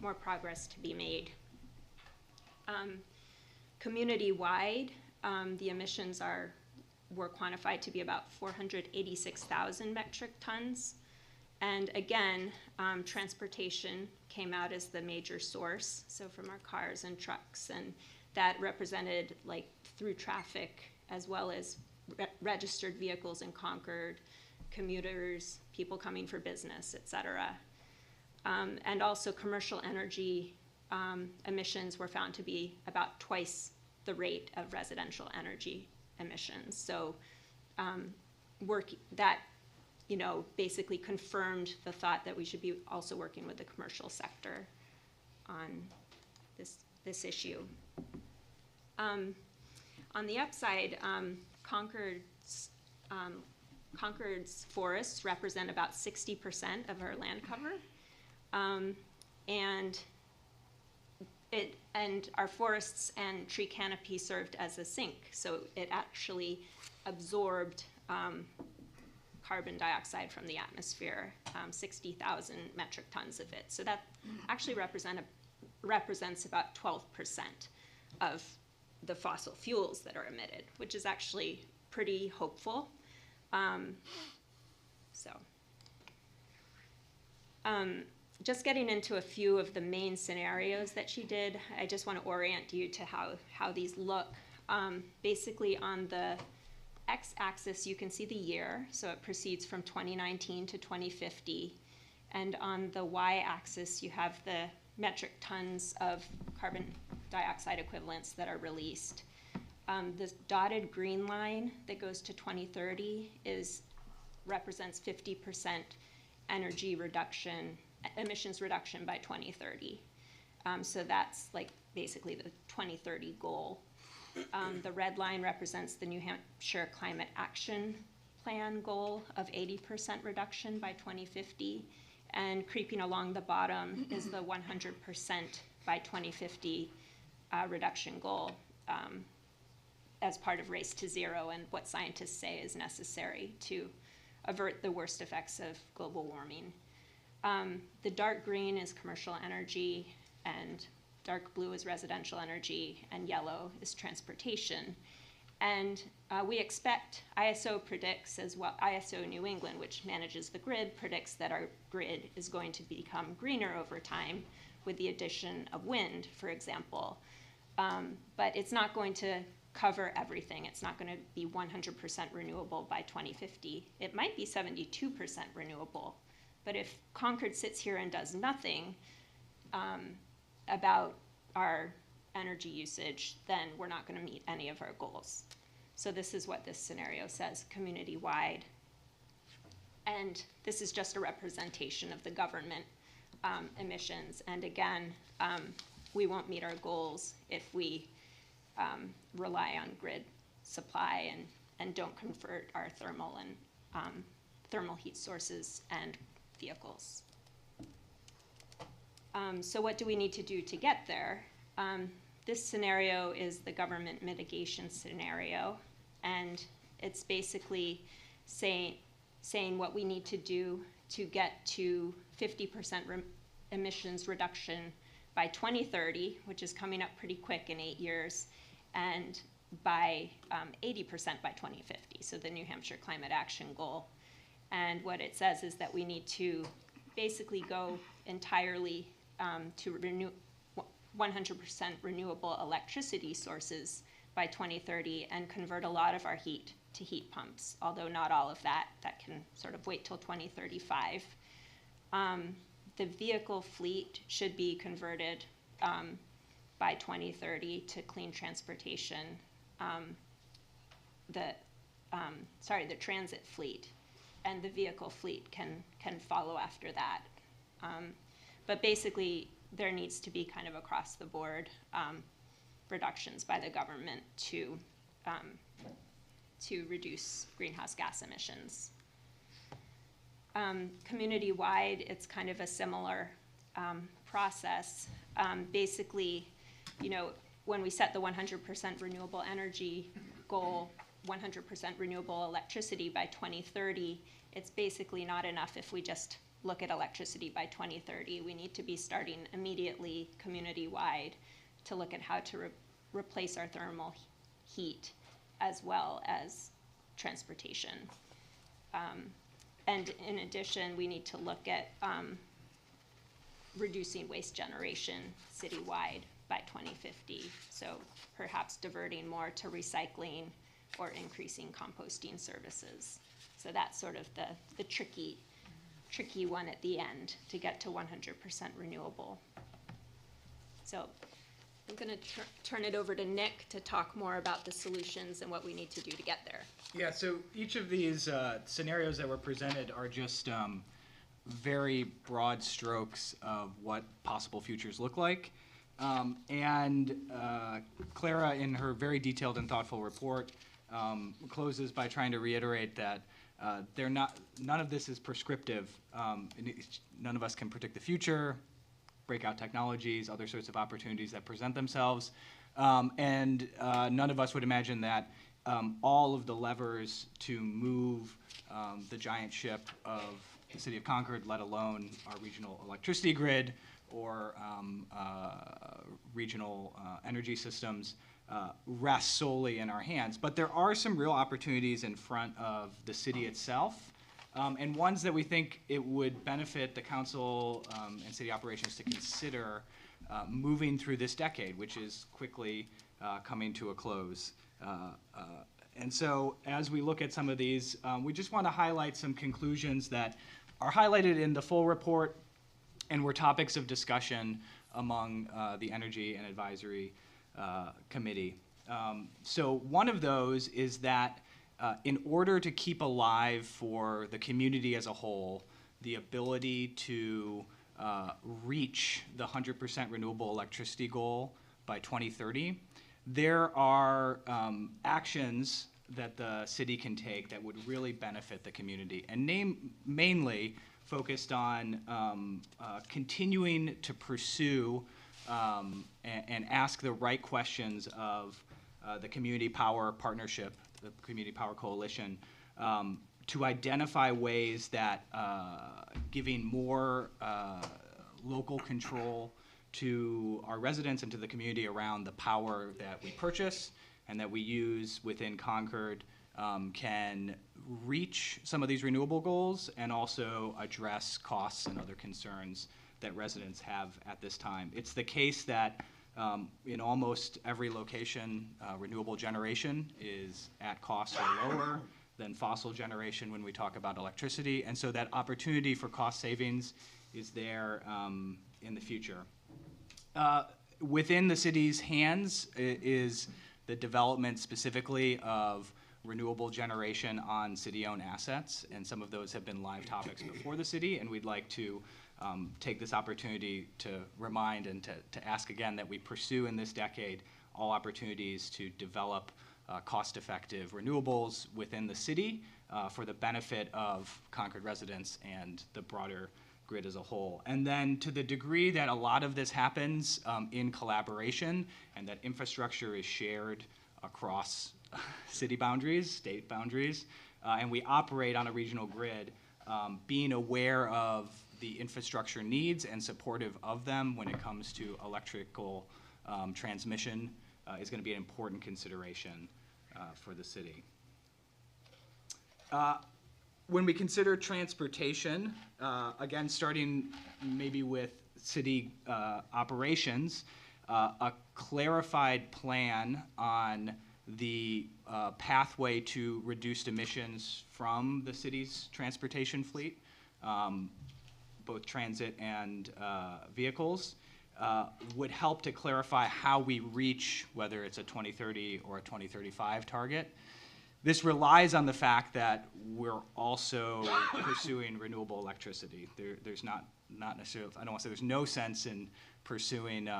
more progress to be made. Community-wide, the emissions were quantified to be about 486,000 metric tons. And again, transportation came out as the major source, so from our cars and trucks, and that represented like through traffic as well as registered vehicles in Concord, commuters, people coming for business, et cetera. And also commercial energy emissions were found to be about twice the rate of residential energy emissions. So that basically confirmed the thought that we should be also working with the commercial sector on this this issue. On the upside, Concord's forests represent about 60% of our land cover. And our forests and tree canopy served as a sink, so it actually absorbed carbon dioxide from the atmosphere, 60,000 metric tons of it. So that actually represents about 12% of the fossil fuels that are emitted, which is actually pretty hopeful. Just getting into a few of the main scenarios that she did, I just want to orient you to how these look. Basically on the x-axis you can see the year, so it proceeds from 2019 to 2050. And on the y-axis you have the metric tons of carbon dioxide equivalents that are released. This dotted green line that goes to 2030 represents 50% energy reduction, emissions reduction by 2030. So that's like basically the 2030 goal. The red line represents the New Hampshire Climate Action Plan goal of 80% reduction by 2050. And creeping along the bottom is the 100% by 2050 reduction goal as part of Race to Zero and what scientists say is necessary to avert the worst effects of global warming. The dark green is commercial energy, and dark blue is residential energy, and yellow is transportation. And we expect, ISO predicts as well, ISO New England, which manages the grid, predicts that our grid is going to become greener over time with the addition of wind, for example. But it's not going to cover everything. It's not going to be 100% renewable by 2050. It might be 72% renewable. But if Concord sits here and does nothing about our energy usage, then we're not going to meet any of our goals. So this is what this scenario says, community-wide. And this is just a representation of the government emissions. And again, we won't meet our goals if we rely on grid supply and don't convert our thermal and thermal heat sources and vehicles. So what do we need to do to get there? This scenario is the government mitigation scenario, and it's basically saying what we need to do to get to 50% emissions reduction by 2030, which is coming up pretty quick in 8 years, and by 80% by 2050, so the New Hampshire Climate Action Goal. And what it says is that we need to basically go entirely to 100% renewable electricity sources by 2030 and convert a lot of our heat to heat pumps, although not all of that. That can sort of wait till 2035. The vehicle fleet should be converted by 2030 to clean transportation. The transit fleet and the vehicle fleet can follow after that. But basically, there needs to be kind of across the board reductions by the government to reduce greenhouse gas emissions. Community-wide, it's kind of a similar process. Basically, when we set the 100% renewable energy goal, 100% renewable electricity by 2030, it's basically not enough if we just look at electricity by 2030. We need to be starting immediately community-wide to look at how to replace our thermal heat as well as transportation. And in addition, we need to look at reducing waste generation citywide by 2050. So perhaps diverting more to recycling or increasing composting services. So that's sort of the tricky one at the end to get to 100% renewable. So I'm going to turn it over to Nick to talk more about the solutions and what we need to do to get there. Yeah, so each of these scenarios that were presented are just very broad strokes of what possible futures look like. And Clara, in her very detailed and thoughtful report, closes by trying to reiterate that none of this is prescriptive. None of us can predict the future, breakout technologies, other sorts of opportunities that present themselves. And none of us would imagine that all of the levers to move the giant ship of the city of Concord, let alone our regional electricity grid or regional energy systems, rest solely in our hands. But there are some real opportunities in front of the city itself, and ones that we think it would benefit the council and city operations to consider moving through this decade, which is quickly coming to a close. And so as we look at some of these, we just want to highlight some conclusions that are highlighted in the full report and were topics of discussion among the Energy and Advisory Committee. So one of those is that in order to keep alive for the community as a whole the ability to reach the 100% renewable electricity goal by 2030, there are actions that the city can take that would really benefit the community, and mainly focused on continuing to pursue and ask the right questions of the Community Power Partnership, the Community Power Coalition, to identify ways that giving more local control to our residents and to the community around the power that we purchase and that we use within Concord can reach some of these renewable goals and also address costs and other concerns that residents have at this time. It's the case that in almost every location, renewable generation is at cost or lower than fossil generation when we talk about electricity, and so that opportunity for cost savings is there in the future. Within the city's hands is the development specifically of renewable generation on city-owned assets, and some of those have been live topics before the city, and we'd like to take this opportunity to remind and to ask again that we pursue in this decade all opportunities to develop cost-effective renewables within the city for the benefit of Concord residents and the broader grid as a whole. And then to the degree that a lot of this happens in collaboration and that infrastructure is shared across city boundaries, state boundaries, and we operate on a regional grid, being aware of the infrastructure needs and supportive of them when it comes to electrical transmission is going to be an important consideration for the city. When we consider transportation, again, starting maybe with city operations, a clarified plan on the pathway to reduced emissions from the city's transportation fleet, both transit and vehicles, would help to clarify how we reach whether it's a 2030 or a 2035 target. This relies on the fact that we're also pursuing renewable electricity. There's not necessarily, I don't want to say there's no sense in pursuing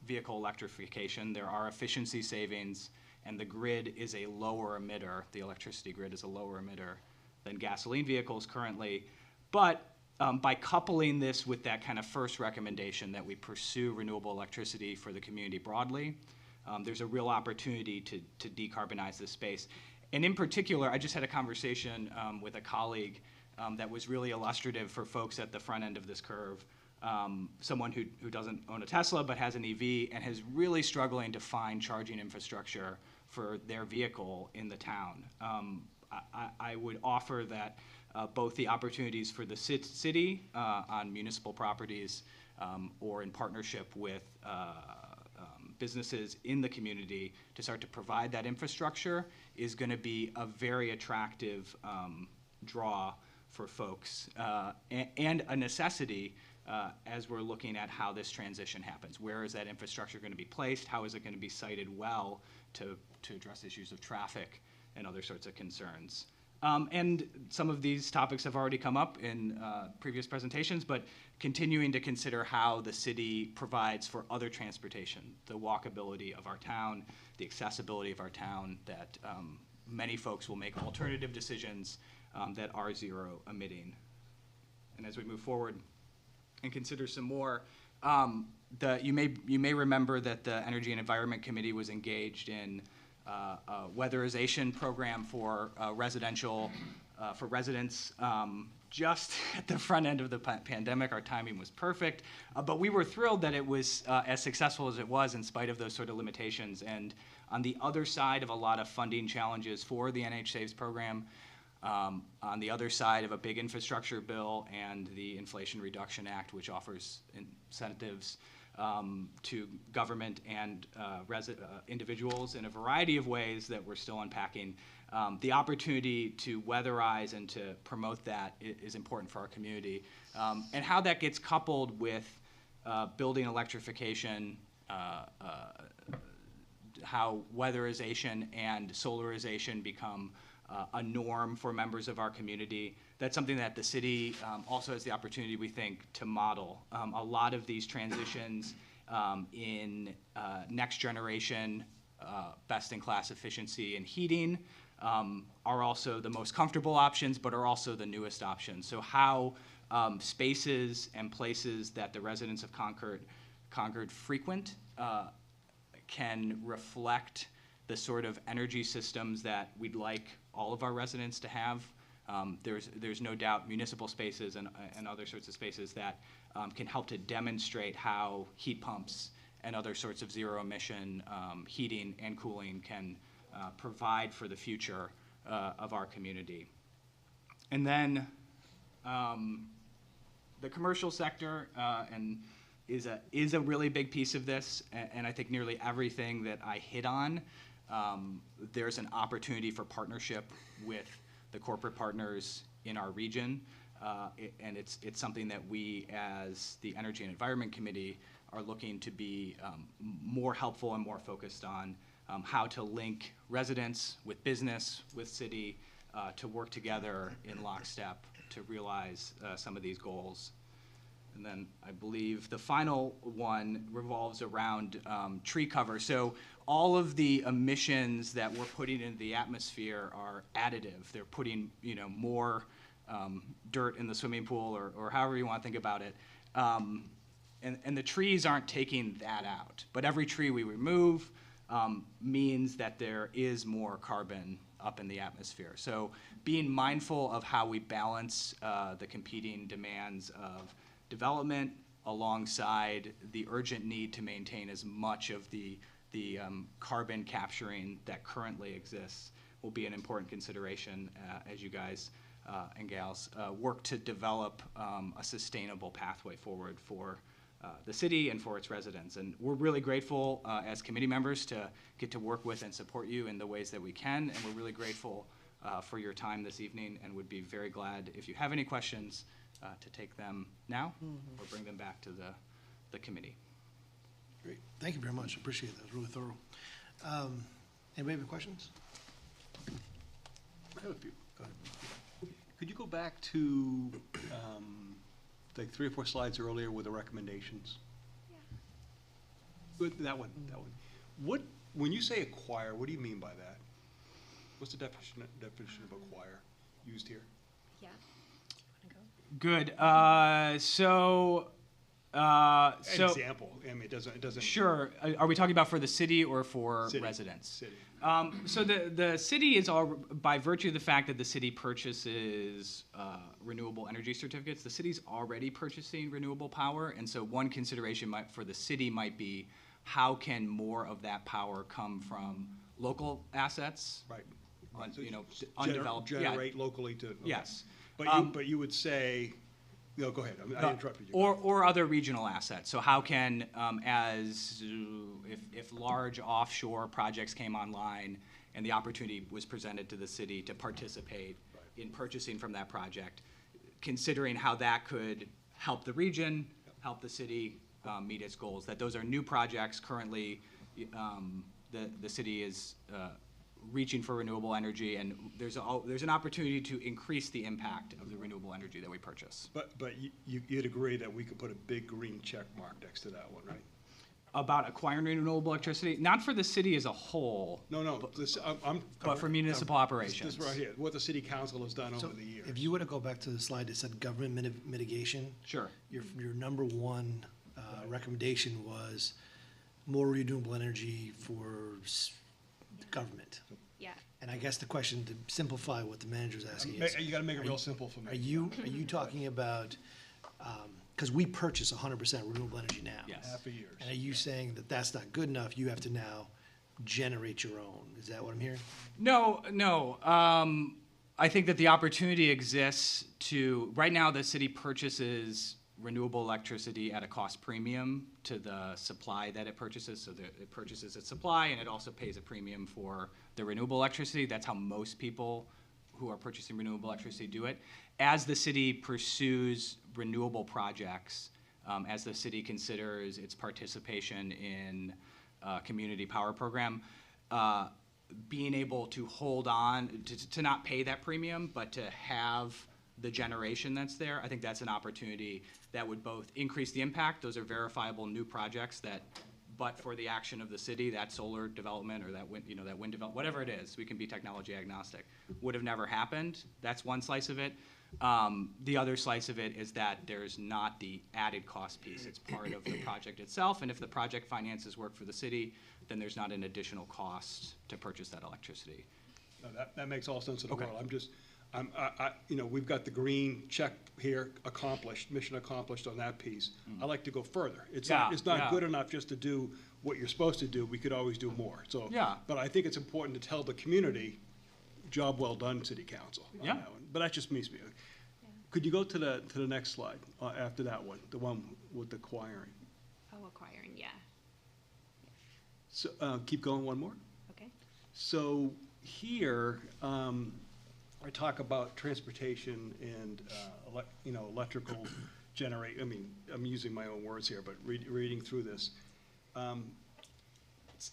vehicle electrification. There are efficiency savings, and the grid is a lower emitter. The electricity grid is a lower emitter than gasoline vehicles currently. But by coupling this with that kind of first recommendation that we pursue renewable electricity for the community broadly, there's a real opportunity to decarbonize this space. And in particular, I just had a conversation with a colleague that was really illustrative for folks at the front end of this curve, someone who doesn't own a Tesla but has an EV and is really struggling to find charging infrastructure for their vehicle in the town. I would offer that both the opportunities for the city on municipal properties or in partnership with businesses in the community to start to provide that infrastructure is going to be a very attractive draw for folks and a necessity as we're looking at how this transition happens. Where is that infrastructure going to be placed? How is it going to be sited well to address issues of traffic and other sorts of concerns? And some of these topics have already come up in previous presentations, but continuing to consider how the city provides for other transportation, the walkability of our town, the accessibility of our town, that many folks will make alternative decisions that are zero emitting. And as we move forward and consider some more, you may remember that the Energy and Environment Committee was engaged in a weatherization program for residential, for residents. Just at the front end of the pandemic, our timing was perfect, but we were thrilled that it was as successful as it was in spite of those sort of limitations. And on the other side of a lot of funding challenges for the NH Saves program, on the other side of a big infrastructure bill and the Inflation Reduction Act, which offers incentives to government and individuals in a variety of ways that we're still unpacking. The opportunity to weatherize and to promote that is important for our community. And how that gets coupled with building electrification, how weatherization and solarization become a norm for members of our community. That's something that the city also has the opportunity, we think, to model. A lot of these transitions in next generation best-in-class efficiency and heating are also the most comfortable options, but are also the newest options. So how spaces and places that the residents of Concord frequent can reflect the sort of energy systems that we'd like all of our residents to have. There's no doubt municipal spaces and other sorts of spaces that can help to demonstrate how heat pumps and other sorts of zero emission heating and cooling can provide for the future of our community. And then the commercial sector is a really big piece of this, and I think nearly everything that I hit on, there's an opportunity for partnership with the corporate partners in our region, and it's something that we, as the Energy and Environment Committee, are looking to be more helpful and more focused on how to link residents with business, with city, to work together in lockstep to realize some of these goals. And then I believe the final one revolves around tree cover. So all of the emissions that we're putting into the atmosphere are additive. They're putting, more dirt in the swimming pool, or however you want to think about it. And the trees aren't taking that out. But every tree we remove means that there is more carbon up in the atmosphere. So being mindful of how we balance the competing demands of development alongside the urgent need to maintain as much of the carbon capturing that currently exists will be an important consideration as you guys and gals work to develop a sustainable pathway forward for the city and for its residents. And we're really grateful as committee members to get to work with and support you in the ways that we can, and we're really grateful for your time this evening, and would be very glad if you have any questions to take them now or bring them back to the committee. Great. Thank you very much. Appreciate that. It was really thorough. Anybody have questions? I have a few. Go ahead. Could you go back to like 3 or 4 slides earlier with the recommendations? Yeah. That one. When you say acquire, what do you mean by that? What's the definition of acquire used here? Yeah. Good. An example. I mean, it doesn't. Sure. Are we talking about for the city or for City. residents? City. So the city is all, by virtue of the fact that the city purchases renewable energy certificates, the city's already purchasing renewable power, and so one consideration for the city might be how can more of that power come from local assets? Right. So Undeveloped. Generate locally to. Okay. Yes. But you would say, no, go ahead. I interrupted you. Or other regional assets. So how can, if large offshore projects came online and the opportunity was presented to the city to participate in purchasing from that project, considering how that could help the region, help the city meet its goals, that those are new projects currently the city is reaching for renewable energy, and there's an opportunity to increase the impact of the renewable energy that we purchase. But you'd agree that we could put a big green check mark next to that one, right? About acquiring renewable electricity, not for the city as a whole. No, But for municipal operations. This right here, what the city council has done So over the years. if you were to go back to the slide that said government mitigation. Sure. Your number one recommendation was more renewable energy for government. Yeah. And I guess the question, to simplify what the manager's asking is. You gotta make it real simple for me. Are you talking about, because we purchase 100% renewable energy now? Yes. Half a year. And are you saying that that's not good enough, you have to now generate your own? Is that what I'm hearing? No. I think that the opportunity exists to, right now, the city purchases renewable electricity at a cost premium to the supply that it purchases. So it purchases its supply, and it also pays a premium for the renewable electricity. That's how most people who are purchasing renewable electricity do it. As the city pursues renewable projects, as the city considers its participation in a community power program, being able to hold on, to not pay that premium, but to have the generation that's there, I think that's an opportunity that would both increase the impact. Those are verifiable new projects that, but for the action of the city, that solar development or that wind, that wind development, whatever it is, we can be technology agnostic, would have never happened. That's one slice of it. The other slice of it is that there's not the added cost piece. It's part of the project itself, and if the project finances work for the city, then there's not an additional cost to purchase that electricity. No, that makes all sense in the Okay. world. We've got the green check here accomplished, mission accomplished on that piece. I like to go further. It's not good enough just to do what you're supposed to do. We could always do more. So, but I think it's important to tell the community, job well done, city council. On that one. But that's just me speaking. Could you go to the next slide after that one, the one with the acquiring? Oh, acquiring, yeah. So keep going one more. Okay. So here, I talk about transportation and, electrical generate, I'm using my own words here, but reading through this.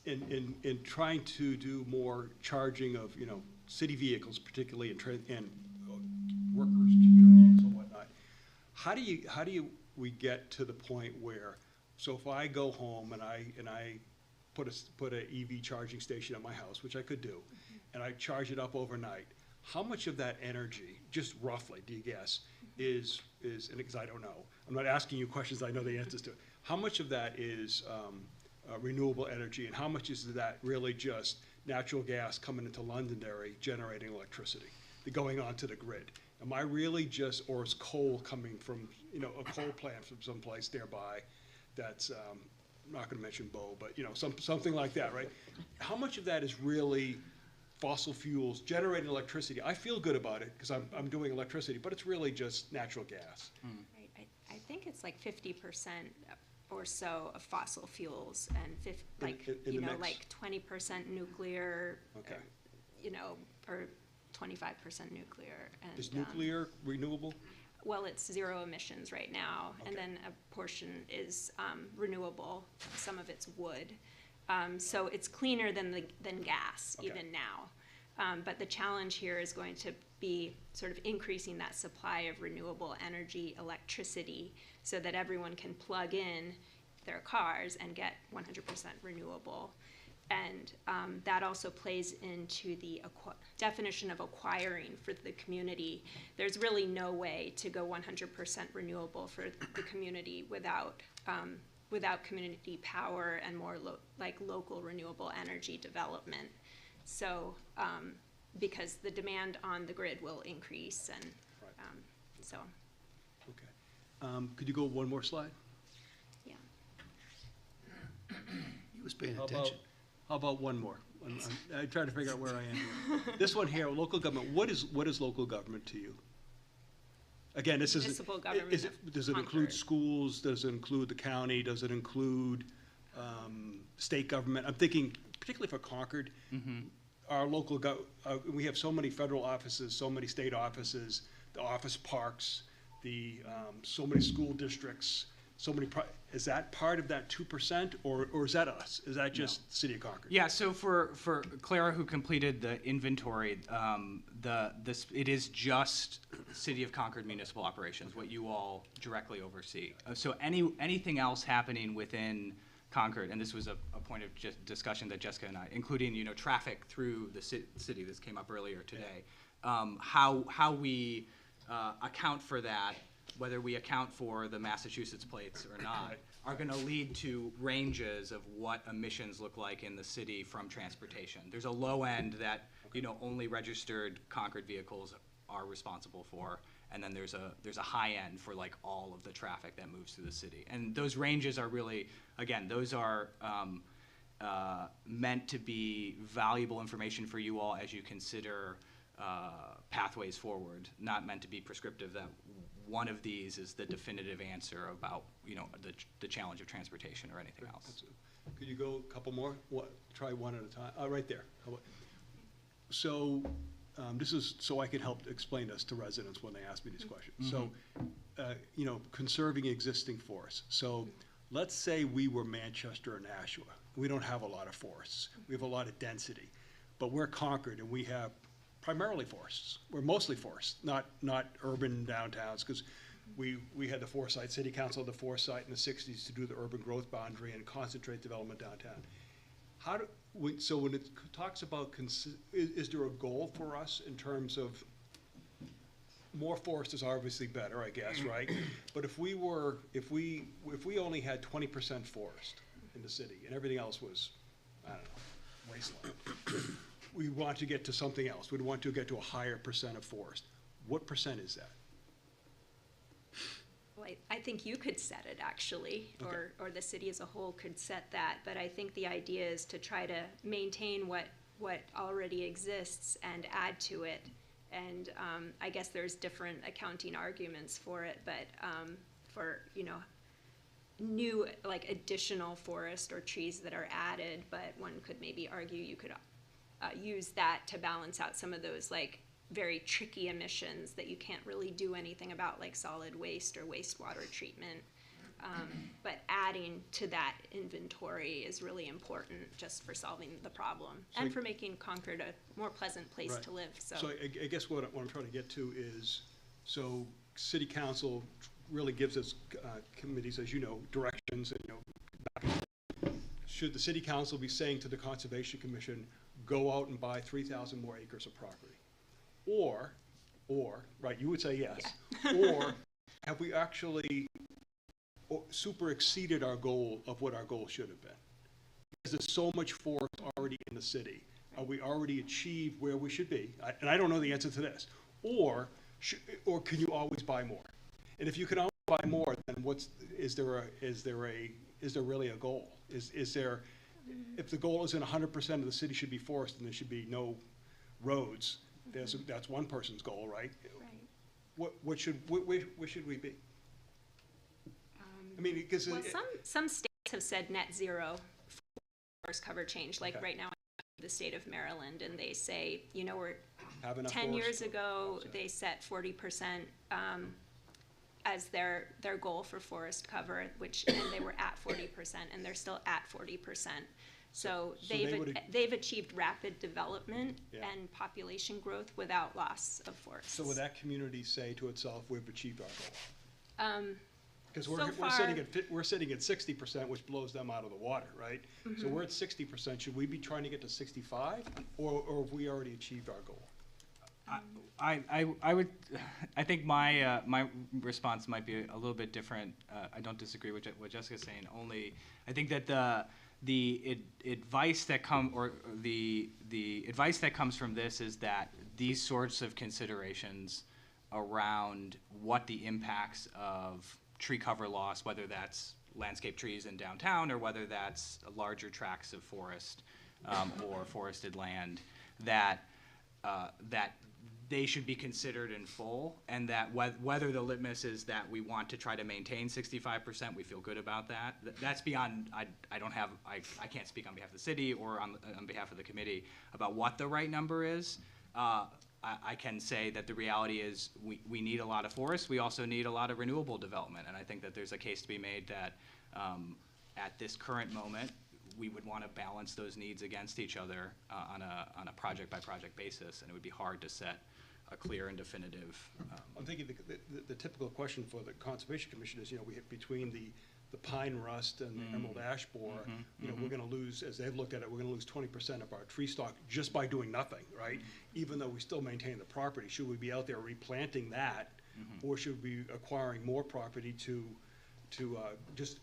In trying to do more charging of, city vehicles, particularly and workers' vehicles and whatnot. How do we get to the point where, so if I go home and I put a EV charging station at my house, which I could do, and I charge it up overnight, how much of that energy, just roughly, do you guess, is, and because I don't know, I'm not asking you questions I know the answers to, how much of that is renewable energy, and how much is that really just natural gas coming into Londonderry generating electricity, going onto the grid? Am I really just, or is coal coming from, a coal plant from someplace nearby that's, I'm not gonna mention Bow, but, something like that, right? How much of that is really fossil fuels generating electricity? I feel good about it because I'm doing electricity, but it's really just natural gas. Right. I think it's like 50% or so of fossil fuels and in the mix? like 20% nuclear. Okay. Or 25% nuclear. And, Is nuclear renewable? Well, it's zero emissions right now, and then a portion is renewable. Some of it's wood. So it's cleaner than gas even now. But the challenge here is going to be sort of increasing that supply of renewable energy, electricity, so that everyone can plug in their cars and get 100% renewable. And that also plays into the definition of acquiring for the community. There's really no way to go 100% renewable for the community without community power and more local renewable energy development. So, because the demand on the grid will increase, and so. Okay. Could you go one more slide? Yeah. He was paying attention. How about one more? I try to figure out where I am here. This one here, local government. What is local government to you? Again, this is. Municipal government. Does it include schools? Does it include the county? Does it include state government? I'm thinking particularly for Concord. Our local we have so many federal offices, so many state offices, the office parks, so many school districts. so many, is that part of that 2%, or is that us? Is that just the City of Concord? Yeah, so for Clara, who completed the inventory, it is just City of Concord municipal operations, what you all directly oversee. So anything else happening within Concord, and this was a point of discussion that Jessica and I, including, you know, traffic through the city, this came up earlier today, how we account for that, whether we account for the Massachusetts plates or not, are going to lead to ranges of what emissions look like in the city from transportation. There's a low end that, you know, only registered Concord vehicles are responsible for, and then there's a high end for like all of the traffic that moves through the city. And those ranges are really, again, those are meant to be valuable information for you all as you consider pathways forward, not meant to be prescriptive that one of these is the definitive answer about, you know, the challenge of transportation or anything else. Could you go a couple more? Try one at a time. Right there. So this is so I can help explain this to residents when they ask me these questions. So, you know, conserving existing forests. So let's say we were Manchester and Nashua. We don't have a lot of forests. We have a lot of density. But we're Concord, and we have primarily forests. We're mostly forests, not urban downtowns, because we had the foresight, City Council had the foresight in the 60s to do the urban growth boundary and concentrate development downtown. So when it talks about, is there a goal for us in terms of, more forest is obviously better, I guess, right? But if we only had 20% forest in the city and everything else was, I don't know, wasteland, we want to get to something else. We'd want to get to a higher percent of forest. What percent is that? Well, I think you could set it, actually, Okay. or the city as a whole could set that, but I think the idea is to try to maintain what already exists and add to it. And I guess there's different accounting arguments for it, but for, you know, new, like, additional forest or trees that are added, but one could maybe argue you could use that to balance out some of those, like, very tricky emissions that you can't really do anything about, like solid waste or wastewater treatment. But adding to that inventory is really important just for solving the problem and for making Concord a more pleasant place to live. So I guess what I'm trying to get to is, so City Council really gives us committees, as you know, directions, and, you know, should the City Council be saying to the Conservation Commission, go out and buy 3,000 more acres of property? Or, right, you would say yes. Yeah. Or have we actually super exceeded our goal of what our goal should have been? Because there's so much forest already in the city. Are we already achieved where we should be? And I don't know the answer to this. Or can you always buy more? And if you can always buy more, then is there really a goal? Is there, if the goal isn't 100% of the city should be forest and there should be no roads, that's one person's goal, right? Right. Where should we be? I mean, because well, some states have said net zero forest cover change. Like right now, the state of Maryland, and they say, you know, we're 10 years ago they set 40% as their goal for forest cover, and they were at 40%, and they're still at 40%. So they've achieved rapid development and population growth without loss of forests. So would that community say to itself, we've achieved our goal? Because we're sitting at 60%, which blows them out of the water, right? Mm-hmm. So we're at 60%. Should we be trying to get to 65, or have we already achieved our goal? I think my response might be a little bit different. I don't disagree with what Jessica's saying. Only I think that the advice that comes from this is that these sorts of considerations around what the impacts of tree cover loss, whether that's landscape trees in downtown or whether that's larger tracts of forest or forested land, that they should be considered in full, and that whether the litmus is that we want to try to maintain 65%, we feel good about that. That's beyond, I can't speak on behalf of the city or on behalf of the committee about what the right number is. I can say that the reality is we need a lot of forests. We also need a lot of renewable development. And I think that there's a case to be made that at this current moment, we would want to balance those needs against each other on a project-by-project basis. And it would be hard to set a clear and definitive. I'm thinking the typical question for the Conservation Commission is, we have between the pine rust and the emerald ash borer, we're gonna lose, as they've looked at it, we're gonna lose 20% of our tree stock just by doing nothing, right? Even though we still maintain the property, should we be out there replanting that? Or should we be acquiring more property to just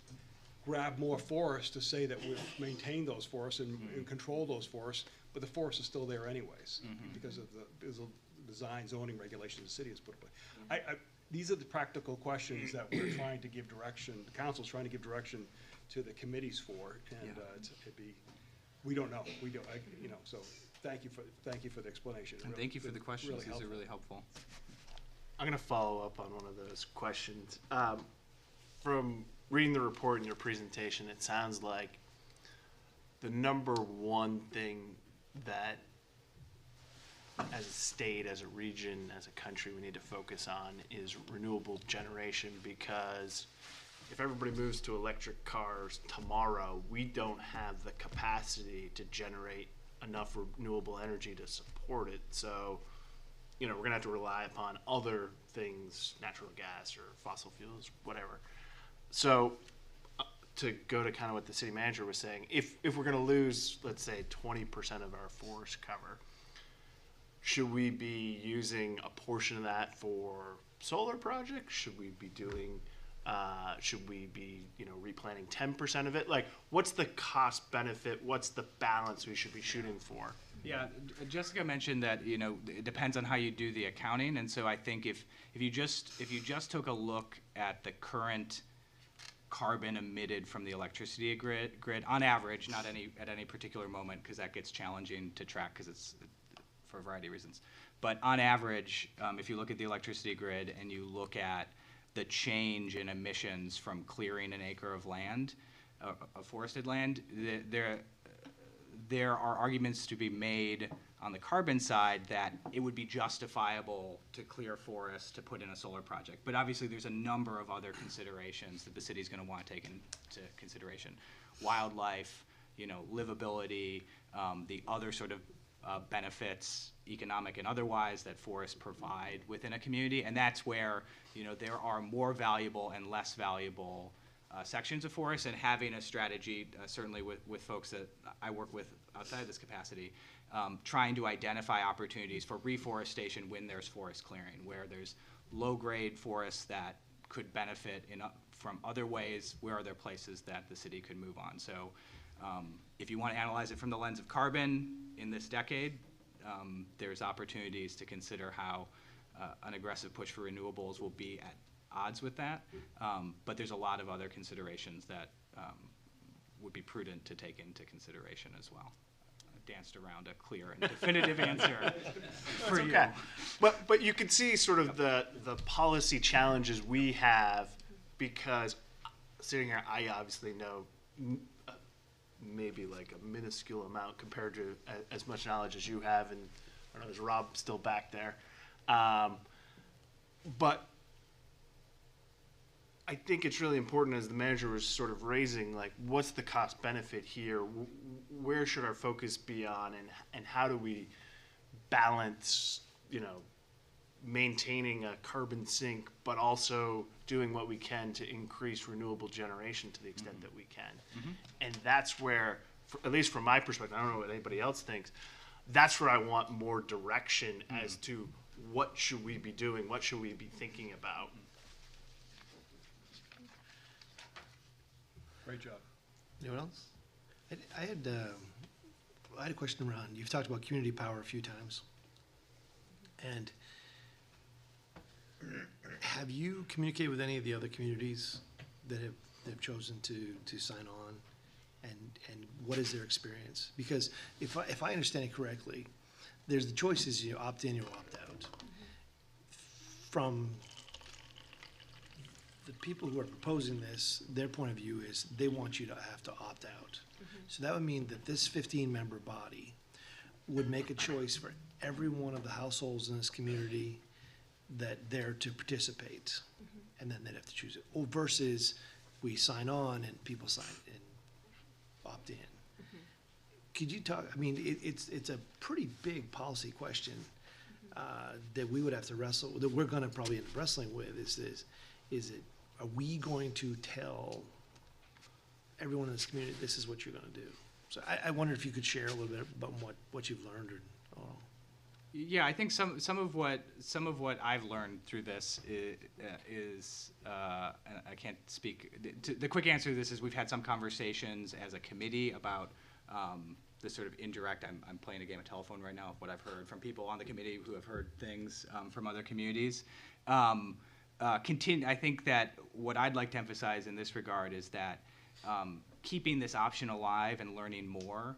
grab more forests to say that we've maintained those forests and control those forests, but the forest is still there anyways, because of the design zoning regulations the city has put away. These are the practical questions that we're trying to give direction, the council's trying to give direction to the committees for, and we don't know, so thank you for the explanation. And thank you for the questions, these are really helpful. I'm going to follow up on one of those questions. From reading the report and your presentation, it sounds like the number one thing that as a state, as a region, as a country, we need to focus on is renewable generation, because if everybody moves to electric cars tomorrow, we don't have the capacity to generate enough renewable energy to support it. So, we're gonna have to rely upon other things, natural gas or fossil fuels, whatever. So, to go to kind of what the city manager was saying, if we're gonna lose, let's say, 20% of our forest cover, should we be using a portion of that for solar projects? Should we be doing, replanting 10% of it? Like, what's the cost benefit? What's the balance we should be shooting for? Yeah, Jessica mentioned that, it depends on how you do the accounting. And so I think if you just took a look at the current carbon emitted from the electricity grid on average, not at any particular moment, because that gets challenging to track because it's for a variety of reasons. But on average, if you look at the electricity grid and you look at the change in emissions from clearing an acre of land, of forested land, there are arguments to be made on the carbon side that it would be justifiable to clear forests to put in a solar project. But obviously there's a number of other considerations that the city's gonna wanna take into consideration. Wildlife, livability, the other sort of benefits, economic and otherwise, that forests provide within a community. And that's where, there are more valuable and less valuable sections of forests, and having a strategy, certainly with folks that I work with outside this capacity, trying to identify opportunities for reforestation when there's forest clearing, where there's low-grade forests that could benefit from other ways, where are there places that the city could move on. So if you want to analyze it from the lens of carbon in this decade, there's opportunities to consider how an aggressive push for renewables will be at odds with that. But there's a lot of other considerations that would be prudent to take into consideration as well. I danced around a clear and definitive answer for you. Okay. But you can see sort of the policy challenges we have, because sitting here, I obviously know maybe like a minuscule amount compared to as much knowledge as you have, and I don't know, is Rob still back there? But I think it's really important, as the manager was sort of raising, like, what's the cost benefit here? Where should our focus be on, and how do we balance, maintaining a carbon sink, but also doing what we can to increase renewable generation to the extent that we can. And that's where, at least from my perspective, I don't know what anybody else thinks, that's where I want more direction as to what should we be doing, what should we be thinking about. Great job. Anyone else? I had a question around, you've talked about community power a few times. And have you communicated with any of the other communities that have chosen to sign on? And what is their experience? Because if I understand it correctly, there's the choices, opt in or opt out. From the people who are proposing this, their point of view is they want you to have to opt out. So that would mean that this 15-member body would make a choice for every one of the households in this community that they're to participate, and then they'd have to choose it, or versus we sign on and people sign and opt in. Could you talk, I mean, it's a pretty big policy question that we would have to wrestle, that we're gonna probably end up wrestling with, are we going to tell everyone in this community, this is what you're gonna do? So I wonder if you could share a little bit about what you've learned or. Yeah, I think some of what I've learned through this is and I can't speak. The quick answer to this is we've had some conversations as a committee about this sort of indirect. I'm playing a game of telephone right now of what I've heard from people on the committee who have heard things from other communities. I think that what I'd like to emphasize in this regard is that keeping this option alive and learning more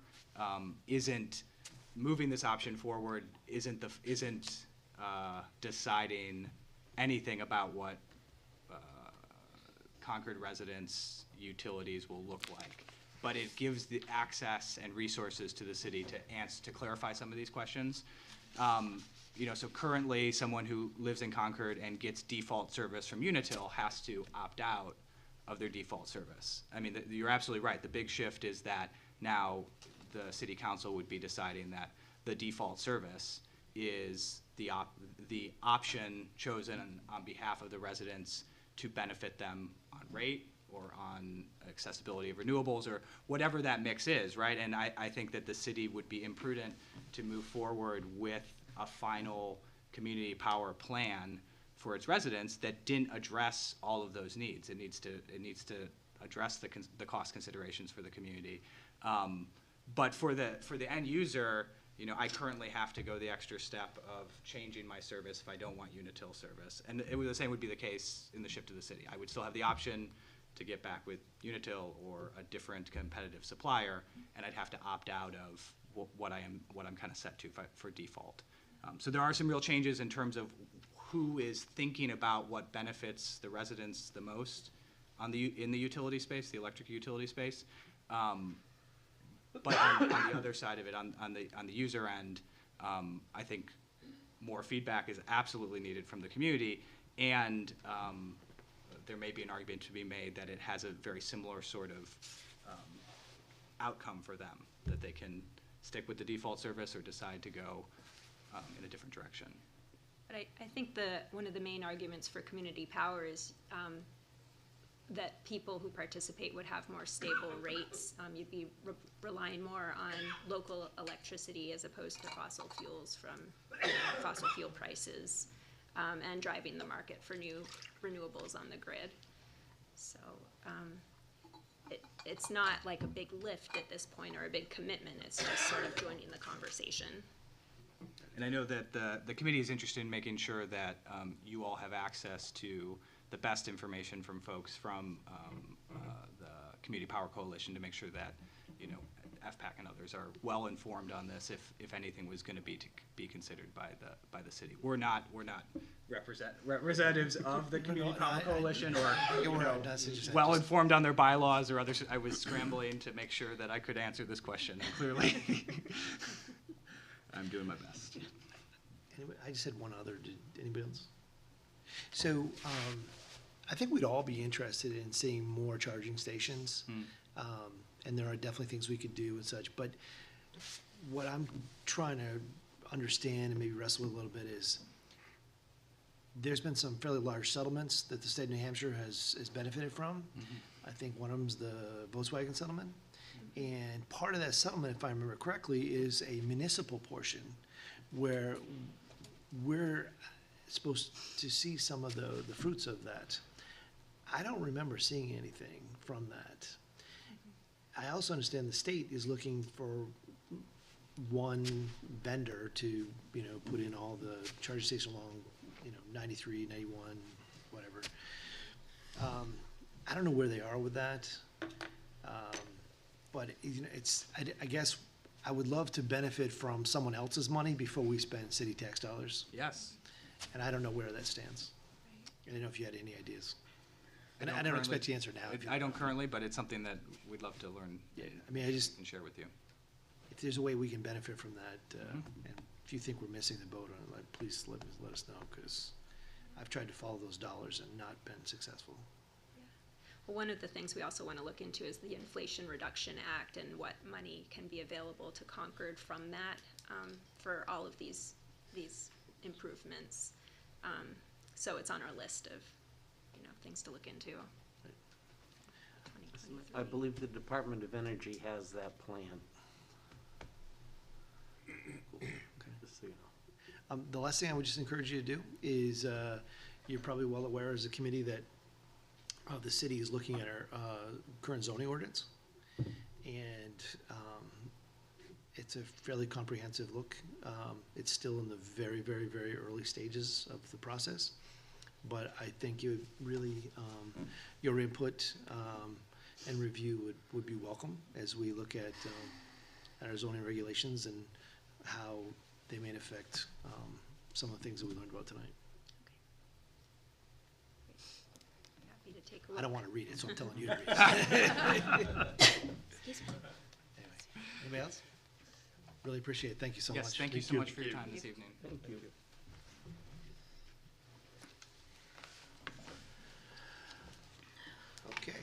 isn't. Moving this option forward isn't deciding anything about what Concord residents' utilities will look like, but it gives the access and resources to the city to clarify some of these questions. So currently, someone who lives in Concord and gets default service from Unitil has to opt out of their default service. I mean, you're absolutely right. The big shift is that now the city council would be deciding that the default service is the option chosen on behalf of the residents to benefit them on rate or on accessibility of renewables or whatever that mix is, right? And I think that the city would be imprudent to move forward with a final community power plan for its residents that didn't address all of those needs. It needs to address the cost considerations for the community. But for the end user, I currently have to go the extra step of changing my service if I don't want Unitil service. And the same would be the case in the shift to the city. I would still have the option to get back with Unitil or a different competitive supplier, and I'd have to opt out of what I'm kind of set to for default. So there are some real changes in terms of who is thinking about what benefits the residents the most in the utility space, the electric utility space. But on the other side of it, on the user end, I think more feedback is absolutely needed from the community, and there may be an argument to be made that it has a very similar sort of outcome for them, that they can stick with the default service or decide to go in a different direction. But I think one of the main arguments for community power is that people who participate would have more stable rates. You'd be relying more on local electricity as opposed to fossil fuels from fossil fuel prices, and driving the market for new renewables on the grid. So it's not like a big lift at this point or a big commitment. It's just sort of joining the conversation. And I know that the committee is interested in making sure that you all have access to the best information from folks from the Community Power Coalition to make sure that, FPAC and others are well informed on this if anything was going to be considered by the city. We're not representatives of the Community Power Coalition or well informed on their bylaws or others. I was scrambling to make sure that I could answer this question, and clearly I'm doing my best. Anyway, I just had one other. Did anybody else? So I think we'd all be interested in seeing more charging stations. And there are definitely things we could do and such. But what I'm trying to understand and maybe wrestle with a little bit is there's been some fairly large settlements that the state of New Hampshire has benefited from. I think one of them is the Volkswagen settlement. And part of that settlement, if I remember correctly, is a municipal portion where we're supposed to see some of the fruits of that. I don't remember seeing anything from that. I also understand the state is looking for one vendor to, put in all the charging stations along, 93, 91, whatever. I don't know where they are with that. But I guess I would love to benefit from someone else's money before we spend city tax dollars. Yes. And I don't know where that stands. I don't know if you had any ideas. And I don't expect you to answer now. I don't currently, but it's something that we'd love to learn. Yeah, I mean, and share with you. if there's a way we can benefit from that, and if you think we're missing the boat on it, please let us know, because I've tried to follow those dollars and not been successful. Well, one of the things we also want to look into is the Inflation Reduction Act and what money can be available to Concord from that for all of these improvements. So it's on our list of, things to look into. I believe the Department of Energy has that plan. Just so you know. The last thing I would just encourage you to do is, you're probably well aware as a committee that the city is looking at our current zoning ordinance. And it's a fairly comprehensive look. It's still in the very, very, very early stages of the process. But I think you really, your input and review would be welcome as we look at our zoning regulations and how they may affect some of the things that we learned about tonight. Happy to take a look. I don't want to read it, so I'm telling you to read it. Anyway, anybody else? Really appreciate it. Thank you so much. Yes, thank you so much for your time this evening. Thank you. Okay.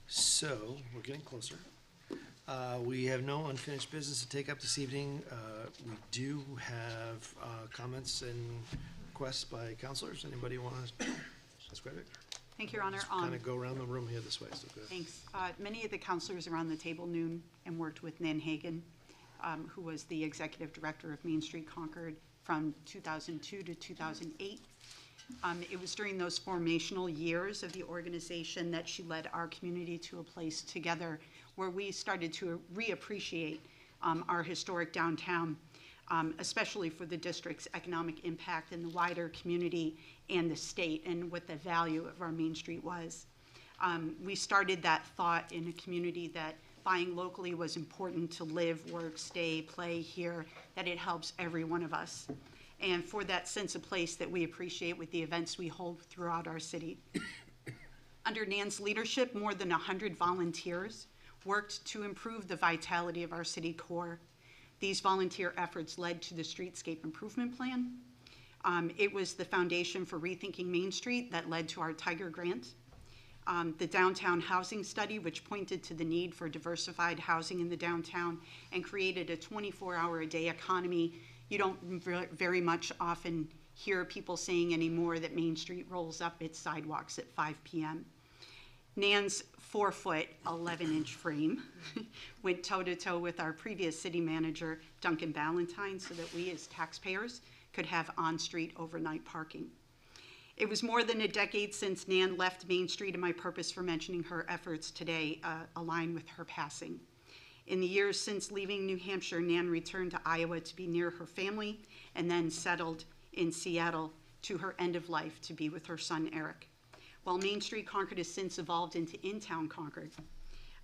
So, we're getting closer. We have no unfinished business to take up this evening. We do have comments and requests by counselors. Anybody want to describe it? Thank you, Your Honor. Kind of go around the room here this way. So go ahead. Thanks. Many of the counselors around the table knew and worked with Nan Hagan, who was the executive director of Main Street Concord from 2002 to 2008. It was during those formational years of the organization that she led our community to a place together where we started to reappreciate our historic downtown, especially for the district's economic impact in the wider community and the state, and what the value of our Main Street was. We started that thought in a community that buying locally was important to live, work, stay, play here, that it helps every one of us. And for that sense of place that we appreciate with the events we hold throughout our city. Under Nan's leadership, more than 100 volunteers worked to improve the vitality of our city core. These volunteer efforts led to the Streetscape Improvement Plan. It was the foundation for Rethinking Main Street that led to our Tiger Grant. The Downtown Housing Study, which pointed to the need for diversified housing in the downtown and created a 24-hour-a-day economy. You don't very much often hear people saying anymore that Main Street rolls up its sidewalks at 5 p.m. Nan's 4-foot, 11-inch frame went toe-to-toe with our previous city manager, Duncan Ballantyne, so that we as taxpayers could have on-street overnight parking. It was more than a decade since Nan left Main Street, and my purpose for mentioning her efforts today align with her passing. In the years since leaving New Hampshire, Nan returned to Iowa to be near her family and then settled in Seattle to her end of life to be with her son, Eric. While Main Street Concord has since evolved into In-Town Concord,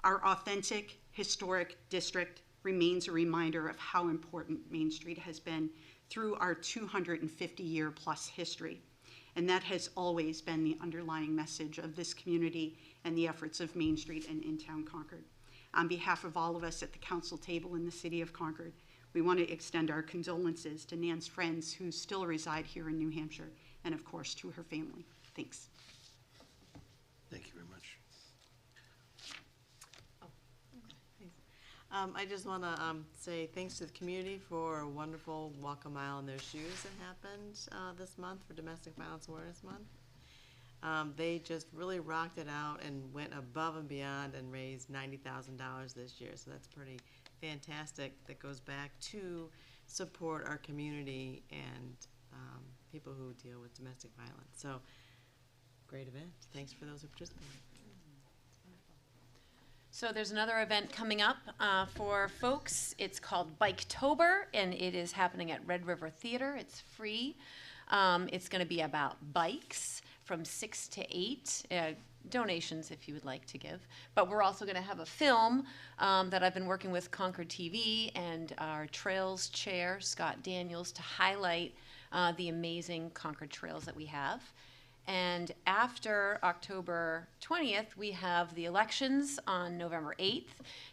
our authentic, historic district remains a reminder of how important Main Street has been through our 250-year plus history. And that has always been the underlying message of this community and the efforts of Main Street and In-Town Concord. On behalf of all of us at the council table in the city of Concord, we want to extend our condolences to Nan's friends who still reside here in New Hampshire, and of course to her family. Thanks. Thank you very much. I just want to say thanks to the community for a wonderful walk a mile in their shoes that happened this month for Domestic Violence Awareness Month. They just really rocked it out and went above and beyond and raised $90,000 this year. So that's pretty fantastic. That goes back to support our community and people who deal with domestic violence. So great event. Thanks for those who participated. So there's another event coming up for folks. It's called Biketober, and it is happening at Red River Theater. It's free. It's going to be about bikes from 6 to 8. Donations if you would like to give. But we're also going to have a film that I've been working with Concord TV and our Trails Chair, Scott Daniels, to highlight the amazing Concord trails that we have. And after October 20th, we have the elections on November 8th.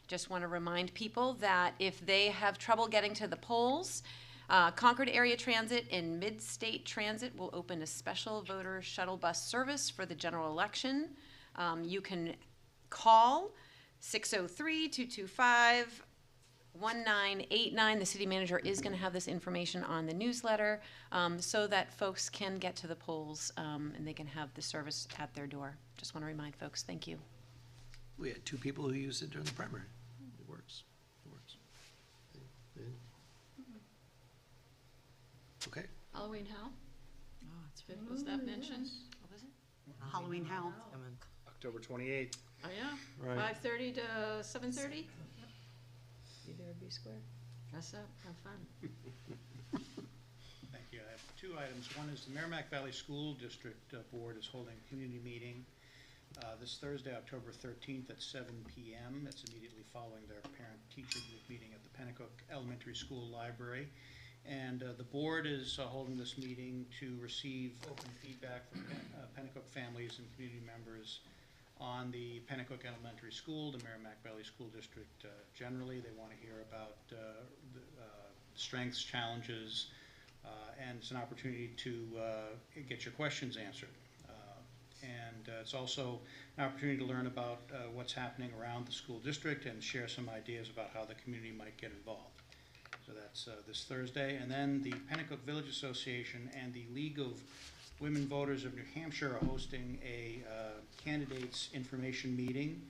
Just want to remind people that if they have trouble getting to the polls, Concord Area Transit and Mid-State Transit will open a special voter shuttle bus service for the general election. You can call 603-225-1989. The city manager is going to have this information on the newsletter so that folks can get to the polls and they can have the service at their door. Just want to remind folks, thank you. We had 2 people who used it during the primary. It works. It works. Okay. Halloween Howl? Was that mentioned? What was it? Halloween Howl. October 28th. Oh, yeah? Right. 5:30 to 7:30? Be there, be square. Dress up, have fun. Thank you. I have 2 items. One is the Merrimack Valley School District Board is holding a community meeting this Thursday, October 13th at 7 p.m. That's immediately following their parent-teacher group meeting at the Pennacook Elementary School Library. And the board is holding this meeting to receive open feedback from Pennacook families and community members on the Pennacook Elementary School, the Merrimack Valley School District generally. They want to hear about the strengths, challenges, and it's an opportunity to get your questions answered. And it's also an opportunity to learn about what's happening around the school district and share some ideas about how the community might get involved. So that's this Thursday. And then the Pennacook Village Association and the League of Women Voters of New Hampshire are hosting a candidates information meeting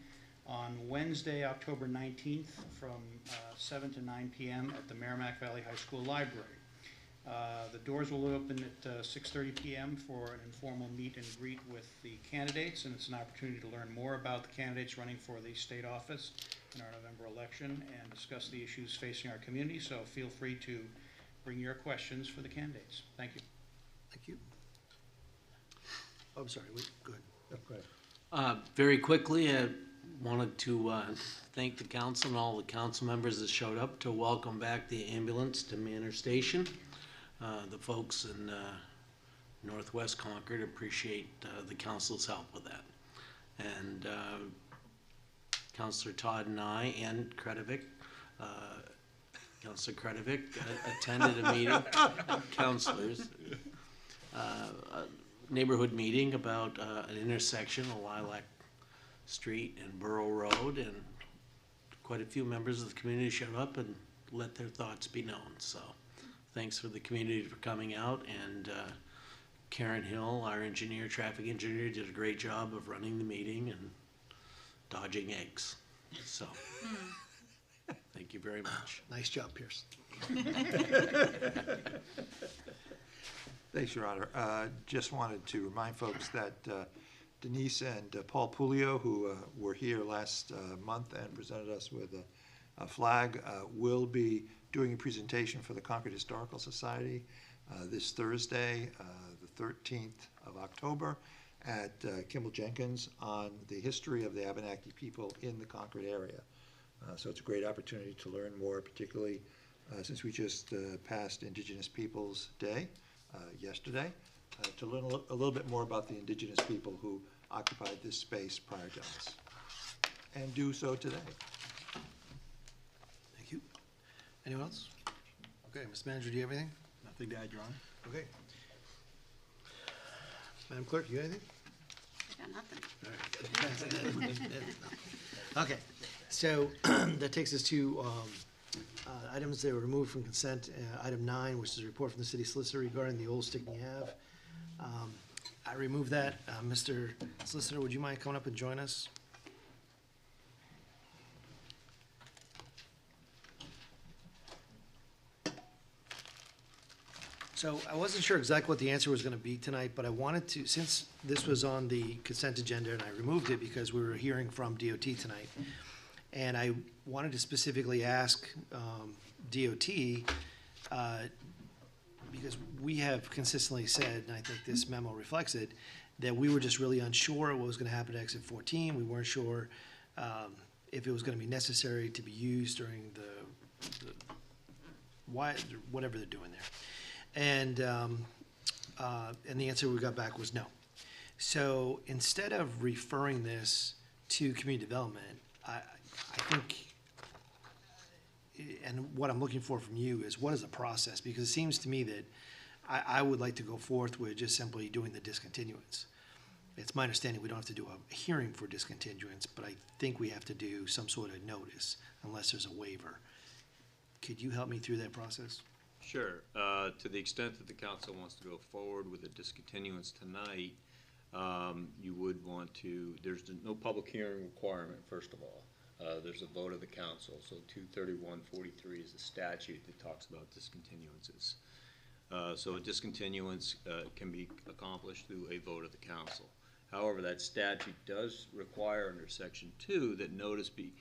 on Wednesday, October 19th from 7 to 9 p.m. at the Merrimack Valley High School Library. The doors will open at 6:30 p.m. for an informal meet and greet with the candidates, and it's an opportunity to learn more about the candidates running for the state office in our November election and discuss the issues facing our community. So feel free to bring your questions for the candidates. Thank you. Thank you. Oh, I'm sorry. Go ahead. Go ahead. Very quickly, I wanted to thank the council and all the council members that showed up to welcome back the ambulance to Manor Station. The folks in Northwest Concord appreciate the council's help with that. And Councilor Todd and I and Kretovic, Councilor Kretovic attended a meeting, councilors, a neighborhood meeting about an intersection of Lilac Street and Borough Road, and quite a few members of the community showed up and let their thoughts be known. So thanks for the community for coming out, and Karen Hill, our engineer, traffic engineer, did a great job of running the meeting and dodging eggs. So thank you very much. Nice job, Pierce. Thanks, Your Honor. Just wanted to remind folks that Denise and Paul Pulio, who were here last month and presented us with a flag, will be doing a presentation for the Concord Historical Society this Thursday, the 13th of October, at Kimball Jenkins on the history of the Abenaki people in the Concord area. So it's a great opportunity to learn more, particularly since we just passed Indigenous Peoples Day yesterday, to learn a little bit more about the indigenous people who occupied this space prior to us, and do so today. Thank you. Anyone else? Okay, Mr. Manager, do you have anything? Nothing to add, Your Honor. Okay. Madam Clerk, you got anything? I got nothing. Okay, so that takes us to items that were removed from consent. Item 9, which is a report from the city solicitor regarding the Old Stickney Ave. I removed that. Mr. Solicitor, would you mind coming up and join us? So I wasn't sure exactly what the answer was going to be tonight, but I wanted to, since this was on the consent agenda, and I removed it because we were hearing from DOT tonight, and I wanted to specifically ask DOT, because we have consistently said, and I think this memo reflects it, that we were just really unsure of what was going to happen at exit 14. We weren't sure if it was going to be necessary to be used during whatever they're doing there. And the answer we got back was no. So instead of referring this to community development, I think, and what I'm looking for from you is what is the process? Because it seems to me that I would like to go forth with just simply doing the discontinuance. It's my understanding we don't have to do a hearing for discontinuance, but I think we have to do some sort of notice unless there's a waiver. Could you help me through that process? Sure. To the extent that the council wants to go forward with a discontinuance tonight, you would want to, there's no public hearing requirement, first of all. There's a vote of the council, so 231-43 is the statute that talks about discontinuances. So a discontinuance can be accomplished through a vote of the council. However, that statute does require under Section 2 that notice be,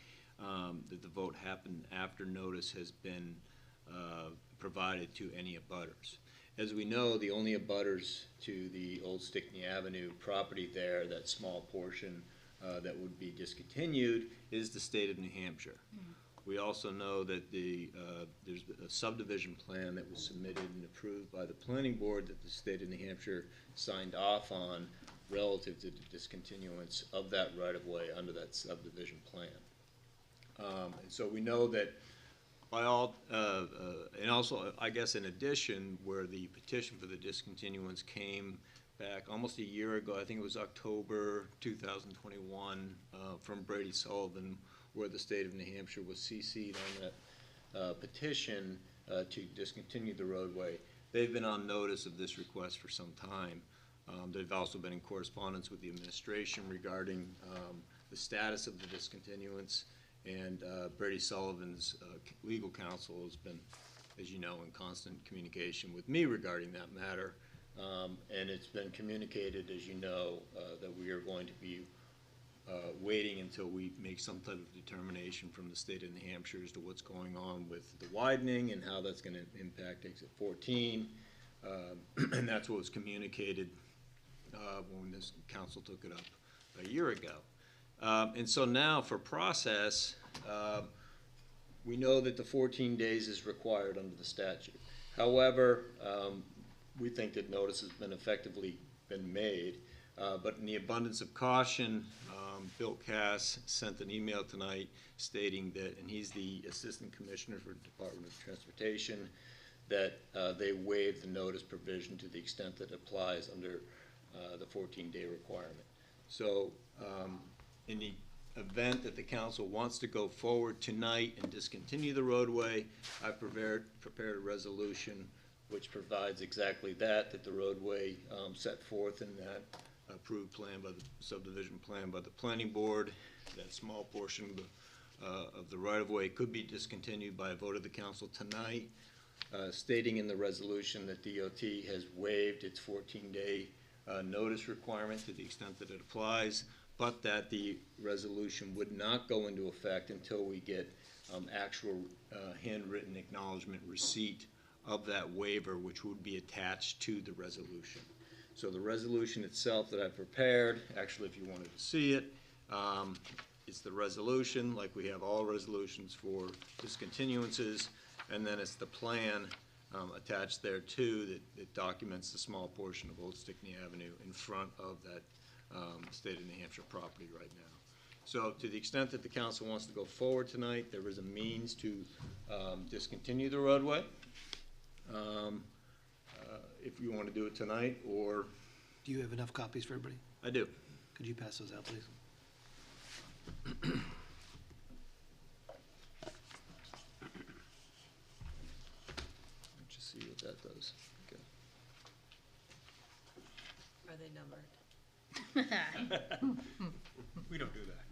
that the vote happen after notice has been provided to any abutters. As we know, the only abutters to the Old Stickney Avenue property there, that small portion that would be discontinued, is the state of New Hampshire. We also know that there's a subdivision plan that was submitted and approved by the planning board that the state of New Hampshire signed off on relative to the discontinuance of that right-of-way under that subdivision plan. And so we know that by all, and also, I guess in addition, where the petition for the discontinuance came back almost a year ago, I think it was October 2021, from Brady Sullivan, where the state of New Hampshire was CC'd on that petition to discontinue the roadway. They've been on notice of this request for some time. They've also been in correspondence with the administration regarding the status of the discontinuance, and Brady Sullivan's legal counsel has been, as you know, in constant communication with me regarding that matter. And it's been communicated, as you know, that we are going to be waiting until we make some type of determination from the state of New Hampshire as to what's going on with the widening and how that's going to impact exit 14. And that's what was communicated when this council took it up a year ago. And so now for process, we know that the 14 days is required under the statute. However, we think that notice has been effectively been made. But in the abundance of caution, Bill Cass sent an email tonight stating that, and he's the Assistant Commissioner for the Department of Transportation, that they waived the notice provision to the extent that it applies under the 14-day requirement. So in the event that the council wants to go forward tonight and discontinue the roadway, I've prepared a resolution which provides exactly that the roadway set forth in that approved plan by the subdivision plan by the planning board, that small portion of the right-of-way could be discontinued by a vote of the council tonight, stating in the resolution that DOT has waived its 14-day notice requirement to the extent that it applies, but that the resolution would not go into effect until we get actual handwritten acknowledgement receipt of that waiver, which would be attached to the resolution. So the resolution itself that I've prepared, actually if you wanted to see it, it's the resolution, like we have all resolutions for discontinuances, and then it's the plan attached there too that documents the small portion of Old Stickney Avenue in front of that state of New Hampshire property right now. So to the extent that the council wants to go forward tonight, there is a means to discontinue the roadway. If you want to do it tonight, or... Do you have enough copies for everybody? I do. Could you pass those out, please? Just see what that does. Okay. Are they numbered? We don't do that.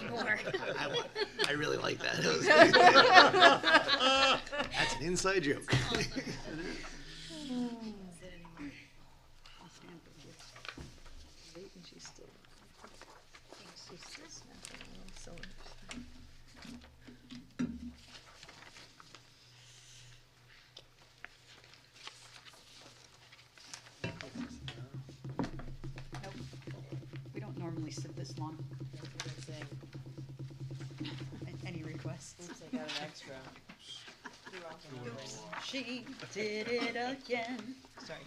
More. I really like that. That's an inside joke. We don't normally sit this long. Any requests? Oops, I got an extra. You're welcome. Oops. She did it again. Sorry.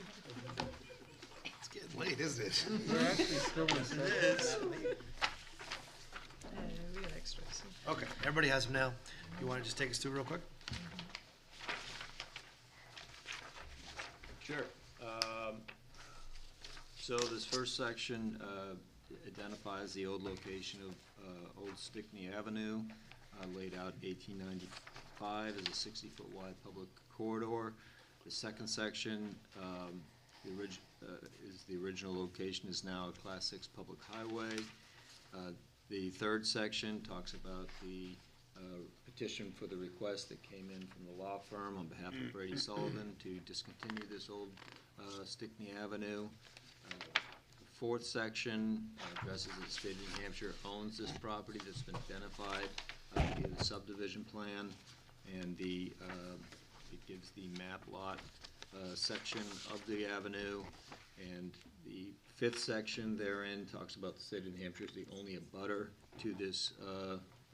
It's getting late, isn't it? We're actually still in session. It is. We got extras. Okay, everybody has them now. You want to just take us through real quick? Sure. So this first section identifies the old location of Old Stickney Avenue, laid out 1895 as a 60-foot wide public corridor. The second section is the original location is now a Class 6 public highway. The third section talks about the petition for the request that came in from the law firm on behalf of Brady Sullivan to discontinue this old Stickney Avenue. The fourth section addresses that the state of New Hampshire owns this property that's been identified via the subdivision plan, and it gives the map lot section of the avenue. And the fifth section therein talks about the state of New Hampshire as the only abutter to this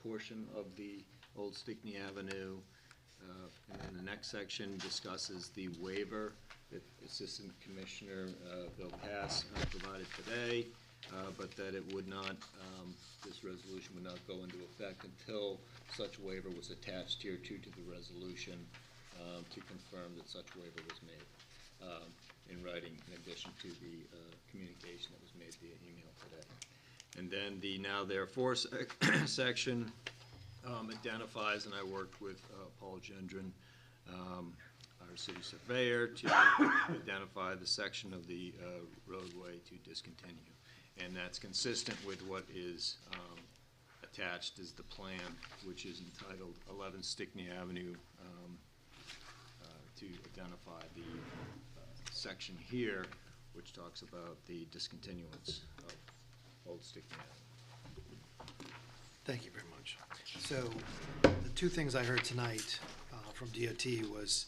portion of the Old Stickney Avenue. And then the next section discusses the waiver that Assistant Commissioner Bill Pass provided today, but that it would not, this resolution would not go into effect until such waiver was attached here to the resolution to confirm that such waiver was made in writing, in addition to the communication that was made via email today. And then the now therefore section identifies, and I worked with Paul Gendron, our city surveyor, to identify the section of the roadway to discontinue. And that's consistent with what is attached as the plan, which is entitled 11 Stickney Avenue, to identify the section here, which talks about the discontinuance of Old Stickney Avenue. Thank you very much. So the two things I heard tonight from DOT was,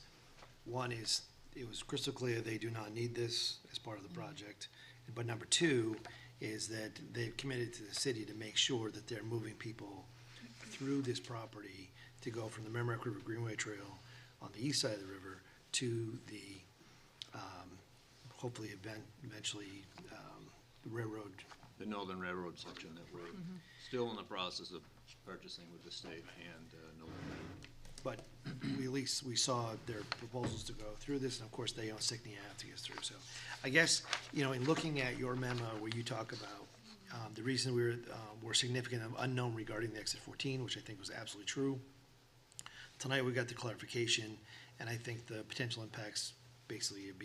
one is, it was crystal clear they do not need this as part of the project. But number two is that they've committed to the city to make sure that they're moving people through this property to go from the Merrimack River Greenway Trail on the east side of the river to the, hopefully eventually, the railroad. The Northern Railroad section that we're still in the process of purchasing with the state and Northern Railroad. But we at least, we saw their proposals to go through this, and of course, they own Stickney Ave to get through. So I guess, you know, in looking at your memo where you talk about the reason we're significant of unknown regarding the exit 14, which I think was absolutely true. Tonight, we got the clarification, and I think the potential impacts basically have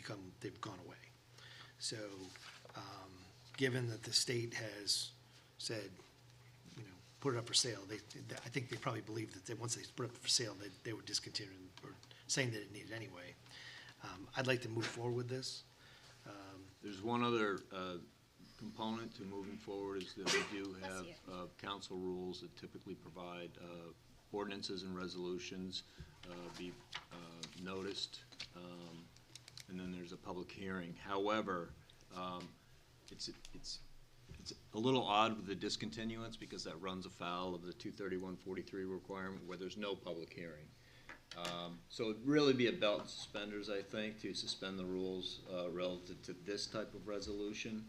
they've gone away. So, given that the state has said, you know, put it up for sale, I think they probably believe that once they put it up for sale, they would discontinue, or saying that it needed anyway. I'd like to move forward with this. There's one other component to moving forward, is that we do have council rules that typically provide ordinances and resolutions be noticed, and then there's a public hearing. However, it's a little odd with the discontinuance, because that runs afoul of the 231-43 requirement where there's no public hearing. So it'd really be a belt and suspenders, I think, to suspend the rules relative to this type of resolution,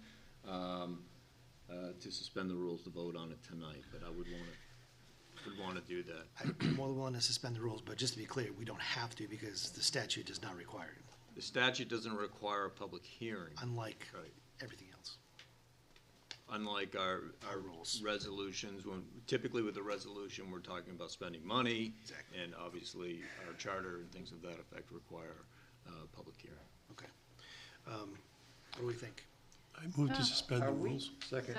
to suspend the rules to vote on it tonight, but I would want to do that. I'm more than willing to suspend the rules, but just to be clear, we don't have to, because the statute does not require it. The statute doesn't require a public hearing. Unlike everything else. Unlike our rules. Resolutions, when typically with a resolution, we're talking about spending money. Exactly. And obviously, our charter and things of that effect require a public hearing. Okay. What do we think? I move to suspend the rules. Second.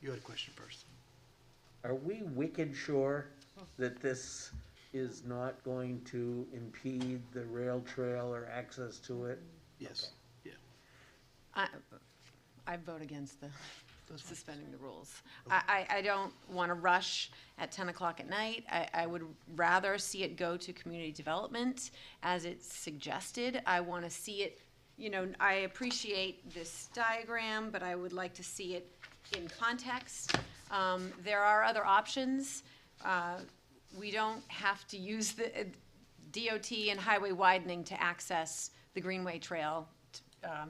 You had a question first. Are we wicked sure that this is not going to impede the rail trail or access to it? Yes. Yeah. I vote against the suspending the rules. I don't want to rush at 10 o'clock at night. I would rather see it go to community development as it's suggested. I want to see it, you know, I appreciate this diagram, but I would like to see it in context. There are other options. We don't have to use DOT and highway widening to access the Greenway Trail,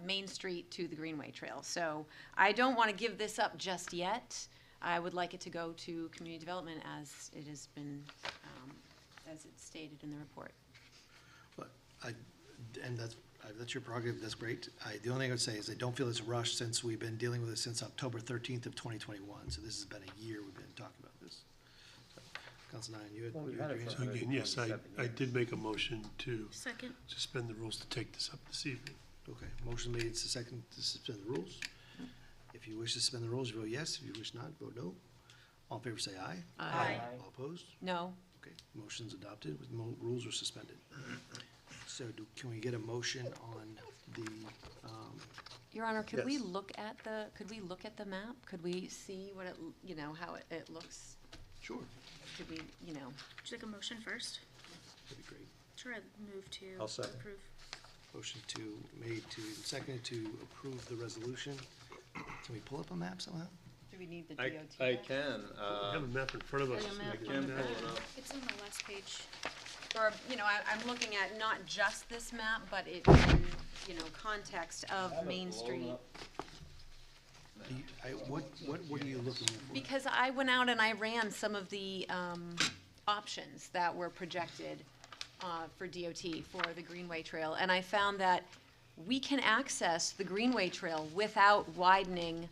Main Street to the Greenway Trail. So I don't want to give this up just yet. I would like it to go to community development as it has been, as it's stated in the report. But and that's your prerogative, that's great. The only thing I would say is I don't feel it's a rush since we've been dealing with it since October 13th of 2021. So this has been a year we've been talking about this. So, Council Nine, you had your hand So up. again, yes, I did make a motion to Second. suspend the rules to take this up this evening. Okay, motion made, it's the second to suspend the rules. If you wish to suspend the rules, you vote yes. If you wish not, vote no. All in favor say aye. Aye. All opposed? No. Okay, motion's adopted, with rules are suspended. So can we get a motion on the, Your Honor, could we Yes. look at the map? Could we see what it, how it looks? Sure. Could we, Would you like a motion first? That'd be great. Sure, I'd move to I'll second. approve. Motion seconded to approve the resolution. Can we pull up a map somehow? Do we need the I DOT? can, We have a map in front of us. I can pull it up. It's on the last page. Or, I'm looking at not just this map, but it's in, context of Main Street. What are you looking for? Because I went out and I ran some of the options that were projected for DOT for the Greenway Trail, and I found that we can access the Greenway Trail without widening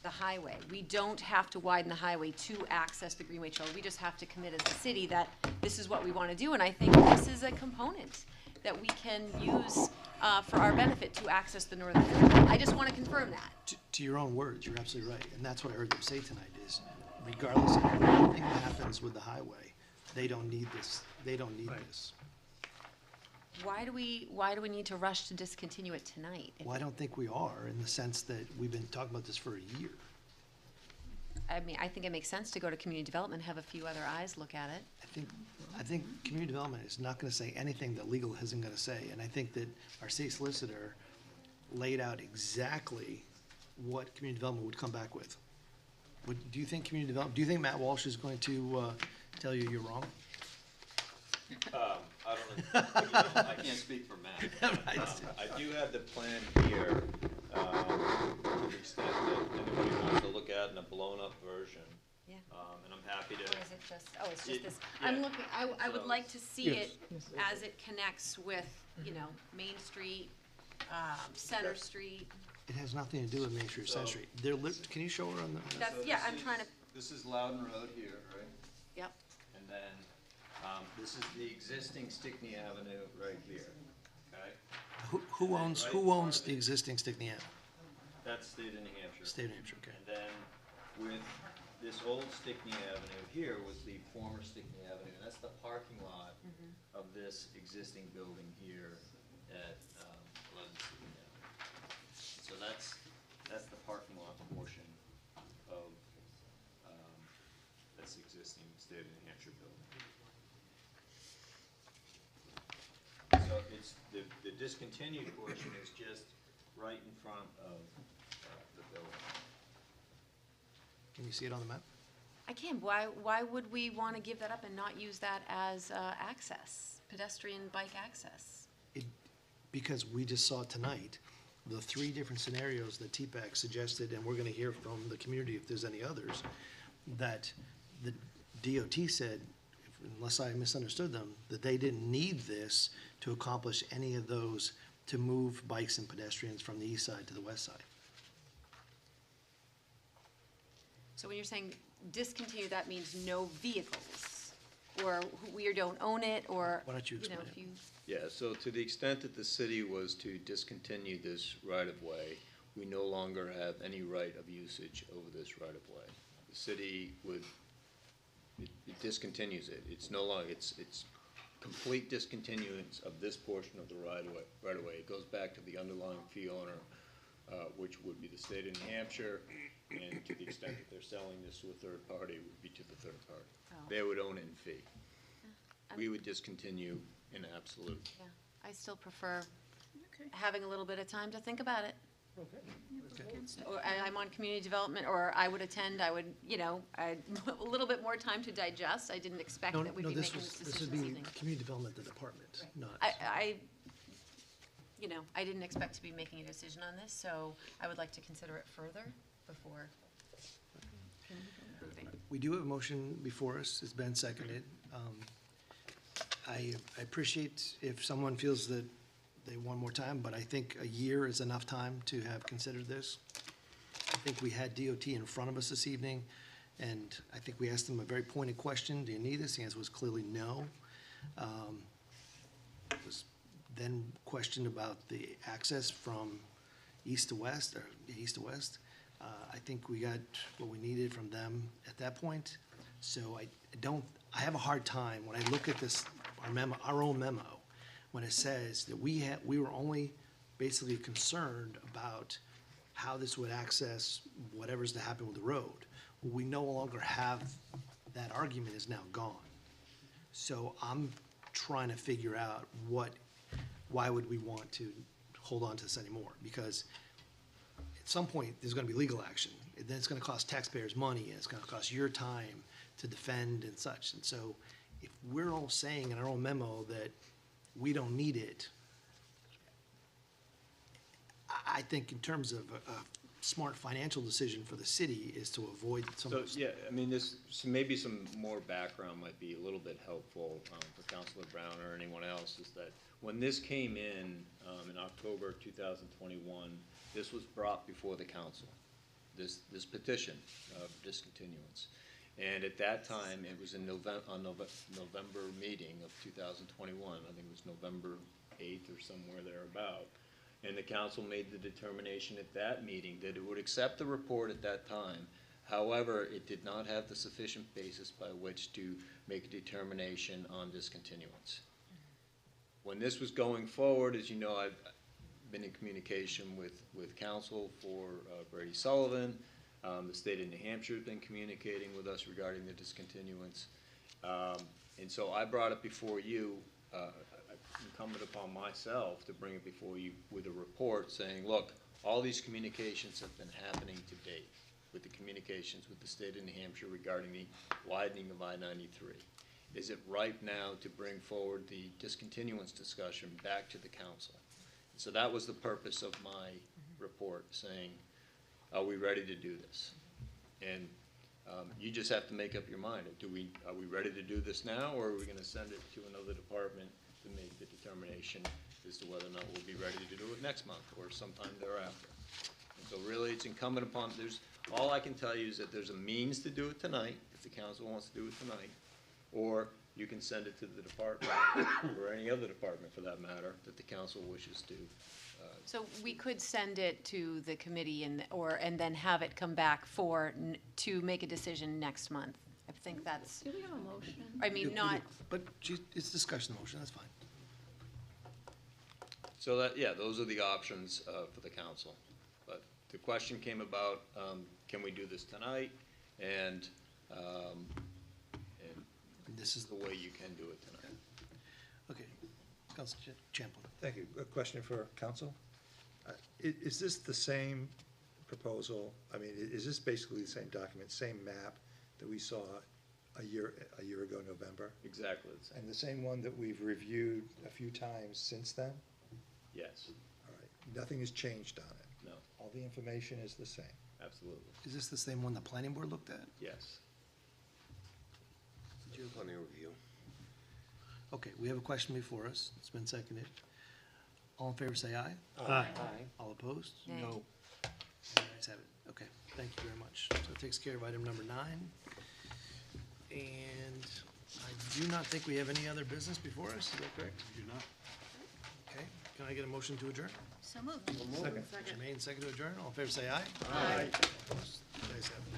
the highway. We don't have to widen the highway to access the Greenway Trail. We just have to commit as a city that this is what we want to do, and I think this is a component that we can use for our benefit to access the northern trail. I just want to confirm that. To your own words, you're absolutely right, and that's what I heard them say tonight is, regardless of anything that happens with the highway, they don't need this, this. Why do we need to rush to discontinue it tonight? Well, I don't think we are, in the sense that we've been talking about this for a year. I mean, I think it makes sense to go to community development, have a few other eyes look at it. I think community development is not gonna say anything that legal isn't gonna say, and I think that our city solicitor laid out exactly what community development would come back with. Do you think do you think Matt Walsh is going to, tell you you're wrong? I don't know, I can't speak for Matt. I do have the plan here, to the extent that anybody wants to look at in a blown-up version. Yeah. And I'm happy to. Or is it just, oh, it's just It- this, yeah. I'm looking, I would So- like to see it as it connects with, Main Street, Center Street. It has nothing to do with Main Street or Center So- Street. Can you show her on the? That's, yeah, I'm trying to, This is Loudon Road here, right? yep. And then, this is the existing Stickney Avenue right here, okay? Who owns the existing Stickney Avenue? That's state of New Hampshire. State of New Hampshire, okay. And then with this old Stickney Avenue here was the former Stickney Avenue, and that's the parking lot of this existing building here at 11 Stickney Avenue. So that's the parking lot portion of this existing state of New Hampshire building. So it's, the discontinued portion is just right in front of the building. Can you see it on the map? I can, why would we want to give that up and not use that as access, pedestrian bike access? Because we just saw tonight, the three different scenarios that TPAC suggested, and we're gonna hear from the community if there's any others, that the DOT said, unless I misunderstood them, that they didn't need this to accomplish any of those, to move bikes and pedestrians from the east side to the west side. So when you're saying discontinue, that means no vehicles, or we don't own it, or, Why don't you know, explain if you. Yeah, so to the extent that the city was to discontinue this right-of-way, we no longer have any right of usage over this right-of-way. The city would, it discontinues it. It's no longer, it's complete discontinuance of this portion of the right-of-way. It goes back to the underlying fee owner, which would be the state of New Hampshire, and to the extent that they're selling this to a third party, it would be to the third party. Oh. They would own it in fee. We would discontinue in absolute. Yeah, I still prefer having a little bit of time to think about it. Or I'm on community development, or I would attend, I would, a little bit more time to digest. I didn't expect No, that we'd no, be this making this would decision be this evening. community development, the department, not. I didn't expect to be making a decision on this, so I would like to consider it further before approving. We do have a motion before us, it's been seconded. I appreciate if someone feels that they want more time, but I think a year is enough time to have considered this. I think we had DOT in front of us this evening, and I think we asked them a very pointed question, do you need this? The answer was clearly no. It was then questioned about the access from east to west, or east to west. I think we got what we needed from them at that point. So I have a hard time when I look at this, our own memo, when it says that we were only basically concerned about how this would access whatever's to happen with the road. We no longer have, that argument is now gone. So I'm trying to figure out why would we want to hold on to this anymore? Because at some point, there's gonna be legal action, and then it's gonna cost taxpayers money, and it's gonna cost your time to defend and such. And so if we're all saying in our own memo that we don't need it, I think in terms of a smart financial decision for the city is to avoid some of So, those. yeah, I mean, maybe some more background might be a little bit helpful for Councilor Brown or anyone else, is that when this came in October 2021, this was brought before the council, this petition of discontinuance. And at that time, it was in November meeting of 2021, I think it was November 8th or somewhere thereabout. And the council made the determination at that meeting that it would accept the report at that time. However, it did not have the sufficient basis by which to make a determination on discontinuance. When this was going forward, as you know, I've been in communication with council for Brady Sullivan. The state of New Hampshire has been communicating with us regarding the discontinuance. And so I brought it before you, incumbent upon myself to bring it before you with a report saying, look, all these communications have been happening to date with the communications with the state of New Hampshire regarding the widening of I-93. Is it ripe now to bring forward the discontinuance discussion back to the council? So that was the purpose of my report, saying, are we ready to do this? And you just have to make up your mind. Are we ready to do this now, or are we gonna send it to another department to make the determination as to whether or not we'll be ready to do it next month or sometime thereafter? And so really, it's incumbent upon, all I can tell you is that there's a means to do it tonight, if the council wants to do it tonight, or you can send it to the department, or any other department for that matter, that the council wishes to. So we could send it to the committee and then have it come back to make a decision next month. I think that's, Do we have a motion? I mean, not, But it's discussion motion, that's fine. So those are the options for the council. But the question came about, can we do this tonight? And this is the way you can do it tonight. Okay, Councilor Champlin. Thank you. A question for council. Is this the same proposal? I mean, is this basically the same document, same map that we saw a year ago, November? Exactly the same. And the same one that we've reviewed a few times since then? Yes. All right. Nothing has changed on it? No. All the information is the same? Absolutely. Is this the same one the planning board looked at? Yes. Did you have a review? Okay, we have a question before us. It's been seconded. All in favor, say aye. Aye. All opposed? Nay. No. The ayes have it. Okay, thank you very much. So it takes care of item number 9. And I do not think we have any other business before us, is that correct? Do not. Okay, can I get a motion to adjourn? So moved. Second. Motion made and seconded to adjourn. All in favor, say aye. Aye. Opposed? The ayes have it.